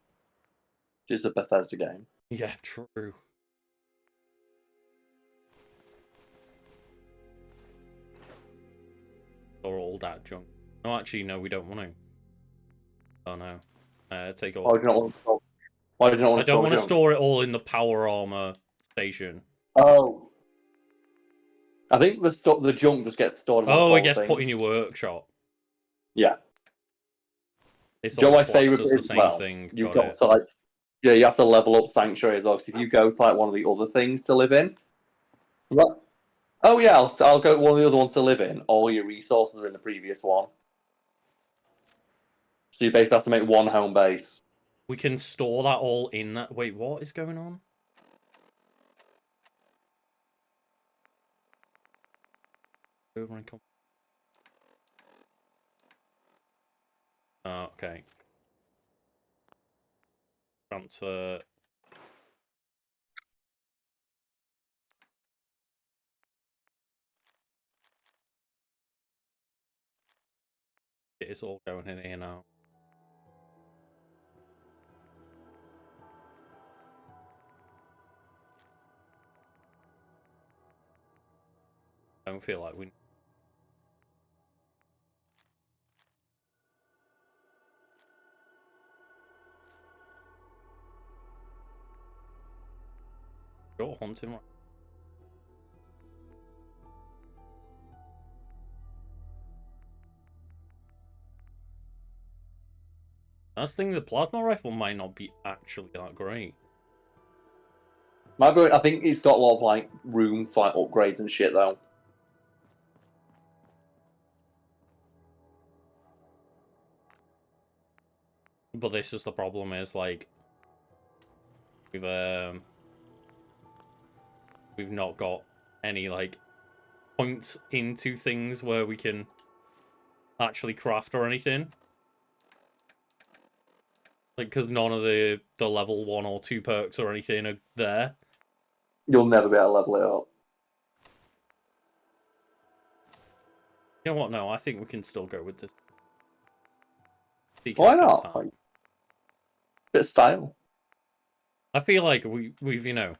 Just a Bethesda game. Yeah, true. Or all that junk. No, actually, no, we don't want to. Oh, no. Take all. Why do you not want to store? Why do you not want I to don't store want to junk? store it all in the power armor station. Oh. I think the junk just gets stored in one of Oh, the it gets put in things. your workshop. Yeah. It's Do you know all what my favourite classed as bit the as same well? thing. You've Got got it. to like, yeah, you have to level up Sanctuary as well. So if you go to like one of the other things to live in, like, oh yeah, I'll go to one of the other ones to live in. All your resources are in the previous one. So you basically have to make one home base. We can store that all in that. Wait, what is going on? Over and oh, okay. Transfer. It is all going in here now. I don't feel like we. You're hunting right. That's the thing, the plasma rifle might not be actually that great. I think it's got a lot of like room for like upgrades and shit though. But this is the problem, is like we've not got any like points into things where we can actually craft or anything. Like, because none of the level 1 or 2 perks or anything are there. You'll never be able to level it up. You know what? No, I think we can still go with this. Why not? Like, bit of style. I feel like we've, you know,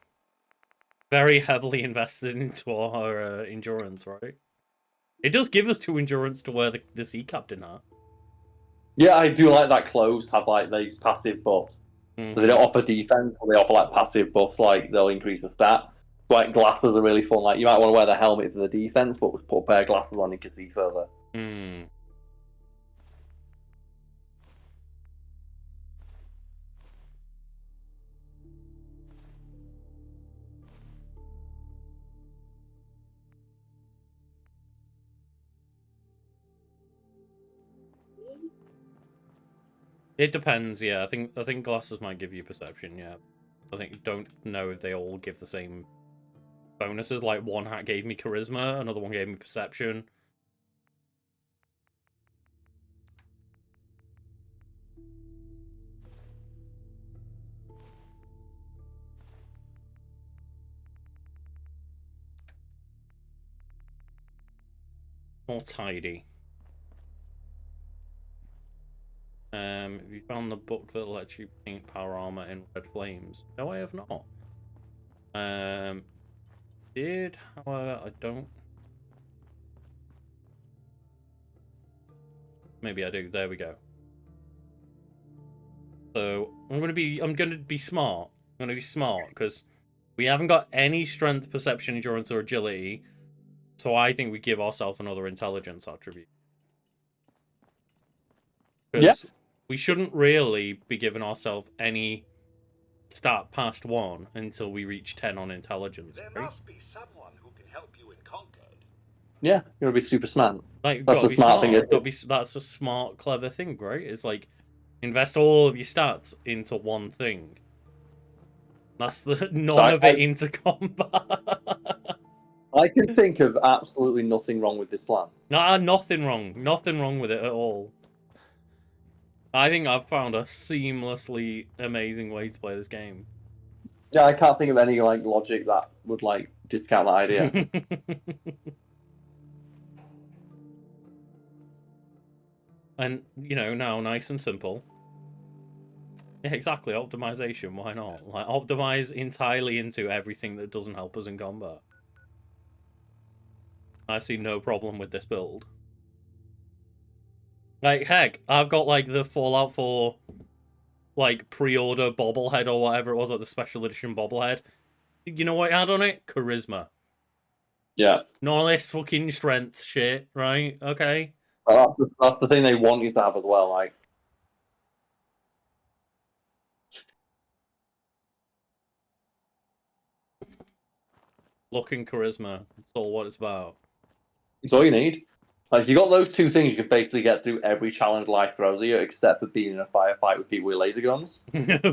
very heavily invested into our endurance, right? It does give us 2 endurance to wear the sea captain hat. Yeah, I do like that clothes have like these passive buffs. So they don't offer defense, or they offer like passive buffs, like they'll increase the stat. So, like glasses are really fun. Like you might want to wear the helmet for the defense, but put a pair of glasses on, you can see further. It depends, yeah. I think glasses might give you perception, yeah. Don't know if they all give the same bonuses. Like, one hat gave me charisma, another one gave me perception. More tidy. Have you found the book that lets you paint power armor in red flames? No, I have not. However, I don't. Maybe I do. There we go. So I'm gonna be smart. I'm gonna be smart because we haven't got any strength, perception, endurance, or agility. So I think we give ourselves another intelligence attribute. Because we shouldn't really be giving ourselves any stat past 1 until we reach 10 on intelligence. There must be someone who can help you in Concord. Yeah, you're gonna be super smart. Like, that's gotta a be smart thing. That's a smart, clever thing, right? It's like invest all of your stats into one thing. That's none of it into combat. I can think of absolutely nothing wrong with this plan. Nah, nothing wrong. Nothing wrong with it at all. I think I've found a seamlessly amazing way to play this game. Yeah, I can't think of any like logic that would like discount that idea. And, you know, now nice and simple. Yeah, exactly. Optimization. Why not? Like, optimize entirely into everything that doesn't help us in combat. I see no problem with this build. Like, heck, I've got, like, the Fallout 4, like, pre-order bobblehead or whatever it was, like the special edition bobblehead. You know what I had on it? Charisma. Yeah. None of this fucking strength shit, right? Okay. Well, that's the thing they want you to have as well, like. Luck and charisma. That's all what it's about. It's all you need. Like, if you got those 2 things, you can basically get through every challenge life throws at you, except for being in a firefight with people with laser guns.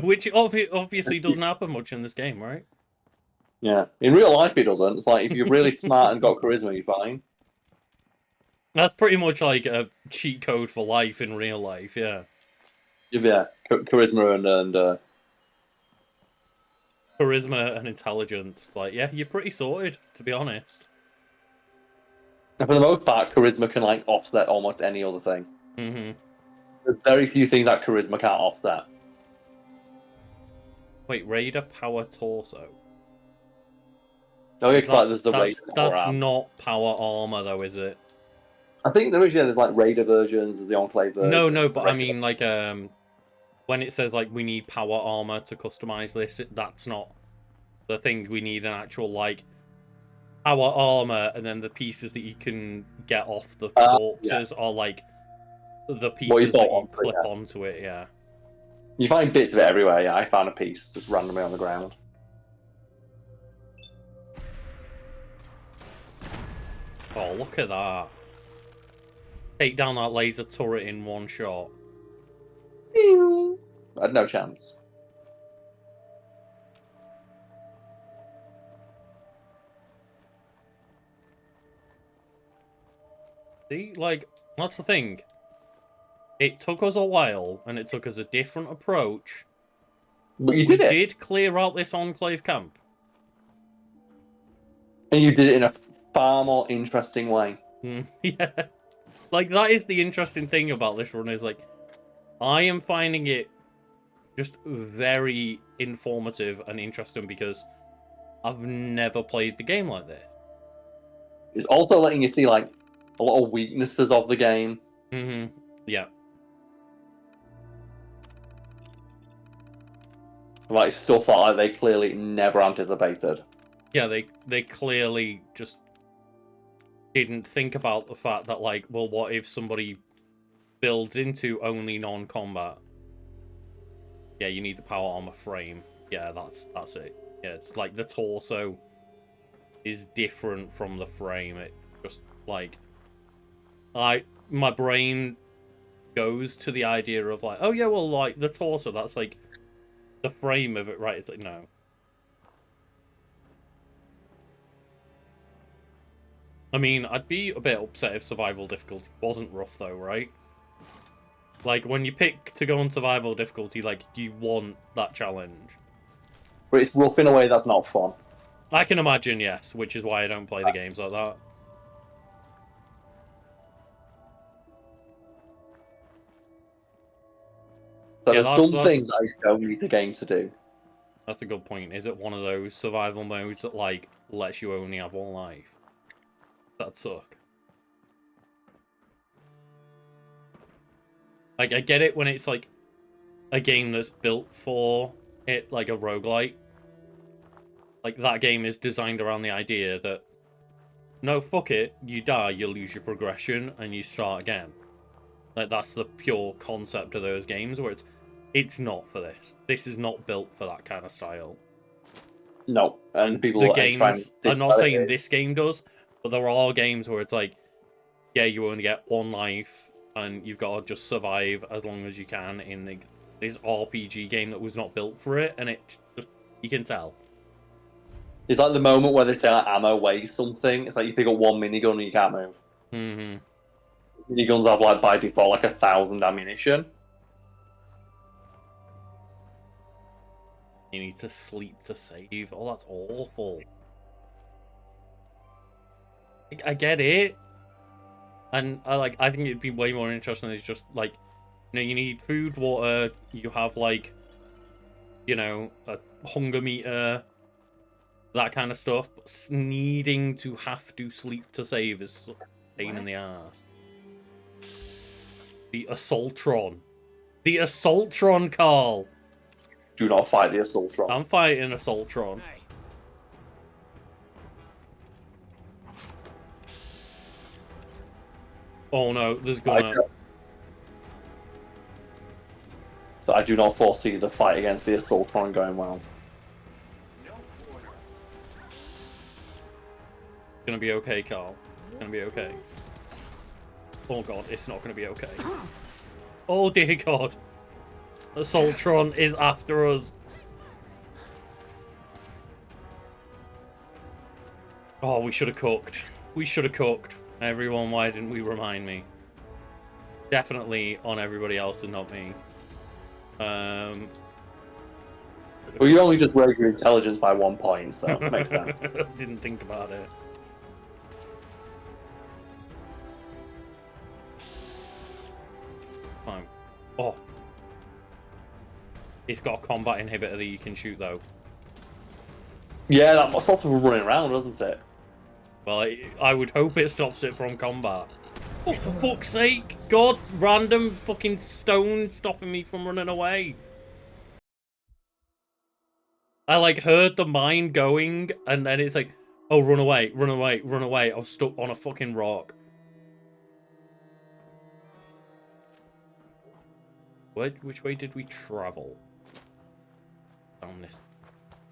Which obviously doesn't happen much in this game, right? Yeah. In real life, it doesn't. It's like, if you're really smart and got charisma, you're fine. That's pretty much like a cheat code for life in real life, yeah. Yeah, charisma and charisma and intelligence. Like, yeah, you're pretty sorted, to be honest. And for the most part, charisma can like offset almost any other thing. Mm-hmm. There's very few things that charisma can't offset. Wait, Raider Power Torso. Oh, yeah, like there's the that's Raider not power armor, though, is it? I think there's like Raider versions, there's the Enclave version. No, but I mean, like, when it says, like, we need power armor to customize this, that's not the thing. We need an actual, like, power armor, and then the pieces that you can get off the corpses are, like, the pieces that you clip onto it, yeah. You find bits of it everywhere. Yeah, I found a piece just randomly on the ground. Oh, look at that. Take down that laser turret in one shot. I had no chance. See, like, that's the thing. It took us a while, and it took us a different approach. But you we did it. did clear out this enclave camp. And you did it in a far more interesting way. Yeah. Like, that is the interesting thing about this run, is, like, I am finding it just very informative and interesting because I've never played the game like this. It's also letting you see, like, a lot of weaknesses of the game. Mm-hmm. Yeah. Like, stuff that like, they clearly never anticipated. Yeah, they clearly just didn't think about the fact that, like, well, what if somebody builds into only non-combat? Yeah, you need the power armor frame. Yeah, that's it. Yeah, it's like the torso is different from the frame. It just, like, my brain goes to the idea of, like, oh yeah, well, like, the torso, that's like the frame of it, right? It's like, no. I mean, I'd be a bit upset if survival difficulty wasn't rough, though, right? Like, when you pick to go on survival difficulty, like, you want that challenge. But it's rough in a way that's not fun. I can imagine, yes, which is why I don't play the games like that. So Yeah, there's some things I don't need the game to do. That's a good point. Is it one of those survival modes that, like, lets you only have one life? That'd suck. Like, I get it when it's, like, a game that's built for it, like a roguelite. Like, that game is designed around the idea that, no, fuck it, you die, you lose your progression, and you start again. Like, that's the pure concept of those games, where it's not for this. This is not built for that kind of style. No, and people the are games, I'm not saying this game does, but there are games where it's like, yeah, you only get one life, and you've got to just survive as long as you can in this RPG game that was not built for it, and it just, you can tell. It's like the moment where they say like, ammo weighs something. It's like you pick up one minigun and you can't move. Mm-hmm. Miniguns have like by default like 1,000 ammunition. You need to sleep to save. Oh, that's awful. I get it. And I think it'd be way more interesting is just like, you know, you need food, water, you have like, you know, a hunger meter, that kind of stuff. But needing to have to sleep to save is a pain in the ass. The Assaultron. The Assaultron, Carl. Do not fight the Assaultron. I'm fighting Assaultron. Hey. Oh no, there's gonna... So I do not foresee the fight against the Assaultron going well. It's gonna be okay, Carl. It's gonna be okay. Oh god, it's not gonna be okay. Oh dear god. Assaultron is after us. Oh, we should have cooked. We should have cooked. Everyone, why didn't we remind me? Definitely on everybody else and not me. Well, you only just raised your intelligence by 1 point, so it makes sense. Didn't think about it. Fine. Oh. It's got a combat inhibitor that you can shoot, though. Yeah, that stops them from running around, doesn't it? Well, I would hope it stops it from combat. Oh, for fuck's sake! God, random fucking stone stopping me from running away. I, like, heard the mine going, and then it's like, oh, run away, run away, run away. I was stuck on a fucking rock. Which way did we travel? Down this.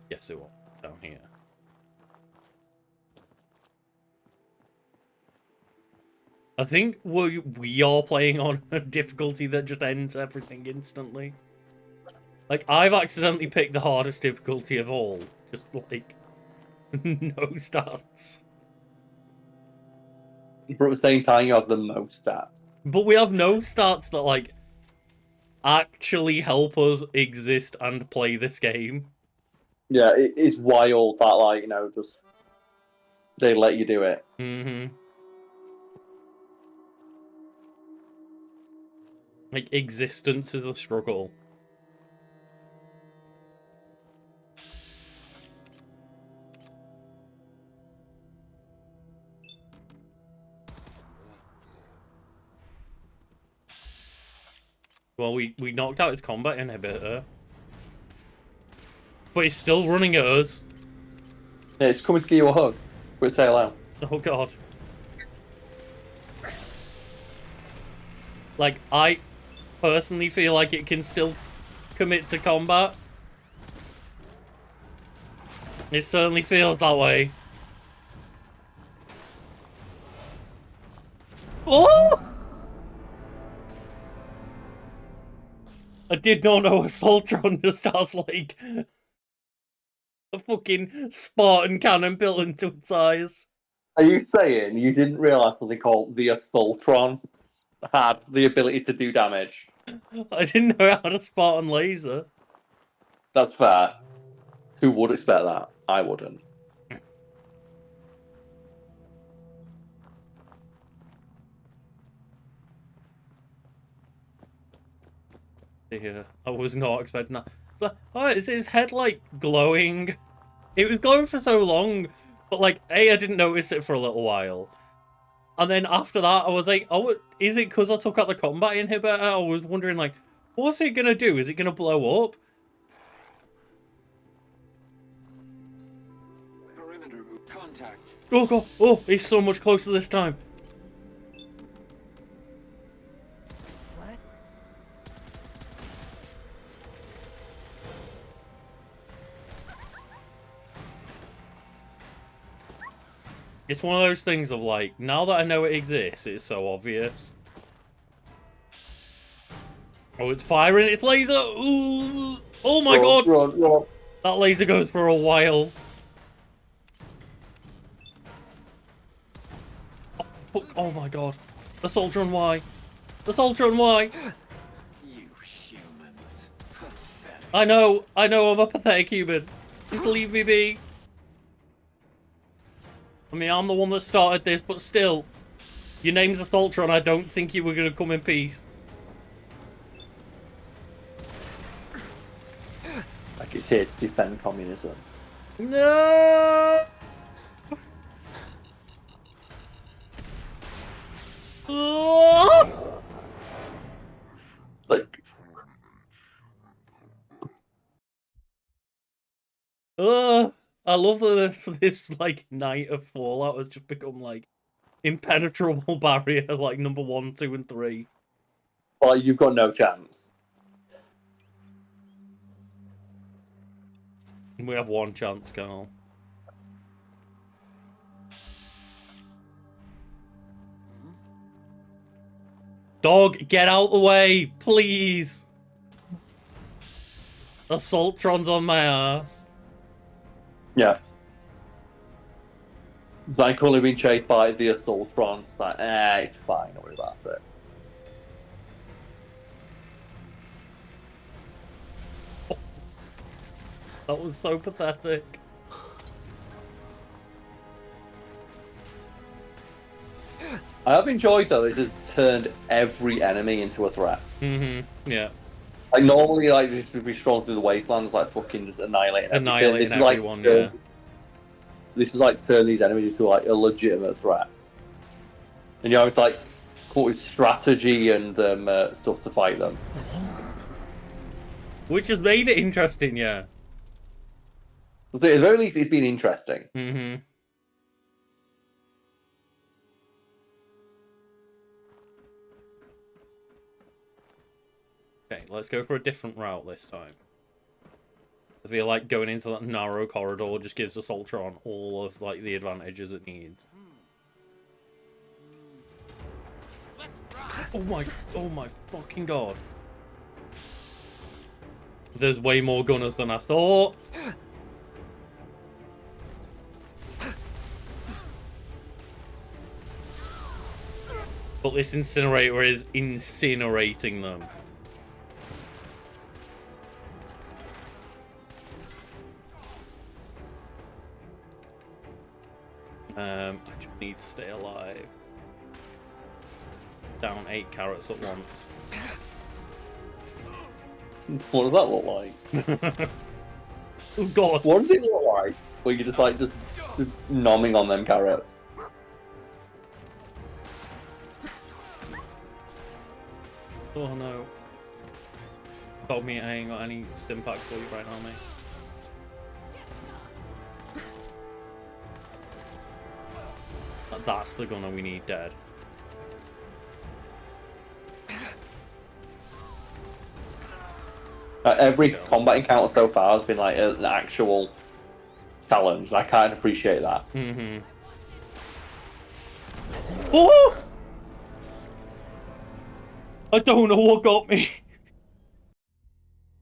Yes, it was down here. I think we are playing on a difficulty that just ends everything instantly. Like, I've accidentally picked the hardest difficulty of all. Just, like, no stats. But at the same time, you have the most stats. But we have no stats that, like, actually help us exist and play this game. Yeah, it's wild that, like, just they let you do it. Mm-hmm. Like, existence is a struggle. Well, we knocked out its combat inhibitor. But it's still running at us. Yeah, it's coming to give you a hug. But say hello. Oh, God. Like, I personally feel like it can still commit to combat. It certainly feels that way. Oh! I did not know a Soltron just has, like, a fucking Spartan cannon built into its eyes. Are you saying you didn't realise something called the Assaultron had the ability to do damage? I didn't know it had a Spartan laser. That's fair. Who would expect that? I wouldn't. Yeah, I was not expecting that. So, oh, is his head, like, glowing? It was glowing for so long, but, like, I didn't notice it for a little while. And then after that, I was like, oh, is it because I took out the combat inhibitor? I was wondering, like, what's it gonna do? Is it gonna blow up? Perimeter contact. Oh, God. Oh, he's so much closer this time. What? It's one of those things of, like, now that I know it exists, it's so obvious. Oh, it's firing its laser! Ooh. Oh my God! Run. That laser goes for a while. Oh, fuck. Oh my God. The Soldier on Y. The Soldier on Y. You humans. Pathetic. I know, I'm a pathetic human. Just leave me be. I mean, I'm the one that started this, but still. Your name's a Soldier and I don't think you were gonna come in peace. Like it's here to defend communism. No! Oh! Like, I love that this like night of Fallout has just become like impenetrable barrier, like number 1, 2, and 3. well, you've got no chance. We have one chance, Carl. Dog, get out the way, please. Assaultron's on my ass. Yeah. I'm currently being chased by the Assaultron. It's like, it's fine, don't worry about it. Oh. That was so pathetic. I have enjoyed though, this has turned every enemy into a threat. Mm-hmm. Yeah. Like normally, like just be strolling through the wastelands, like fucking just annihilating Annihilating everything. everyone, yeah. This is like turn these enemies into like a legitimate threat. And it's like come up with strategy and stuff to fight them. Which has made it interesting, yeah. But at the very least, it's been interesting. Mm-hmm. Okay, let's go for a different route this time. I feel like going into that narrow corridor just gives us Ultron all of like the advantages it needs. Oh my fucking god. There's way more gunners than I thought. But this incinerator is incinerating them. I just need to stay alive. Down 8 carrots at once. What does that look like? Oh god. What does it look like? Where you're just like just nomming on them carrots. Oh no. Told me I ain't got any stim packs for you right now, mate. That's the gunner we need dead. Every combat encounter so far has been like an actual challenge, and I kind of appreciate that. Mm-hmm. Oh! I don't know what got me.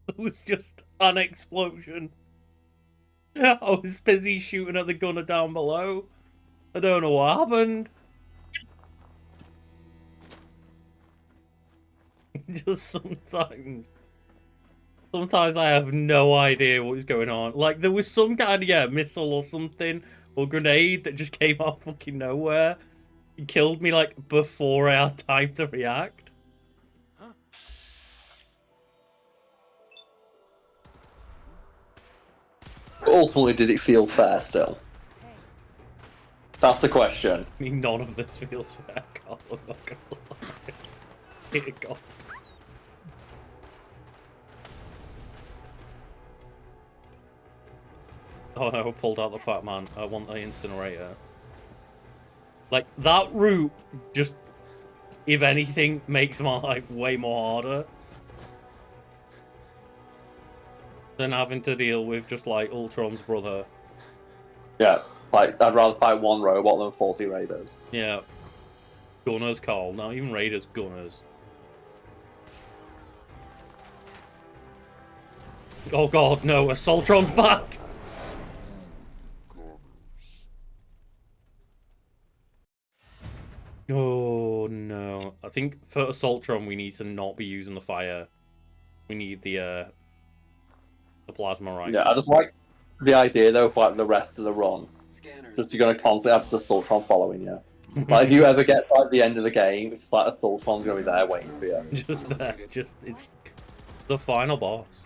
It was just an explosion. I was busy shooting at the gunner down below. I don't know what happened. Just sometimes I have no idea what is going on. Like, there was some kind of, missile or something, or grenade that just came out fucking nowhere. It killed me, like, before I had time to react. Ultimately, did it feel fair still? That's the question. I mean, none of this feels fair, Carl. I'm not gonna lie. Dear God. Oh no, I pulled out the fat man. I want the incinerator. Like, that route just, if anything, makes my life way more harder than having to deal with just, like, Ultron's brother. Yeah, like, I'd rather fight one robot than 40 raiders. Yeah. Gunners, Carl. Not even raiders, gunners. Oh god, no, Assaultron's back! Oh no. I think for Assaultron we need to not be using the fire. We need the plasma rifle. Yeah, I just like the idea though for like the rest of the run. Just you're gonna constantly have the Assaultron following you. Like if you ever get to like the end of the game, it's like Assaultron's gonna be there waiting for you. Just there, it's the final boss.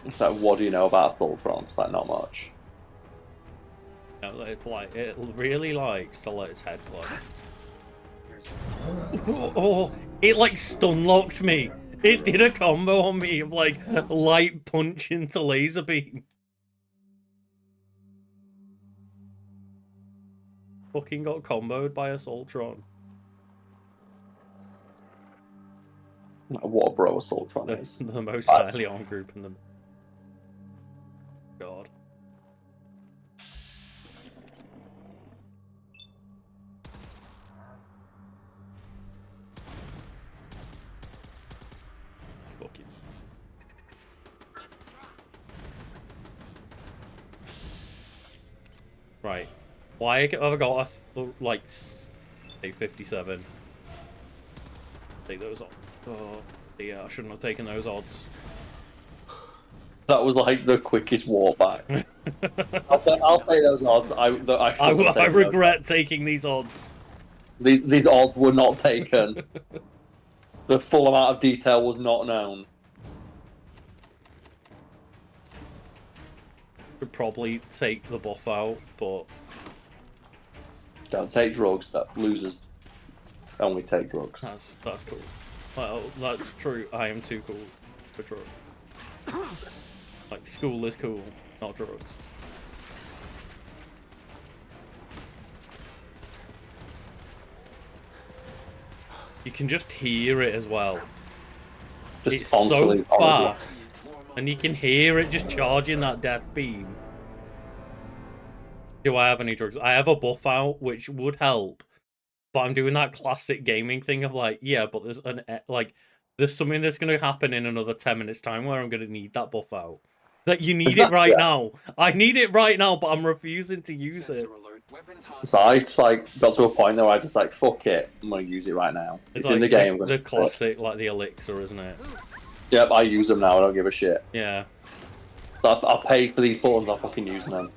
It's like, what do you know about Assaultron? It's like, not much. No, it's like, it really likes to let its head glow. Oh, it like stun locked me. It did a combo on me of like light punch into laser beam. Fucking got comboed by Assaultron. What a bro Assaultron is. The most highly armed group in the... God. Fuck it. Right. Why have I got like, say 57? Take those odds. Oh, yeah, I shouldn't have taken those odds. That was like the quickest walk back. I'll say those odds. I regret taking these odds. These odds were not taken. The full amount of detail was not known. Could probably take the buff out, but don't take drugs. That losers only take drugs. That's cool. Well, that's true. I am too cool for drugs. Like, school is cool, not drugs. You can just hear it as well. Just It's so constantly horrible. fast, and you can hear it just charging that death beam. Do I have any drugs? I have a buff out, which would help. But I'm doing that classic gaming thing of like, yeah, but there's something that's going to happen in another 10 minutes time where I'm going to need that buff out. That you need it right now. I need it right now, but I'm refusing to use it. So I just like got to a point where I just like, fuck it, I'm gonna use it right now. It's like in the game. The classic, like the elixir, isn't it? Yep, I use them now. I don't give a shit. Yeah. So I paid for these buttons. I'm fucking using them.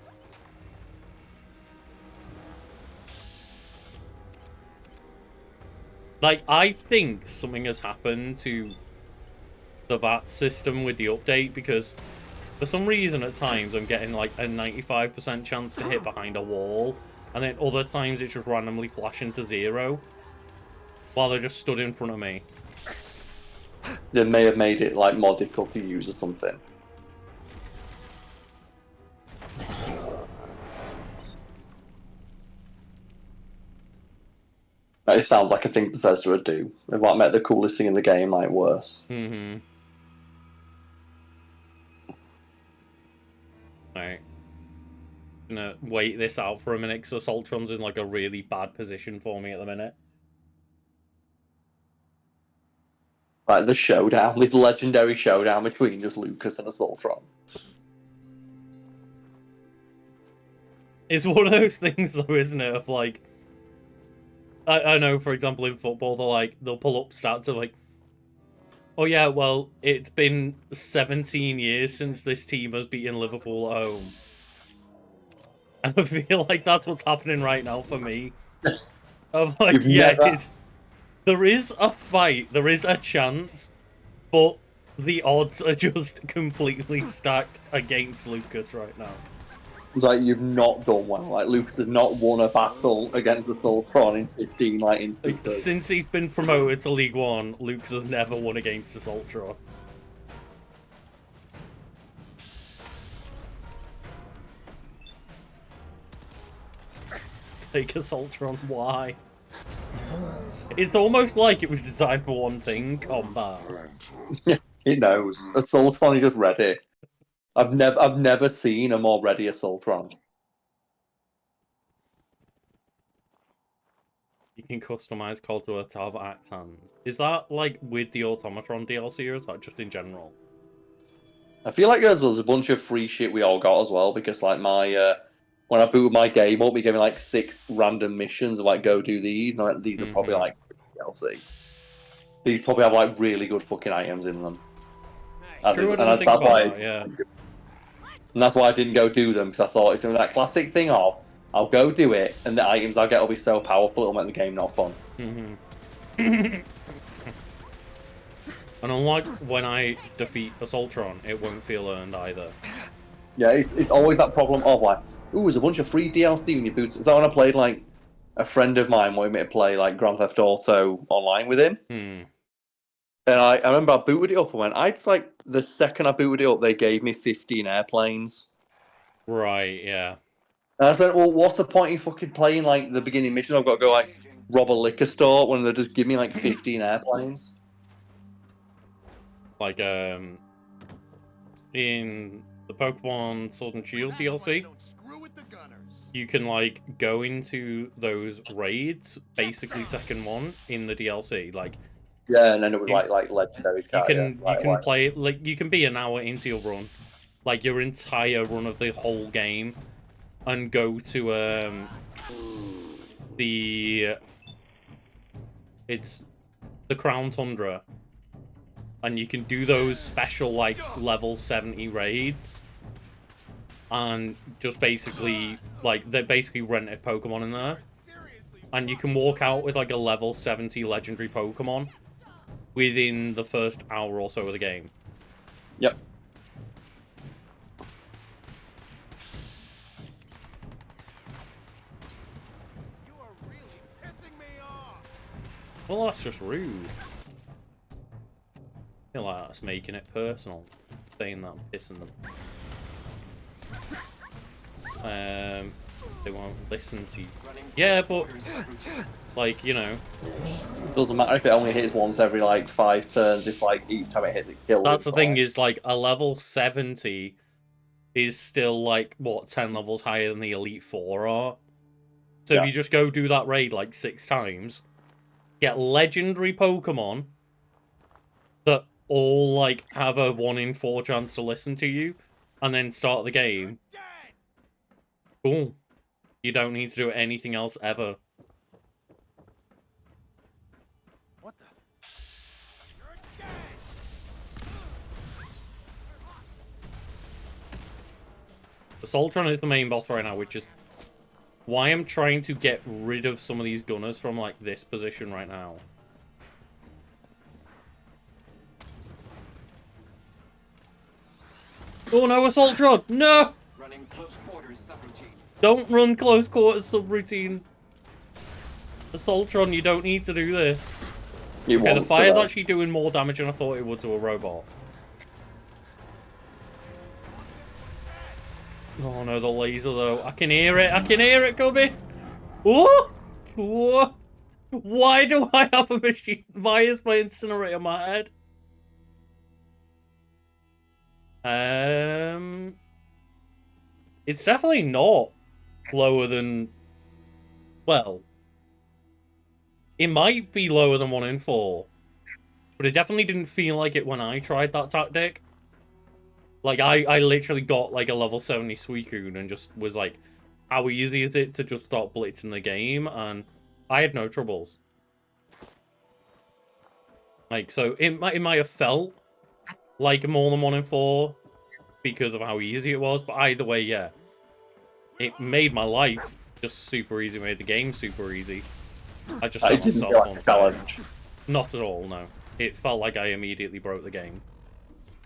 Like, I think something has happened to the VAT system with the update, because for some reason at times I'm getting like a 95% chance to hit behind a wall, and then other times it's just randomly flashing to 0 while they're just stood in front of me. They may have made it like more difficult to use or something. It sounds like a thing Bethesda would do. They've like made the coolest thing in the game like worse. Mm-hmm. Right. I'm gonna wait this out for a minute because Assaultron's in like a really bad position for me at the minute. Like the showdown, this legendary showdown between just Lucas and Assaultron. It's one of those things though, isn't it? Of like, I know, for example, in football, they'll pull up stats of like, oh yeah, well, it's been 17 years since this team has beaten Liverpool at home. And I feel like that's what's happening right now for me. I'm like, there is a fight, there is a chance, but the odds are just completely stacked against Lucas right now. It's like you've not done well. Like Lucas has not won a battle against Assaultron in 15 instances. Since he's been promoted to League One, Lucas has never won against Assaultron. Take Assaultron, why? It's almost like it was designed for one thing, combat. It knows. Assaultron is just ready. I've never seen a more ready Assaultron. You can customize Codsworth to have axe hands. Is that like with the Automatron DLC, or is that just in general? I feel like there's a bunch of free shit we all got as well, because like my when I booted my game up, it gave me like 6 random missions of like go do these, and like, these are probably like DLC. These probably have like really good fucking items in them. True, I didn't think about that, yeah. And that's why I didn't go do them, because I thought it's doing that classic thing of, I'll go do it, and the items I get will be so powerful it'll make the game not fun. And unlike when I defeat Assaultron, it won't feel earned either. Yeah, it's always that problem of like, ooh, there's a bunch of free DLC when you boot. Is that when I played like a friend of mine wanted me to play like Grand Theft Auto online with him? And I remember I booted it up and went, the second I booted it up, they gave me 15 airplanes. Right, yeah. And I was like, well, what's the point in fucking playing like the beginning mission? I've got to go like rob a liquor store when they just give me like 15 airplanes. Like in the Pokemon Sword and Shield DLC, you can like go into those raids, basically second one in the DLC, like. Yeah, and then it was like legendaries. You can play like you can be an hour into your run, like your entire run of the whole game, and go to it's the Crown Tundra, and you can do those special like level 70 raids, and just basically like they basically rented Pokemon in there, and you can walk out with like a level 70 legendary Pokemon within the first hour or so of the game. Yep. You are really pissing me off. Well, that's just rude. I feel like that's making it personal, saying that I'm pissing them. They won't listen to you. Yeah, but like, you know, Doesn't matter if it only hits once every like 5 turns. If like each time it hits, it kills. That's the thing is like a level 70 is still like what 10 levels higher than the Elite Four are. So if you just go do that raid like 6 times, get legendary Pokemon that all like have a 1 in 4 chance to listen to you, and then start the game. Cool. You don't need to do anything else ever. What the? The Soltron is the main boss right now, which is why I'm trying to get rid of some of these gunners from like this position right now. Oh no, a Soltron! No! Running close quarters subroutine. Don't run close quarters subroutine. The Soltron, you don't need to do this. Okay, the fire's actually doing more damage than I thought it would to a robot. Oh no, the laser though. I can hear it. I can hear it coming. Oh! Whoa! Why do I have a machine? Why is my incinerator in my head? It's definitely not lower than... Well... It might be lower than 1 in 4. But it definitely didn't feel like it when I tried that tactic. Like, I literally got, like, a level 70 Suicune and just was like, how easy is it to just start blitzing the game? And I had no troubles. Like, so it might have felt like more than 1 in 4 because of how easy it was. But either way, yeah. It made my life just super easy. It made the game super easy. I just set myself on fire. Not at all, no. It felt like I immediately broke the game.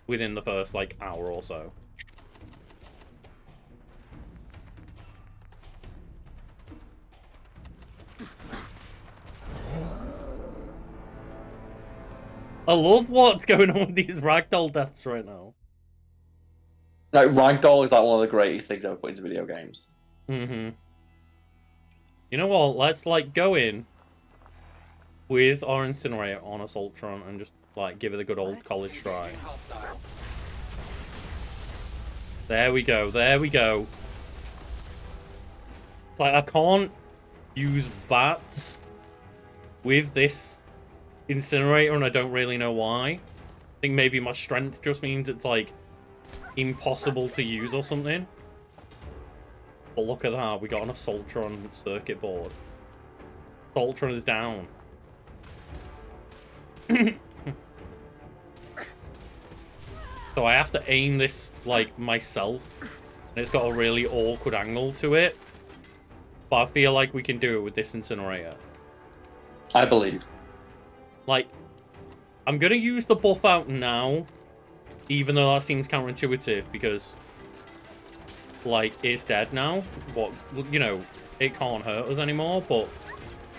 Within the first, like, hour or so. I love what's going on with these ragdoll deaths right now. Like, ragdoll is like one of the greatest things ever put into video games. Mm-hmm. You know what? Let's, like, go in with our incinerator on a Soltron and just, like, give it a good old college try. There we go. There we go. It's like, I can't use VATS with this incinerator, and I don't really know why. I think maybe my strength just means it's, like, impossible to use or something. But look at that. We got on a Soltron circuit board. Soltron is down. So I have to aim this, like, myself. And it's got a really awkward angle to it. But I feel like we can do it with this incinerator. I believe. Like, I'm going to use the buff out now. Even though that seems counterintuitive. Because, like, it's dead now. What, you know, it can't hurt us anymore. But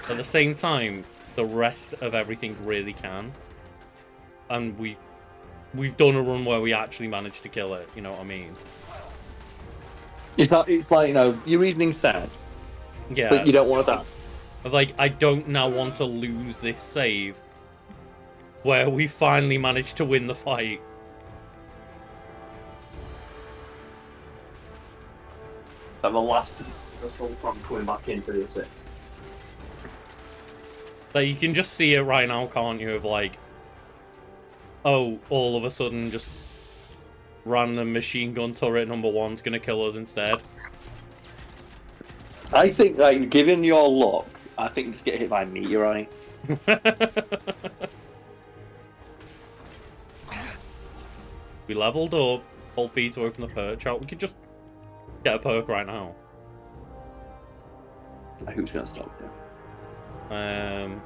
at the same time, the rest of everything really can. And we've done a run where we actually managed to kill it, you know what I mean? It's like, you know, your reasoning's sound. Yeah. But you don't want to die. Like, I don't now want to lose this save where we finally managed to win the fight. And the last Soltron coming back in for the assist. Like, you can just see it right now, can't you, of like, oh, all of a sudden, just random machine gun turret number 1's gonna kill us instead. I think, like, given your luck, I think you just get hit by a meteorite. We leveled up. Hold B to open the perch out. We could just get a perk right now. Who's gonna stop you? I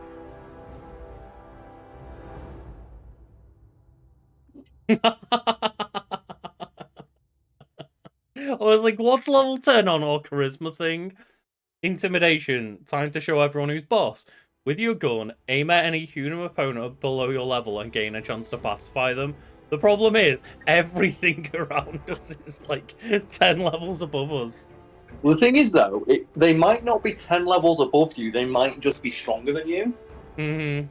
was like, what's level 10 on our charisma thing? Intimidation. Time to show everyone who's boss. With your gun, aim at any human opponent below your level and gain a chance to pacify them. The problem is, everything around us is like 10 levels above us. Well, the thing is, though, they might not be 10 levels above you. They might just be stronger than you. Mm-hmm.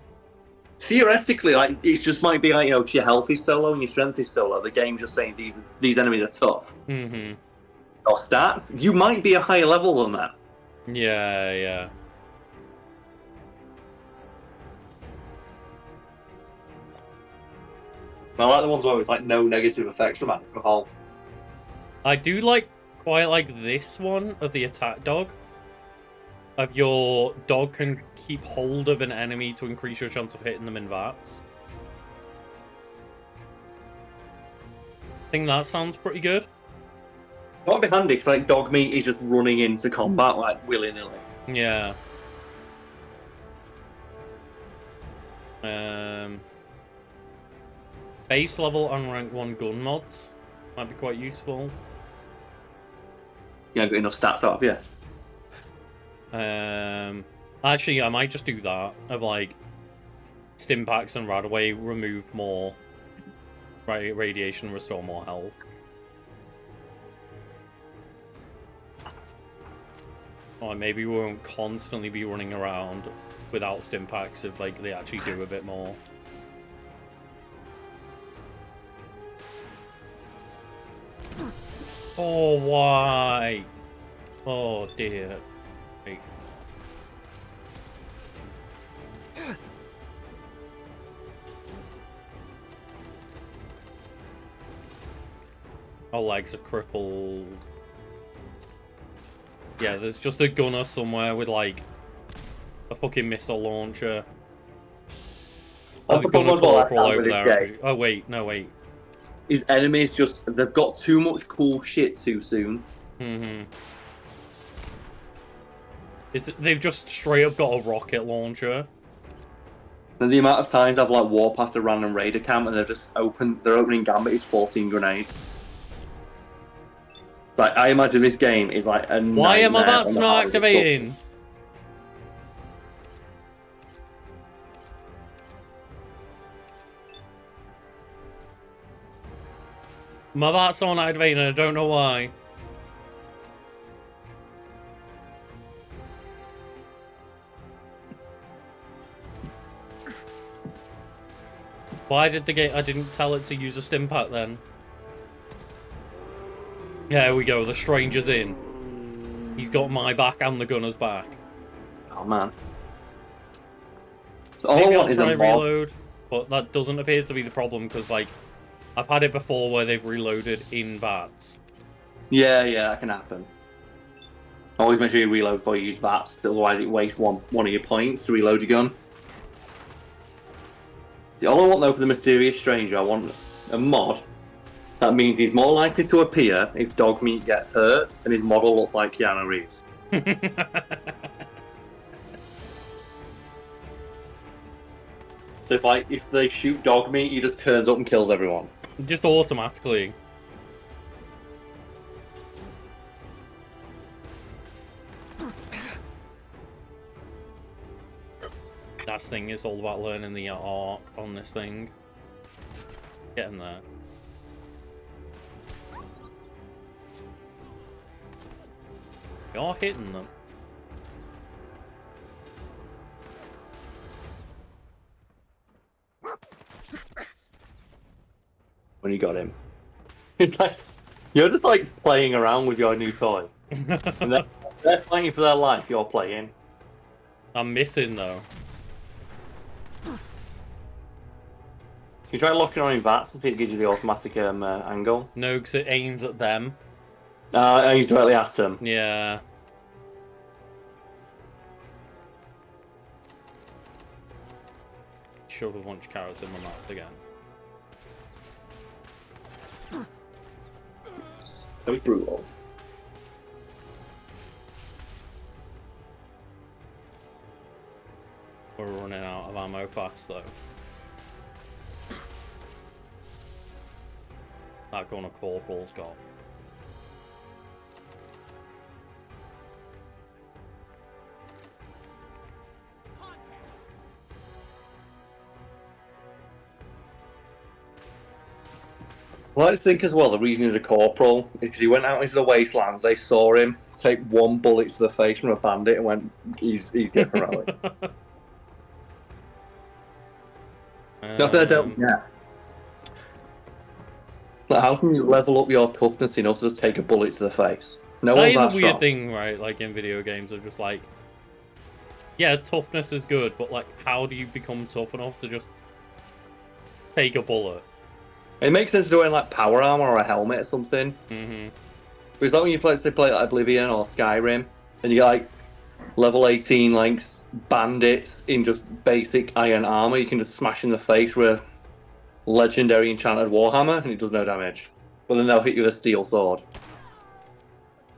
Theoretically, like it just might be like, you know, your health is so low and your strength is so low. The game's just saying these enemies are tough. Mm-hmm. Or stat, you might be a higher level than that. Yeah, yeah. I like the ones where it's like no negative effects from alcohol. I do quite like this one of the attack dog. Of your dog can keep hold of an enemy to increase your chance of hitting them in VATS. I think that sounds pretty good. Might be handy because like dog meat is just running into combat like willy nilly. Yeah. Base level on rank 1 gun mods might be quite useful. Yeah, got enough stats out of you. Actually, I might just do that of like stim packs and Radaway remove more radiation, restore more health. Or maybe we won't constantly be running around without stim packs if like they actually do a bit more. Oh, why? Oh dear. Wait. Our legs are crippled. Yeah, there's just a gunner somewhere with like a fucking missile launcher. Oh, the gunner corporal over there. Oh wait, no wait. His enemies they've got too much cool shit too soon. Mm-hmm. They've just straight up got a rocket launcher. And the amount of times I've like walked past a random raider camp and their opening gambit is 14 grenades. Like I imagine this game is like a nightmare. Why am I that's not activating? My VAT's on activating and I don't know why. Why did the game... I didn't tell it to use a stim pack then. There we go, the stranger's in. He's got my back and the gunner's back. Oh man. So maybe I'll try reload, but that doesn't appear to be the problem because like I've had it before where they've reloaded in VATS. Yeah, that can happen. Always make sure you reload before you use VATS, because otherwise it wastes one of your points to reload your gun. All I want though for the Mysterious Stranger, I want a mod. That means he's more likely to appear if dog meat gets hurt, and his model looks like Keanu Reeves. So if they shoot dog meat, he just turns up and kills everyone. Just automatically. That's the thing, it's all about learning the arc on this thing. Getting there. You're hitting them. When you got him. It's like, you're just like playing around with your new toy. And they're fighting for their life, you're playing. I'm missing though. You try locking on in VATS and see if it gives you the automatic angle. No, because it aims at them. Aims directly at them. Yeah. Shove a bunch of carrots in the mouth again. So brutal. We're running out of ammo fast though. That gunner corporal's got. Well, I think as well, the reason he's a corporal is because he went out into the wastelands, they saw him take one bullet to the face from a bandit and went, he's getting rally. No, I don't. Yeah. Like, how can you level up your toughness enough to just take a bullet to the face? No That one's is a that weird strong. thing, right? Like in video games, of just like, yeah, toughness is good, but like, how do you become tough enough to just take a bullet? It makes sense to wear like power armor or a helmet or something. Mm-hmm. But it's like when you play like Oblivion or Skyrim, and you get like level 18 like bandit in just basic iron armor, you can just smash in the face with a legendary enchanted warhammer, and it does no damage. But then they'll hit you with a steel sword.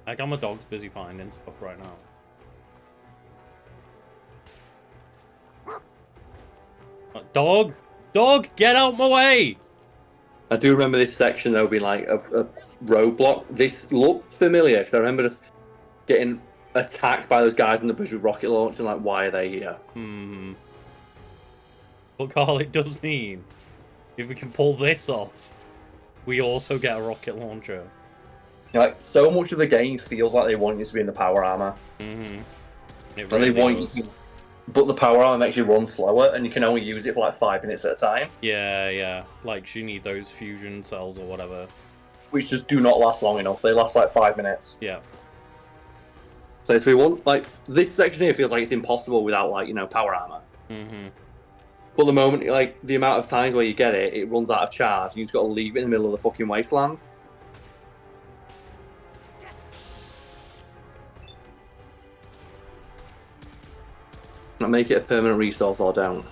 Like, my dog's busy finding stuff right now. Dog! Dog! Get out my way! I do remember this section though being like a roadblock. This looked familiar because I remember just getting attacked by those guys in the bush with rocket launch and like, why are they here? But Carl, it does mean if we can pull this off, we also get a rocket launcher. You know, like, so much of the game feels like they want you to be in the power armor. It And they really want does. you, but the power armor makes you run slower, and you can only use it for like 5 minutes at a time. Yeah, yeah. Like, you need those fusion cells or whatever. Which just do not last long enough. They last like 5 minutes. Yeah. So if we want, like, this section here feels like it's impossible without, like, you know, power armor. But the moment, like, the amount of times where you get it, it runs out of charge. You've got to leave it in the middle of the fucking wasteland. Not make it a permanent resource or don't.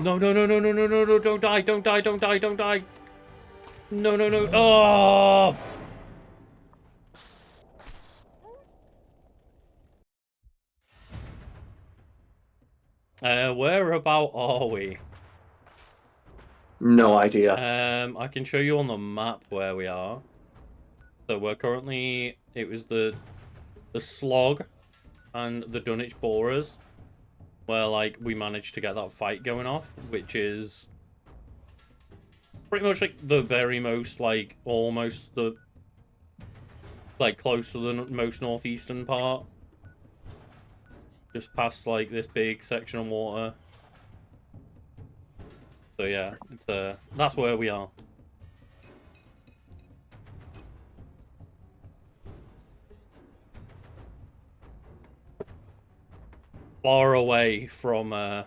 No, no, no, no, no, no, no, no, don't die, don't die, don't die, don't die. No, no, no. Oh! Where about are we? No idea. I can show you on the map where we are. So we're currently, it was the Slog and the Dunwich Borers, where like we managed to get that fight going off, which is pretty much like the very most, like almost the, like close to the most northeastern part. Just past like this big section of water. So yeah, it's that's where we are. Far away from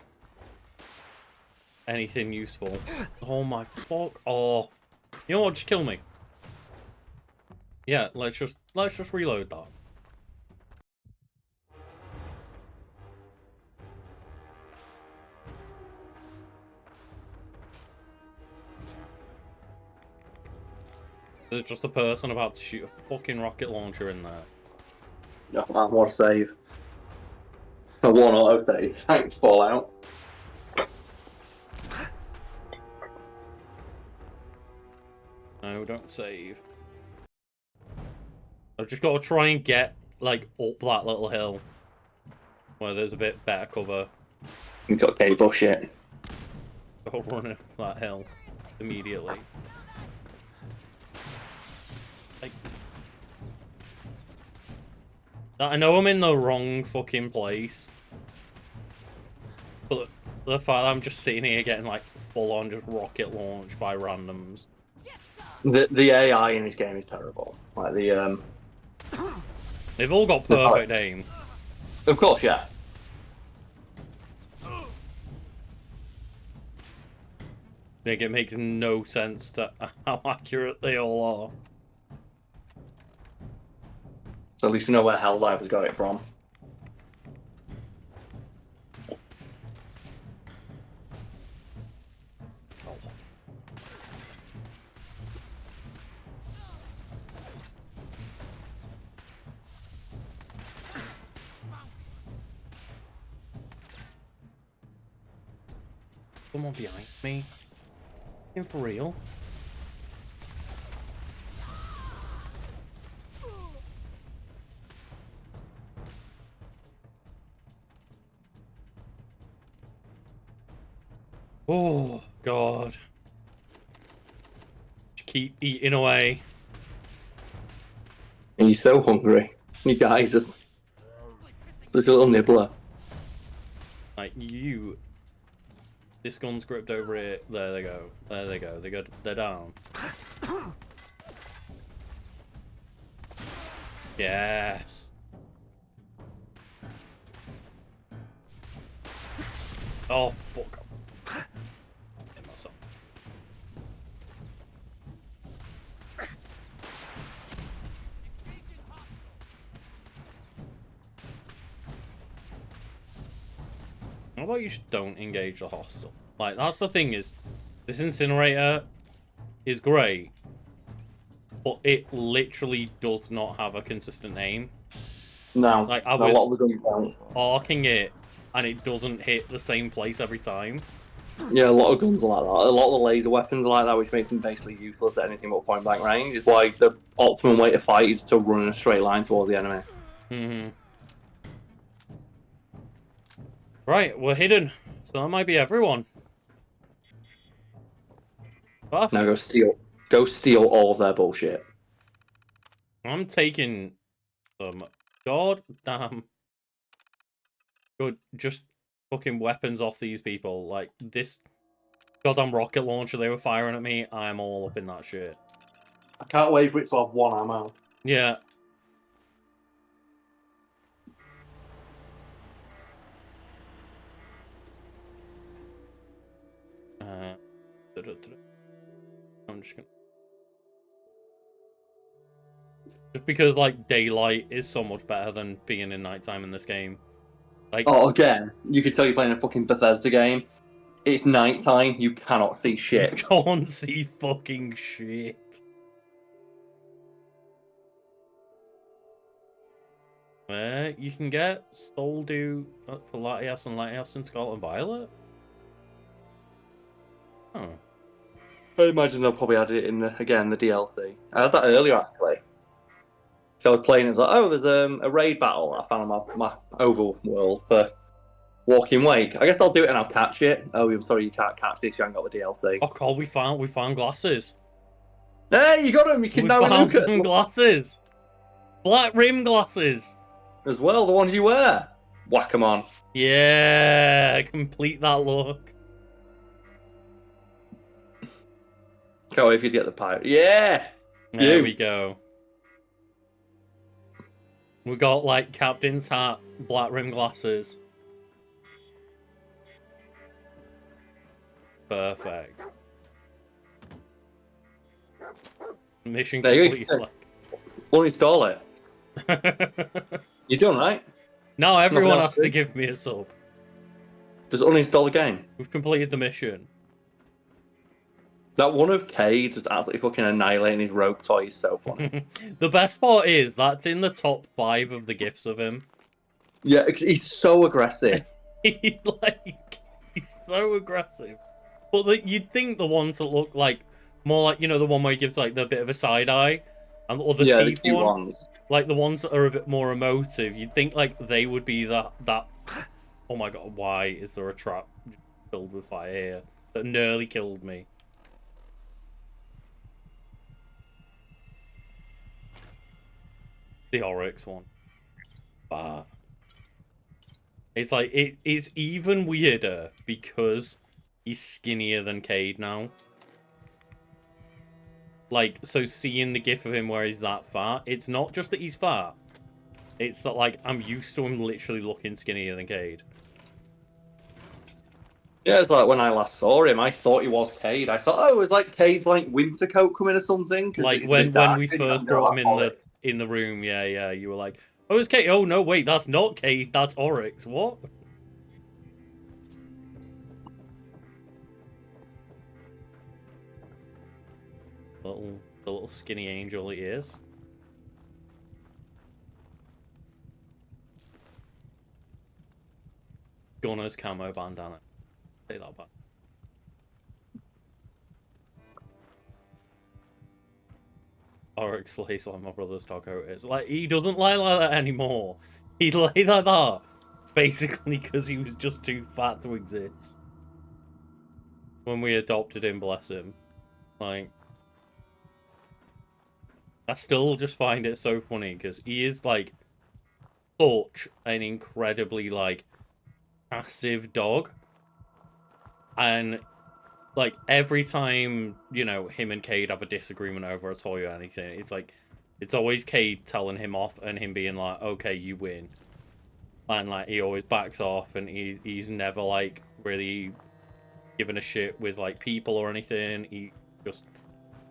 anything useful. Oh my fuck off. You know what, just kill me. Yeah, let's just reload that. There's just a person about to shoot a fucking rocket launcher in there. No, I want to save. I want auto save. Thanks, Fallout. No, don't save. I've just got to try and get, like, up that little hill. Where there's a bit better cover. You've got gay bullshit. Go run up that hill immediately. Like, I know I'm in the wrong fucking place. But the fact that I'm just sitting here getting, like, full-on just rocket launched by randoms. The AI in this game is terrible. Like the They've all got perfect aim. Of course, yeah. Like, it makes no sense to how accurate they all are. So at least we know where Helldivers got it from. Someone behind me. In for real. Oh, God. Just keep eating away. And he's so hungry. You guys are such a little nibbler. Like, you... This gun's gripped over it. There they go. There they go. They're down. Yes. Oh, fuck. Hit myself. How about you just don't engage the hostile? Like, that's the thing is, this incinerator is great, but it literally does not have a consistent aim. No, like I a was lot of the guns don't. arcing it, and it doesn't hit the same place every time. Yeah, a lot of guns are like that. A lot of the laser weapons are like that, which makes them basically useless at anything but point blank range. It's why the optimum way to fight is to run in a straight line towards the enemy. Mm-hmm. Right, we're hidden, so that might be everyone. Fuck. Now go steal all of their bullshit. I'm taking some goddamn good, just fucking weapons off these people. Like, this goddamn rocket launcher they were firing at me, I'm all up in that shit. I can't wait for it to have one ammo. Yeah. I'm just gonna... Just because, like, daylight is so much better than being in nighttime in this game. Like, Oh, again, you could tell you're playing a fucking Bethesda game. It's nighttime, you cannot see shit. You can't see fucking shit. You can get Soul Dew for Latias and Latias and Scarlet and Violet? Oh. I imagine they'll probably add it in, the DLC. I had that earlier, actually. So I was playing, it's like, oh, there's a raid battle I found on my overworld for Walking Wake. I guess I'll do it and I'll catch it. Oh, I'm sorry, you can't catch this, you haven't got the DLC. Oh, Cole, we found glasses. Hey, you got them! You can We now found look at some glasses. Black rim glasses. as well, the ones you wear. Whack them on. Yeah, complete that look. Can't wait for you to get the pirate. Yeah! There we go. We got, like, Captain's hat, black rim glasses. Perfect. Mission There you complete. go. Uninstall it. You're done, right? Now everyone Nothing else has to to do? give me a sub. Just uninstall the game. We've completed the mission. That one of Cade just absolutely fucking annihilating his rope toy is so funny. The best part is that's in the top 5 of the gifs of him. Yeah, he's so aggressive. He's so aggressive. But you'd think the ones that look like more like, you know, the one where he gives like the bit of a side eye, or the teeth the cute one, ones. like the ones that are a bit more emotive. You'd think like they would be that. Oh my god, why is there a trap filled with fire here that nearly killed me? The Oryx one. But it's like it's even weirder because he's skinnier than Cade now. Like, so seeing the gif of him where he's that fat, it's not just that he's fat. It's that, like, I'm used to him literally looking skinnier than Cade. Yeah, it's like when I last saw him, I thought he was Cade. I thought, oh, it was like Cade's like winter coat coming or something. Like when we first brought him in the room, yeah, you were like, oh, it's Cade. Oh no, wait, that's not Cade. That's Oryx. What? The little skinny angel he is. Gunner's camo bandana. Say that back. Oryx lays like my brother's dog out is. Like, he doesn't lie like that anymore. He lay like that basically because he was just too fat to exist. When we adopted him, bless him. Like, I still just find it so funny because he is, like, such an incredibly, like, passive dog. And, like, every time, you know, him and Cade have a disagreement over a toy or anything, it's like, it's always Cade telling him off and him being like, okay, you win. And, like, he always backs off and he's never, like, really giving a shit with, like, people or anything. He just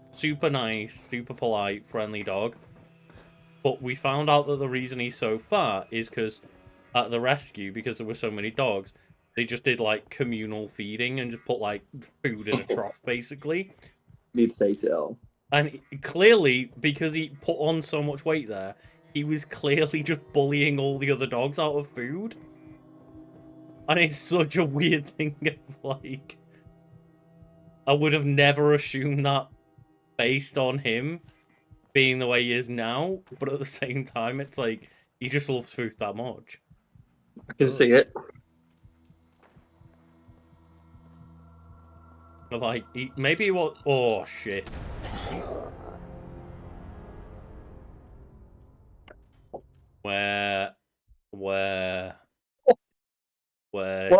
super nice, super polite, friendly dog. But we found out that the reason he's so fat is because at the rescue, because there were so many dogs, they just did, like, communal feeding and just put, like, food in a trough, basically. Need to eat it all. And clearly, because he put on so much weight there, he was clearly just bullying all the other dogs out of food. And it's such a weird thing of, like... I would have never assumed that based on him being the way he is now, but at the same time, it's like, he just loves food that much. I can see it. Like, maybe it was... Oh, shit. Where Well,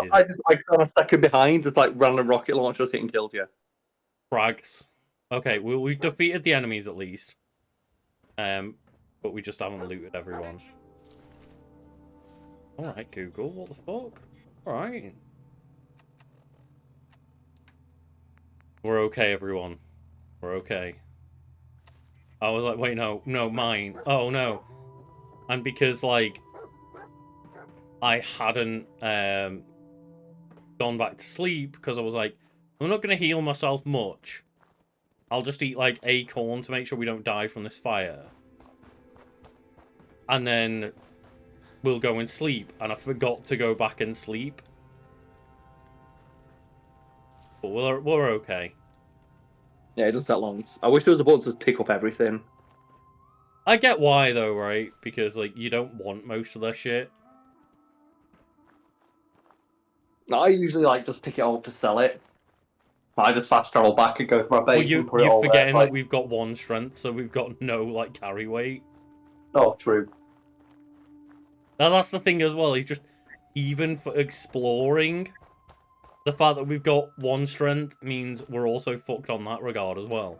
did I got a second behind, just like random rocket launcher hit and killed you. Frags. Okay, we've defeated the enemies at least. But we just haven't looted everyone. Alright, Google, what the fuck? Alright. We're okay, everyone. We're okay. I was like, wait, no, mine. Oh, no. And because, like, I hadn't, gone back to sleep, because I was like, I'm not going to heal myself much. I'll just eat, like, acorn to make sure we don't die from this fire. And then we'll go and sleep. And I forgot to go back and sleep. But we're okay. Yeah, it doesn't take long. I wish there was a button to pick up everything. I get why, though, right? Because, like, you don't want most of their shit. I usually, like, just pick it up to sell it. I just fast travel back and go to my base and put it You're all forgetting there, that we've got 1 strength, so we've got no, like, carry weight. Oh, true. Now, that's the thing as well. He's just, even for exploring, the fact that we've got 1 strength means we're also fucked on that regard as well.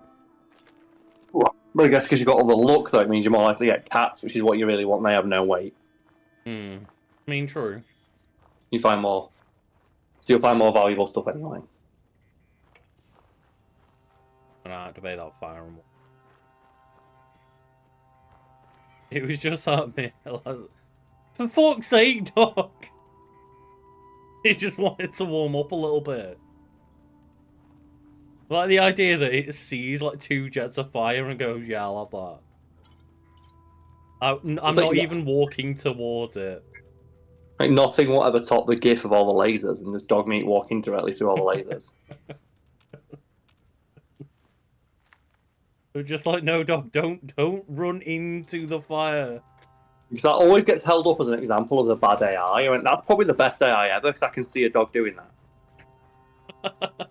Well, I guess because you've got all the luck, though, it means you're more likely to get cats, which is what you really want. They have no weight. I mean, true. You find more. So you'll find more valuable stuff anyway. And I activate that fire and... It was just that bit. For fuck's sake, dog! He just wanted to warm up a little bit. Like, the idea that it sees, like, 2 jets of fire and goes, yeah, I'll have that. I'm not even walking towards it. Like, nothing will ever top the gif of all the lasers, and this dog meat walking directly through all the lasers. They're just like, no, dog, don't run into the fire. Because that always gets held up as an example of the bad AI. I mean, that's probably the best AI ever, because I can see a dog doing that.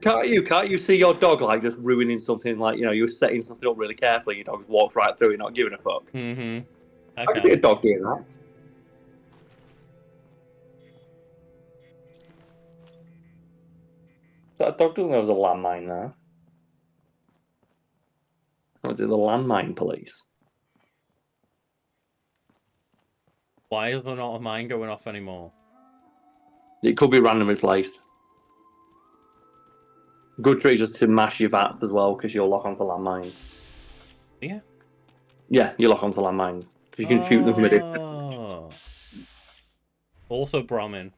Can't you see your dog, like, just ruining something, like, you know, you're setting something up really carefully, your dog walks right through it, not giving a fuck. I can see a dog doing that. That dog doesn't know there's a landmine there. Or is it the landmine police? Why is there not a mine going off anymore? It could be randomly placed. Good trick just to mash your bats as well, because you'll lock onto landmines. Yeah? Yeah, you lock onto landmines. You can shoot them from a distance. Also Brahmin.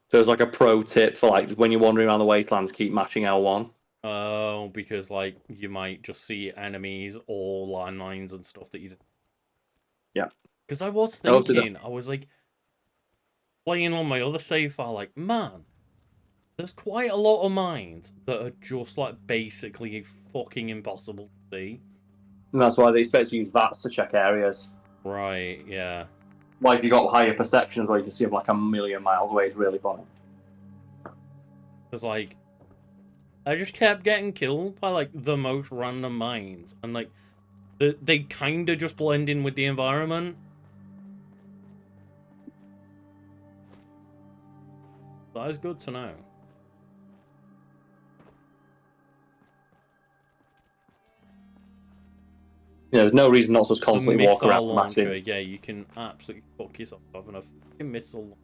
So it's like a pro tip for, like, when you're wandering around the wastelands, keep matching L1. Oh, because, like, you might just see enemies or landmines and stuff that you... Yeah. Because I was thinking, I was, like, playing on my other save file, like, man, there's quite a lot of mines that are just, like, basically fucking impossible to see. And that's why they expect to use VATs to check areas. Right, yeah. Like, if you got higher perceptions where you can see them, like, a million miles away, it's really funny. Because, like, I just kept getting killed by, like, the most random mines. And, like, they kind of just blend in with the environment. That is good to know. You know, there's no reason not to just The constantly walk missile around launcher, mashing. yeah, you can absolutely fuck yourself having a fucking missile.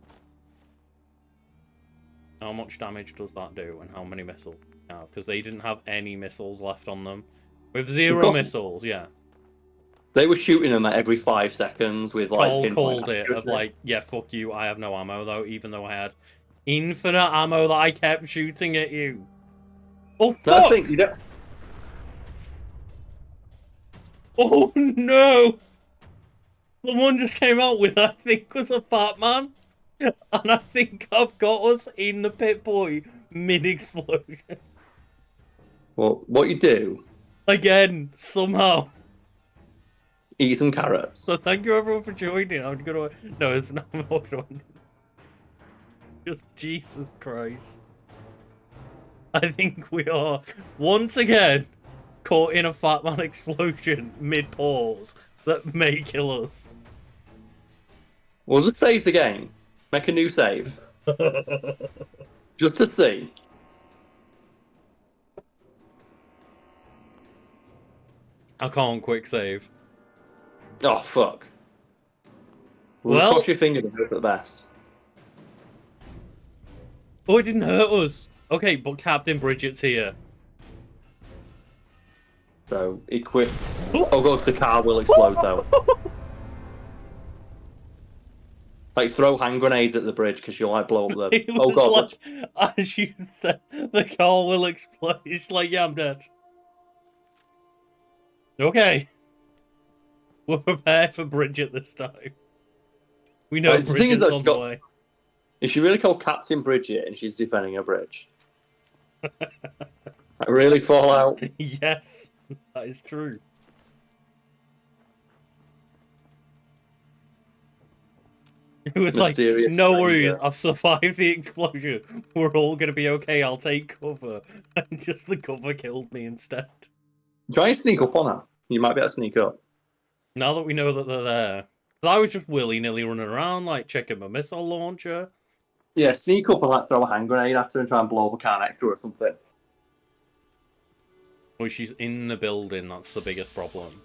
How much damage does that do, and how many missiles do you have? Because they didn't have any missiles left on them. With 0 missiles, yeah. They were shooting them at every 5 seconds with like Cole pinpoint called it accuracy. of like, yeah, fuck you, I have no ammo though, even though I had infinite ammo that I kept shooting at you. Oh fuck! That's the thing, you don't... Oh no! Someone just came out with, I think, was a fat man. And I think I've got us in the pit boy mid-explosion. Well, what you do... Again, somehow. Eat some carrots. So thank you everyone for joining. I'm gonna... No, it's not more joining. Just Jesus Christ. I think we are, once again, caught in a fat man explosion mid-pause that may kill us. We'll just save the game. Make a new save. Just to see. I can't quick save. Oh, fuck. Well... Cross your fingers and hope for the best. Oh, it didn't hurt us. Okay, but Captain Bridget's here. So, equip... Oh god, the car will explode though. Like, throw hand grenades at the bridge because you'll like blow up the... It Oh was god, like, as you said, the car will explode. It's like, yeah, I'm dead. Okay. We're prepared for Bridget this time. We know the thing is, Bridget's though, on the way. Is she really called Captain Bridget and she's defending a bridge? Like, really, Fallout? Yes, that is true. It was Mysterious like, no stranger. worries, I've survived the explosion. We're all gonna be okay, I'll take cover. And just the cover killed me instead. Try and sneak up on her. You might be able to sneak up. Now that we know that they're there. Because I was just willy-nilly running around, like, checking my missile launcher. Yeah, sneak up and like throw a hand grenade at her and try and blow up a car next to her or something. Well, she's in the building, that's the biggest problem.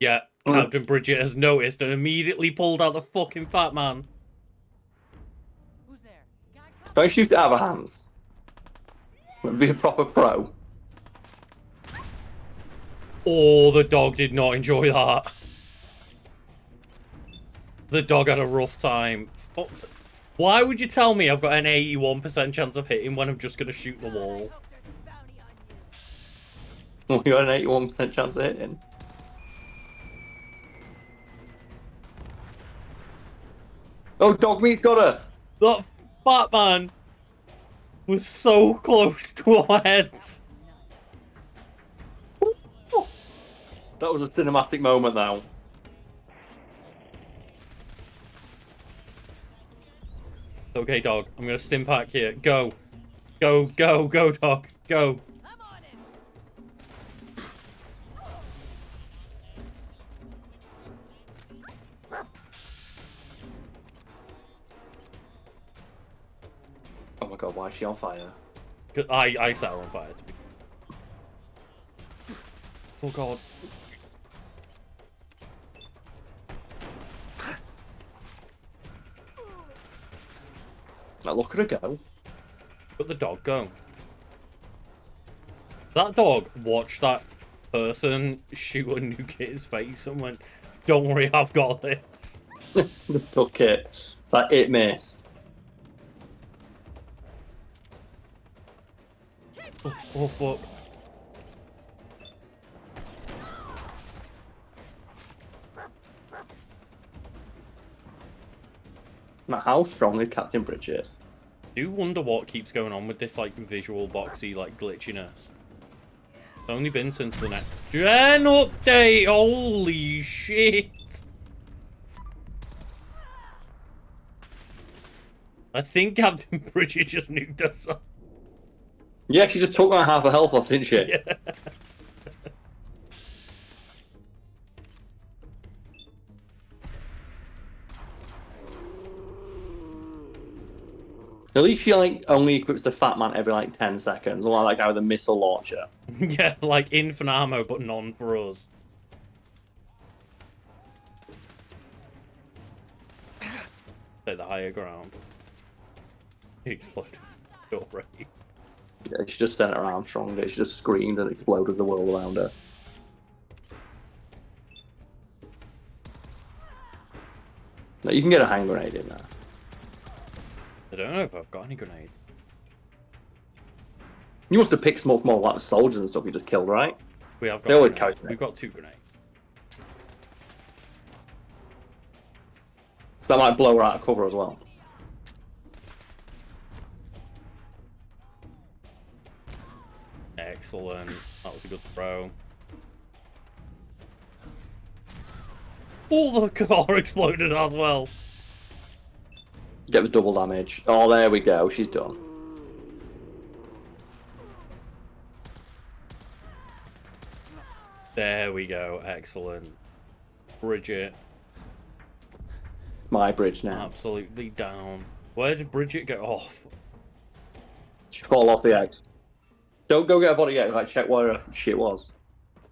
Yeah, Captain Bridget has noticed and immediately pulled out the fucking fat man. Who's there? Don't shoot it out of her hands. Be a proper pro. Oh, the dog did not enjoy that. The dog had a rough time. Fuck's... Why would you tell me I've got an 81% chance of hitting when I'm just going to shoot the wall? Well, you got an 81% chance of hitting. Oh, dog meat's got her! That fat man was so close to our heads. That was a cinematic moment now. Okay, dog. I'm gonna stim pack here. Go. Go, go, go, dog. Go. I'm on it. Oh my god, why is she on fire? I set her on fire. To be... Oh god. Now look at her go. Let the dog go. That dog watched that person shoot a nuke at his face and went, "Don't worry, I've got this." Just took it. It's like it missed. Oh fuck. Now, how strong is Captain Bridget? I do wonder what keeps going on with this like visual boxy like glitchiness. It's only been since the next gen update. Holy shit. I think Captain Bridget just nuked us. Yeah, she just took my half a health off, didn't she? Yeah. At least she like only equips the Fat Man every like 10 seconds, or like that guy with a missile launcher. Yeah, like infinite ammo, but none for us. Take the higher ground. He exploded already. Yeah, she just sent her arm strong. She just screamed and exploded the world around her. No, you can get a hand grenade in there. I don't know if I've got any grenades. You must have picked some more like soldiers and stuff you just killed, right? We have They got always grenades. carry We've got 2 grenades. That might blow her out of cover as well. Excellent. That was a good throw. Oh, the car exploded as well. Get the double damage. Oh, there we go. She's done. There we go. Excellent. Bridget. My bridge now. Absolutely down. Where did Bridget get off? She fall off the eggs. Don't go get a body yet. Like check where her shit was.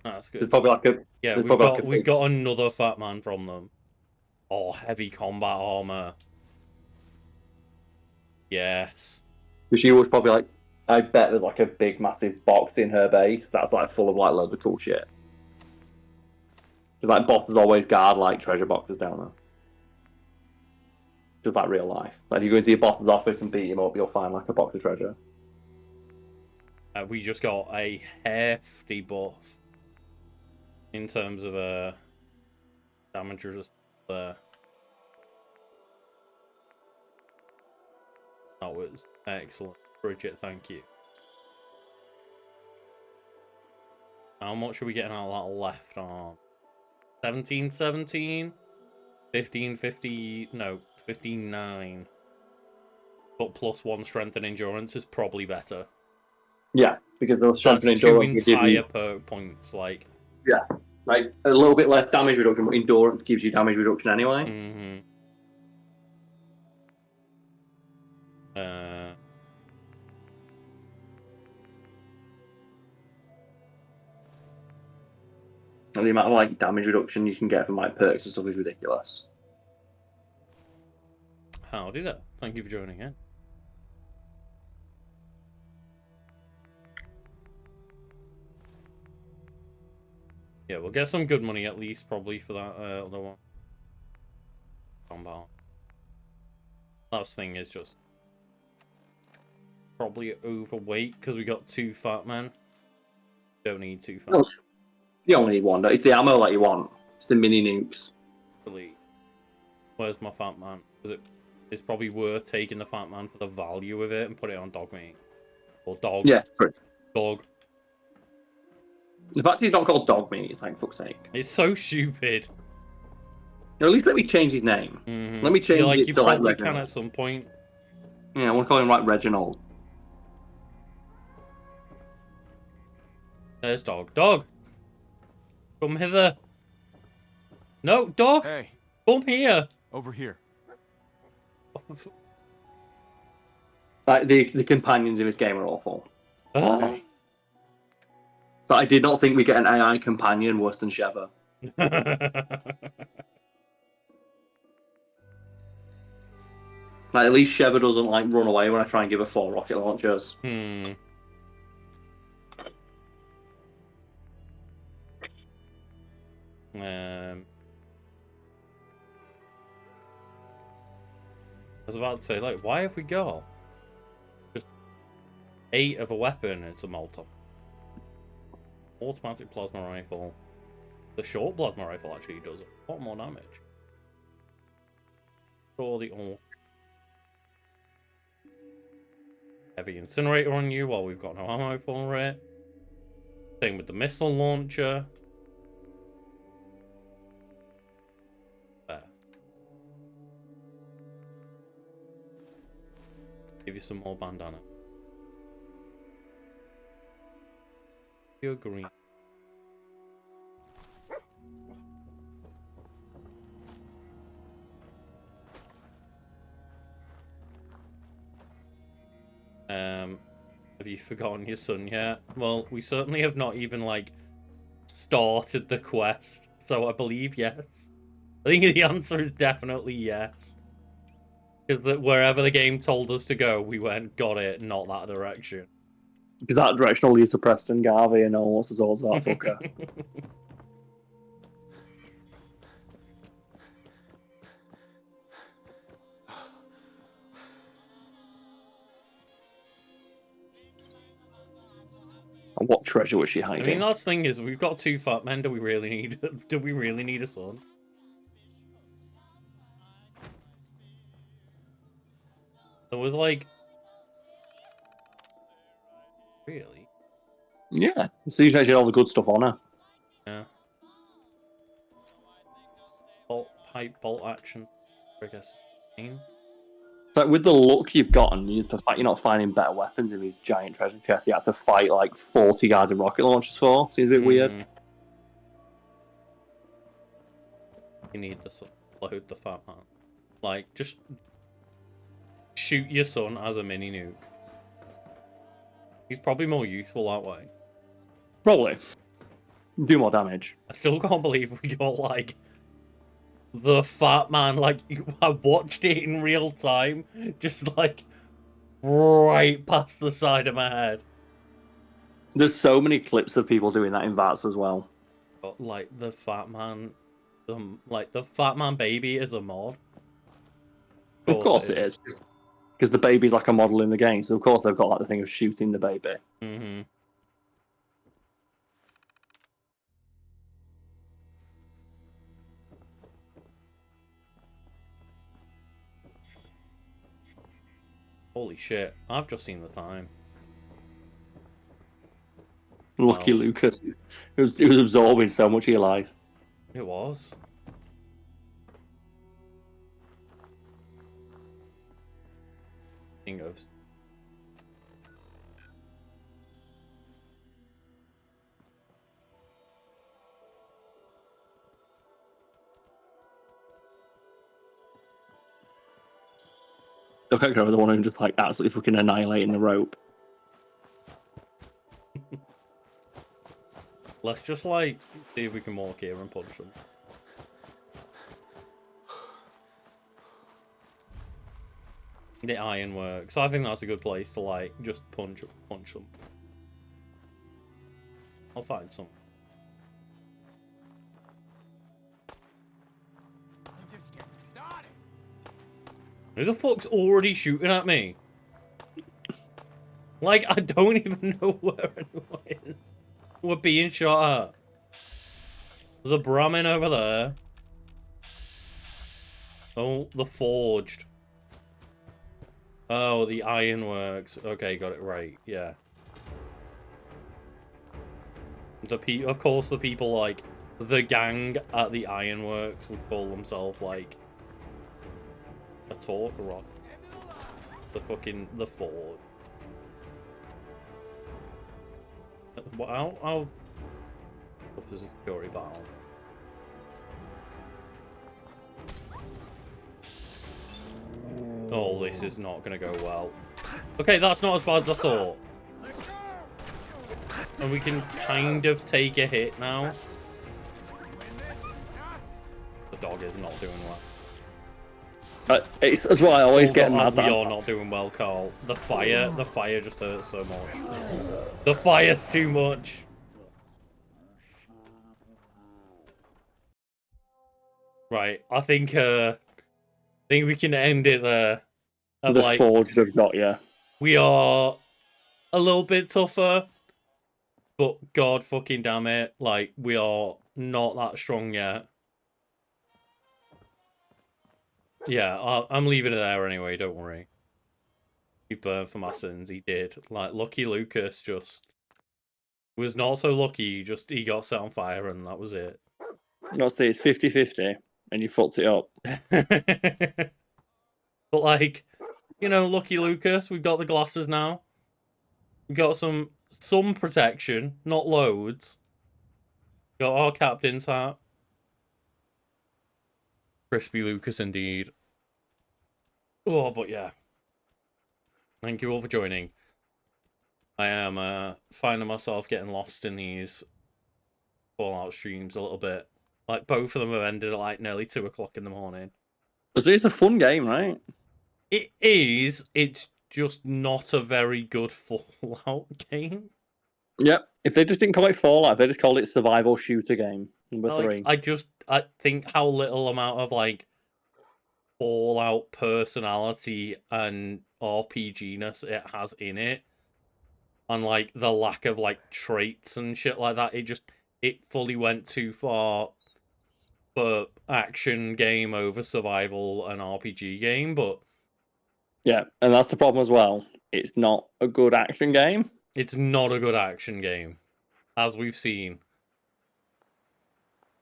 That's There's good. probably like a Yeah, there's we've probably like a got big... another Fat Man from them. Oh, heavy combat armor. Yes. She was probably like, I bet there's like a big massive box in her base that's like full of like loads of cool shit. Because like bosses always guard like treasure boxes down there. Just like real life. Like if you go into your boss's office and beat him up, you'll find like a box of treasure. We just got a hefty buff in terms of damage resistance there. That was excellent. Bridget, thank you. How much are we getting out of that left arm? 1717? 1550? No, 159. But +1 strength and endurance is probably better. Yeah, because those strength That's and 2 endurance will give entire you... perk points, like... Yeah, like a little bit less damage reduction, but endurance gives you damage reduction anyway. Mm-hmm. And the amount of like damage reduction you can get from like perks and stuff is ridiculous. Howdy there. Thank you for joining in. Yeah, we'll get some good money at least, probably, for that other one. Combat. Last thing is just probably overweight because we got 2 fat men. Don't need 2 fat. No, you only need one. It's the ammo that you want. It's the mini nukes. Really. Where's my fat man? Because it's probably worth taking the fat man for the value of it and put it on dog meat. Or dog. Yeah, true. Dog. The fact he's not called dog meat, like fuck's sake. It's so stupid. At least let me change his name. Mm-hmm. Let me change like, it you to like probably Reginald. can at some point. Yeah, I want to call him like Reginald. There's dog. Dog! Come hither. No, dog! Hey, Come here! over here. Like the companions in this game are awful. Ah. But I did not think we get an AI companion worse than Sheva. Like at least Sheva doesn't like run away when I try and give her 4 rocket launchers. Hmm. I was about to say, like, why have we got just 8 of a weapon? It's a Molotov. Automatic plasma rifle. The short plasma rifle actually does a lot more damage. Or the heavy incinerator on you while we've got no ammo for it. Same with the missile launcher. There. Give you some more bandana. You're green. Have you forgotten your son yet? Well, we certainly have not even, like, started the quest, so I believe yes. I think the answer is definitely yes. Because wherever the game told us to go, we went, got it, not that direction. Because that direction will lead to Preston Garvey and all sorts of that fucker. And what treasure was she hiding? I mean, that's the thing is, we've got 2 fat men. Do we really need a son? There was like, really? Yeah, so usually did all the good stuff on her. Yeah. Bolt pipe, bolt action. I guess. But with the luck you've gotten, the fact you're not finding better weapons in these giant treasure chests, you have to fight like 40 guarded rocket launchers for. Seems a bit weird. You need to load the fat man. Like, just shoot your son as a mini nuke. He's probably more useful that way. Probably. Do more damage. I still can't believe we got, like, the fat man, like, I watched it in real time, just, like, right past the side of my head. There's so many clips of people doing that in VATS as well. But, like, the fat man, the fat man baby is a mod. Of course it is. Because the baby's like a model in the game, so of course they've got like the thing of shooting the baby. Mm-hmm. Holy shit, I've just seen the time. Lucky Lucas. It was absorbing so much of your life. It was. Of Okay, go the one who just like absolutely fucking annihilating the rope. Let's just like see if we can walk here and punch them. The ironworks. I think that's a good place to like just punch them. I'll find some. I'm just getting started. Who the fuck's already shooting at me? Like, I don't even know where anyone is. We're being shot at. There's a Brahmin over there. Oh, the forged. Oh, the ironworks. Okay, got it right. Yeah. Of course, the people like the gang at the ironworks would call themselves like a torque rock. The forge. Well, I'll there's a security battle. Oh, this is not gonna go well. Okay, that's not as bad as I thought. And we can kind of take a hit now. The dog is not doing well. That's what I always get mad We at. are not doing well, Carl. The fire just hurts so much. The fire's too much. Right, I think we can end it there. The forged have got you. We are a little bit tougher, but god fucking damn it, like we are not that strong yet. Yeah, I'm leaving it there anyway, don't worry. He burned for my sins, he did. Like, Lucky Lucas just was not so lucky, he got set on fire and that was it. No, say it's 50-50, and you fucked it up. But, like, you know, lucky Lucas, we've got the glasses now. We got some protection, not loads. Got our captain's hat. Crispy Lucas indeed. Oh, but yeah. Thank you all for joining. I am finding myself getting lost in these Fallout streams a little bit. Like, both of them have ended at like nearly 2 o'clock in the morning. But it's a fun game, right? It is. It's just not a very good Fallout game. Yep. If they just didn't call it Fallout, if they just called it Survival Shooter Game, number Like, 3. I think how little amount of like Fallout personality and RPG-ness it has in it, and like the lack of like traits and shit like that, it fully went too far for action game over survival and RPG game. But Yeah, and that's the problem as well. It's not a good action game. it's not a good action game, as we've seen.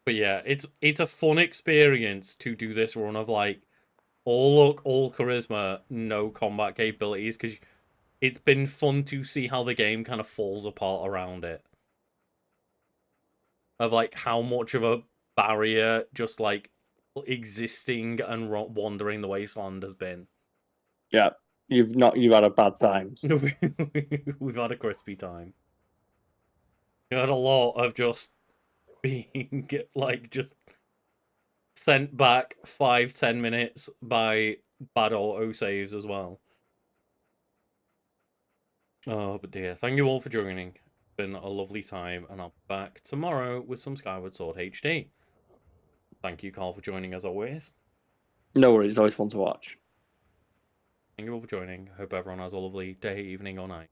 But yeah, it's a fun experience to do this run of like all luck, all charisma, no combat capabilities, because it's been fun to see how the game kind of falls apart around it. Of like how much of a barrier just like existing and wandering the wasteland has been. Yeah, you've had a bad time. We've had a crispy time. We had a lot of just being like just sent back 5-10 minutes by bad auto saves as well. Oh, but dear. Thank you all for joining. It's been a lovely time, and I'll be back tomorrow with some Skyward Sword HD. Thank you, Carl, for joining as always. No worries, it's always fun to watch. Thank you all for joining. Hope everyone has a lovely day, evening, or night.